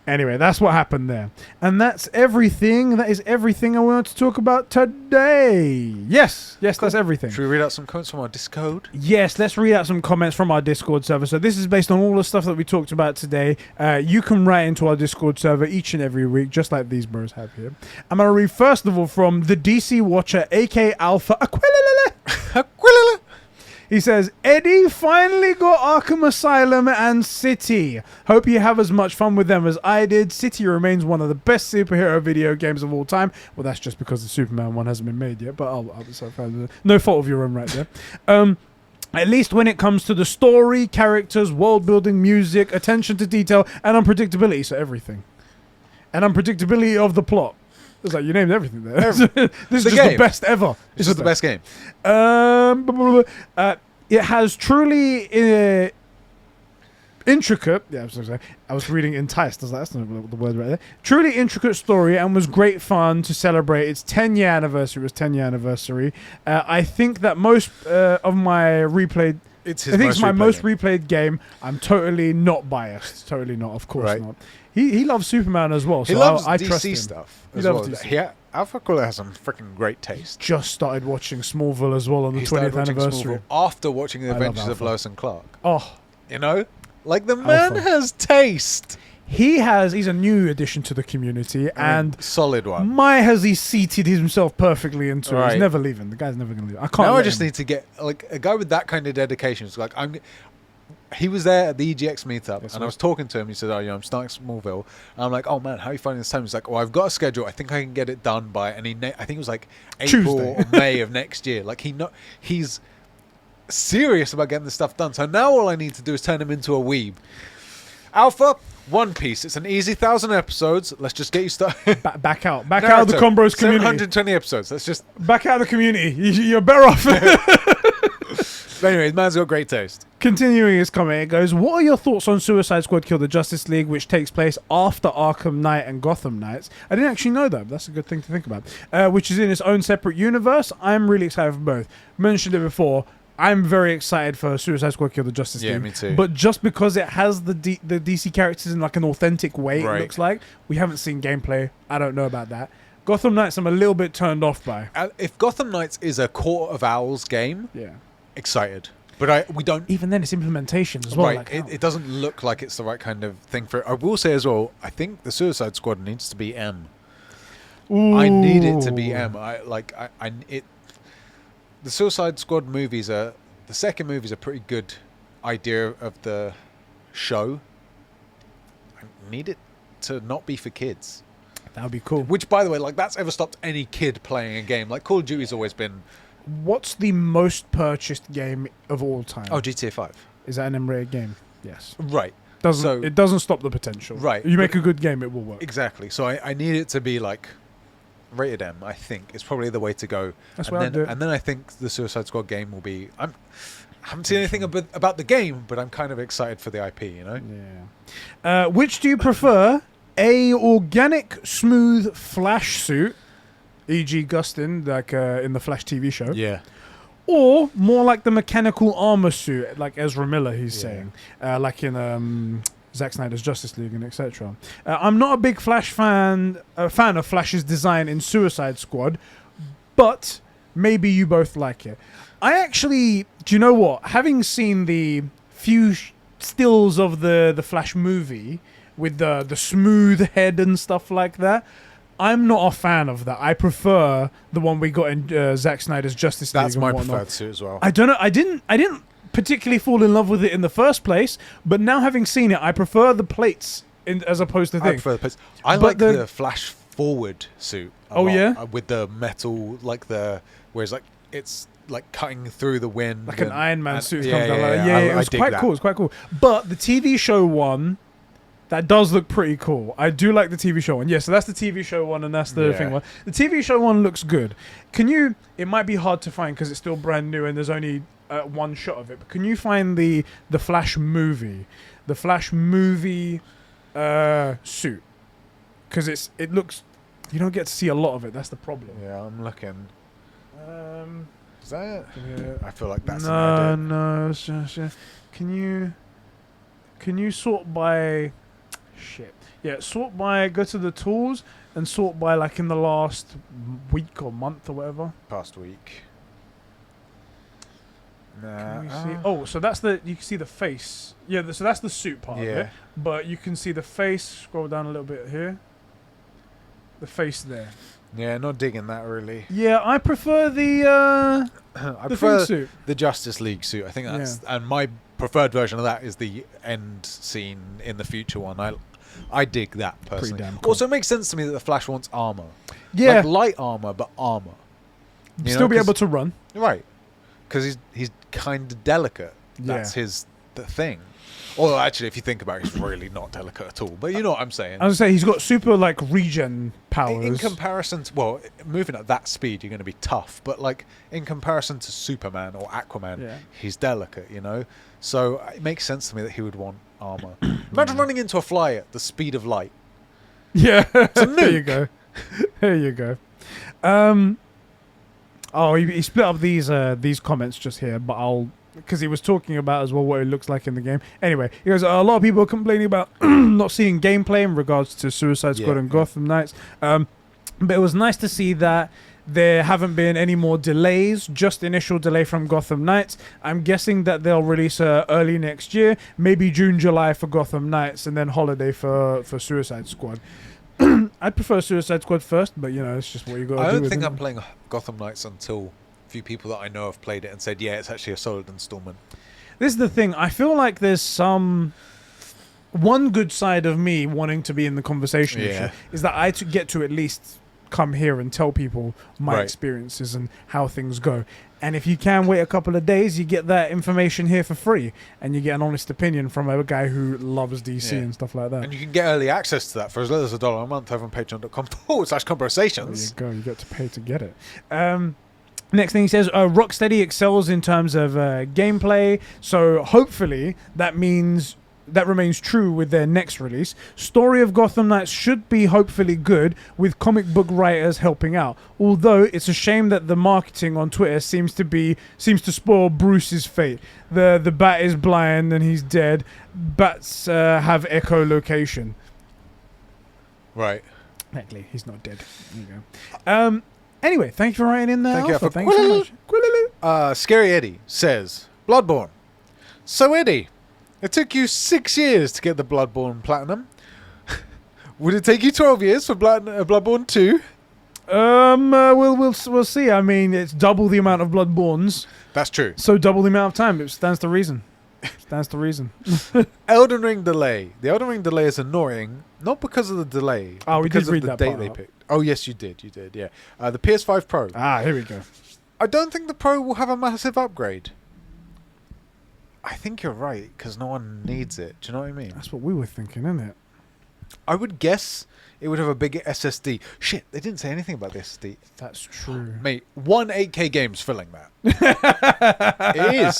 Anyway, that's what happened there. And that's everything. That is everything I wanted to talk about today. Yes, that's everything. Should we read out some comments from our Discord? Yes, let's read out some comments from our Discord server. So this is based on all the stuff that we talked about today. You can write into our Discord server each and every week, just like these bros have here. I'm going to read first of all from the DC Watcher, AK Alpha Aquilala. He says, Eddie finally got Arkham Asylum and City. Hope you have as much fun with them as I did. City remains one of the best superhero video games of all time. Well, that's just because the Superman one hasn't been made yet, but no fault of your own right there. At least when it comes to the story, characters, world building, music, attention to detail, and unpredictability. So everything. And unpredictability of the plot. It's like you named everything there. This is just the best ever. It's just the best game. It has truly intricate. Yeah, I was reading enticed. I was like, that's not the word right there. Truly intricate story and was great fun to celebrate its 10-year anniversary. It was 10-year anniversary. I think that most of my replayed. It's my most replayed game. I'm totally not biased. Totally not. Of course not. He loves Superman as well. So he loves I DC trust him. stuff He as loves well. DC. Alpha Cooler has some freaking great taste. Just started watching Smallville as well on the He 20th started watching anniversary. Smallville after watching the I love Adventures of Alpha. Lois and Clark. Oh, You know? Like the man Alpha. has taste. he's a new addition to the community, and solid one. my has he seated himself perfectly into it. Right. He's never leaving. The guy's never going to leave. I can't. Now I let just him. need to get like a guy with that kind of dedication. It's like he was there at the EGX meetup, and I was talking to him. He said, "Oh, I'm starting Smallville." And I'm like, "Oh man, how are you finding this time?" He's like, "Oh, I've got a schedule. I think I can get it done by." And I think it was like April Tuesday. or May of next year. Like he's serious about getting this stuff done. So now all I need to do is turn him into a weeb. Alpha, One Piece. It's an easy 1,000 episodes. Let's just get you started. back out of the Conbros community. 720 episodes. Let's just Back out of the community. You're better off. But anyway, the man's got great taste. Continuing his comment, it goes, what are your thoughts on Suicide Squad Kill the Justice League, which takes place after Arkham Knight and Gotham Knights? I didn't actually know that. But that's a good thing to think about. Which is in its own separate universe. I'm really excited for both. Mentioned it before. I'm very excited for Suicide Squad Kill the Justice League. Yeah, me too. But just because it has the DC characters in like an authentic way, Right. it looks like. We haven't seen gameplay. I don't know about that. Gotham Knights I'm a little bit turned off by. If Gotham Knights is a Court of Owls game, Yeah. excited. But we don't. Even then, it's implementation as well. Right, Like, it doesn't look like it's the right kind of thing for it. I will say as well, I think the Suicide Squad needs to be M. I need it to be M. The Suicide Squad movies are the second movie is a pretty good idea of the show. I need it to not be for kids. That would be cool. Which, by the way, like that's ever stopped any kid playing a game. Like Call of Duty's always been. What's the most purchased game of all time? Oh, GTA 5. Is that an M-rated game? Yes. Right. It doesn't stop the potential. Right. You make a good game, it will work. Exactly. So I need it to be like rated M. I think is probably the way to go. That's and what I'd do. And then I think the Suicide Squad game will be. I haven't seen anything about the game, but I'm kind of excited for the IP. You know. Yeah. Which do you prefer? A organic, smooth Flash suit, e.g. Gustin, like in the Flash TV show. Yeah. Or more like the mechanical armor suit, like Ezra Miller, he's saying. Like in Zack Snyder's Justice League and etc. I'm not a big Flash fan of Flash's design in Suicide Squad, but maybe you both like it. I actually, do you know what? Having seen the few stills of the Flash movie with the smooth head and stuff like that, I'm not a fan of that. I prefer the one we got in Zack Snyder's Justice League. That's and my whatnot. preferred suit as well. I don't know. I didn't particularly fall in love with it in the first place, but now having seen it, I prefer the plates as opposed to I things. prefer the place. I But like the- the Flash forward suit. Oh, yeah? With the metal, like whereas like it's like cutting through the wind, like an Iron Man suit. Yeah, It was quite cool. It's quite cool. But the TV show one, that does look pretty cool. I do like the TV show one. Yeah, so that's the TV show one, and that's the thing one. The TV show one looks good. It might be hard to find because it's still brand new and there's only one shot of it. But can you find the Flash movie? The Flash movie suit? Because it looks... You don't get to see a lot of it. That's the problem. Yeah, I'm looking. Is that it? Yeah. I feel like that's an idea. No. Can you sort by... Shit. Yeah, sort by... Go to the tools and sort by like in the last week or month or whatever. Past week. Can we see? Oh, so that's the... You can see the face. Yeah, so that's the suit part of it. But you can see the face. Scroll down a little bit here. The face there. Yeah, not digging that really. Yeah, I prefer the I the prefer suit. the Justice League suit. I think that's and my preferred version of that is the end scene in the future one. I dig that personally. Pretty damn cool. Also, it makes sense to me that the Flash wants armor. Yeah, Like light armor, but armor. You still know, be able to run. Right, because he's kind of delicate. That's the thing. Although actually, if you think about it, he's really not delicate at all. But you know what I'm saying. I was gonna say he's got super like regen powers. In comparison to, well, moving at that speed, you're going to be tough. But like in comparison to Superman or Aquaman, he's delicate, you know. So it makes sense to me that he would want armor. Imagine running into a fly at the speed of light. Yeah, It's a there you nuke. go. There you go. Oh, he split up these comments just here, but because he was talking about as well what it looks like in the game. Anyway, he goes, a lot of people are complaining about not seeing gameplay in regards to Suicide Squad and Gotham Knights. But it was nice to see that there haven't been any more delays, just initial delay from Gotham Knights. I'm guessing that they'll release early next year, maybe June, July for Gotham Knights, and then holiday for Suicide Squad. I'd prefer Suicide Squad first, but you know, it's just what you got to do. I don't with think it. I'm playing Gotham Knights until a few people that I know have played it and said, yeah, it's actually a solid installment. This is the thing. I feel like there's one good side of me wanting to be in the conversation issue is that I get to at least come here and tell people my experiences and how things go. And if you can wait a couple of days, you get that information here for free, and you get an honest opinion from a guy who loves DC and stuff like that. And you can get early access to that for as little as $1 a month over on patreon.com/conbrosations. There you go. You got to pay to get it. Next thing he says, Rocksteady excels in terms of gameplay, so hopefully that means that remains true with their next release. Story of Gotham Knights should be hopefully good, with comic book writers helping out. Although it's a shame that the marketing on Twitter seems to spoil Bruce's fate. The bat is blind and he's dead. Bats have echolocation. Right. Exactly. He's not dead. There you go. Anyway, thank you for writing in there. Thank you so much. Scary Eddie says, Bloodborne. So Eddie, it took you 6 years to get the Bloodborne Platinum. Would it take you 12 years for Bloodborne 2? We'll see. I mean, it's double the amount of Bloodborns. That's true. So double the amount of time. It stands to reason. Elden Ring Delay. The Elden Ring Delay is annoying, not because of the delay. Oh, we did because read of the that date part they out. picked. Oh, yes, you did. Yeah. The PS5 Pro. Here we go. I don't think the Pro will have a massive upgrade. I think you're right, because no one needs it. Do you know what I mean? That's what we were thinking, isn't it? I would guess it would have a bigger SSD. Shit, they didn't say anything about the SSD. That's true. Mate, one 8K game's filling that. It is.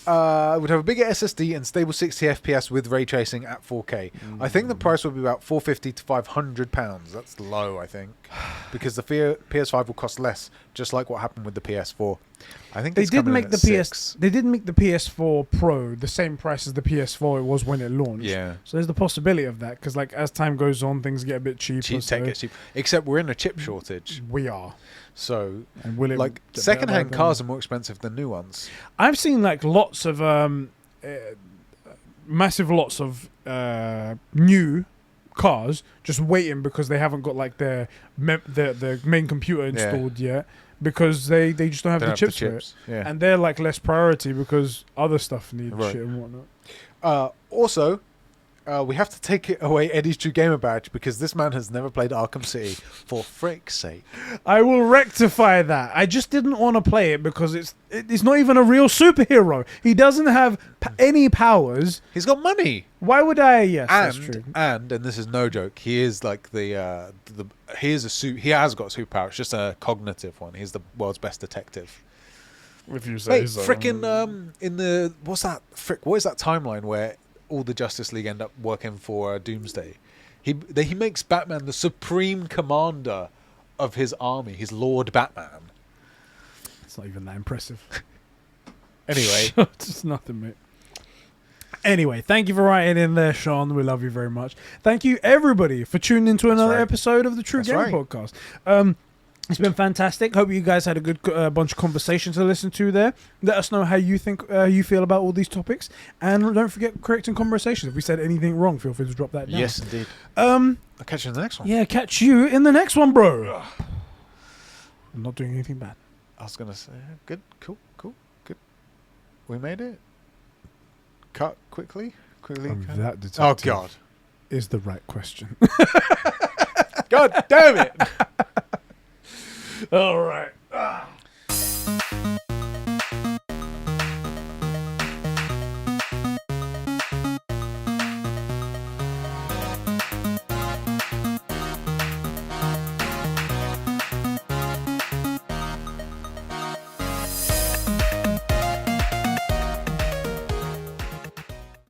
It would have a bigger SSD and stable 60 FPS with ray tracing at 4K. I think the price would be about £450 to £500. That's low, I think, because the PS5 will cost less, just like what happened with the PS4. I think They did make the PS4 Pro the same price as the PS4 it was when it launched. Yeah. So there's the possibility of that, because like as time goes on, things get a bit cheaper. Tech gets cheap. Except we're in a chip shortage. We are. So, And will it like, get second-hand better? cars are more expensive than new ones. I've seen like lots of massive lots of new cars just waiting because they haven't got like their main computer installed yet, because they just don't have the chips for it. Yeah. And they're like less priority because other stuff needs shit and whatnot. Also, We have to take it away Eddie's True Gamer badge because this man has never played Arkham City. For frick's sake. I will rectify that. I just didn't want to play it because it's not even a real superhero. He doesn't have any powers. He's got money. Why would I? Yes, that's true. And this is no joke. He is like he has got a superpower. It's just a cognitive one. He's the world's best detective. If you say so. Frickin' in the what is that timeline where all the Justice League end up working for Doomsday? He makes Batman the supreme commander of his army. He's Lord Batman. It's not even that impressive. Anyway, it's nothing, mate. Anyway, thank you for writing in there, Sean. We love you very much. Thank you, everybody, for tuning into another episode of the True Gamer Podcast. It's been fantastic. Hope you guys had a good bunch of conversations to listen to there. Let us know how you think you feel about all these topics, and don't forget correcting conversations. If we said anything wrong, feel free to drop that down. Yes, indeed. I'll catch you in the next one. Yeah, catch you in the next one, bro. I'm not doing anything bad. I was gonna say good, cool, good. We made it. Cut quickly. Cut. That detective Oh God, is the right question. God damn it. All right.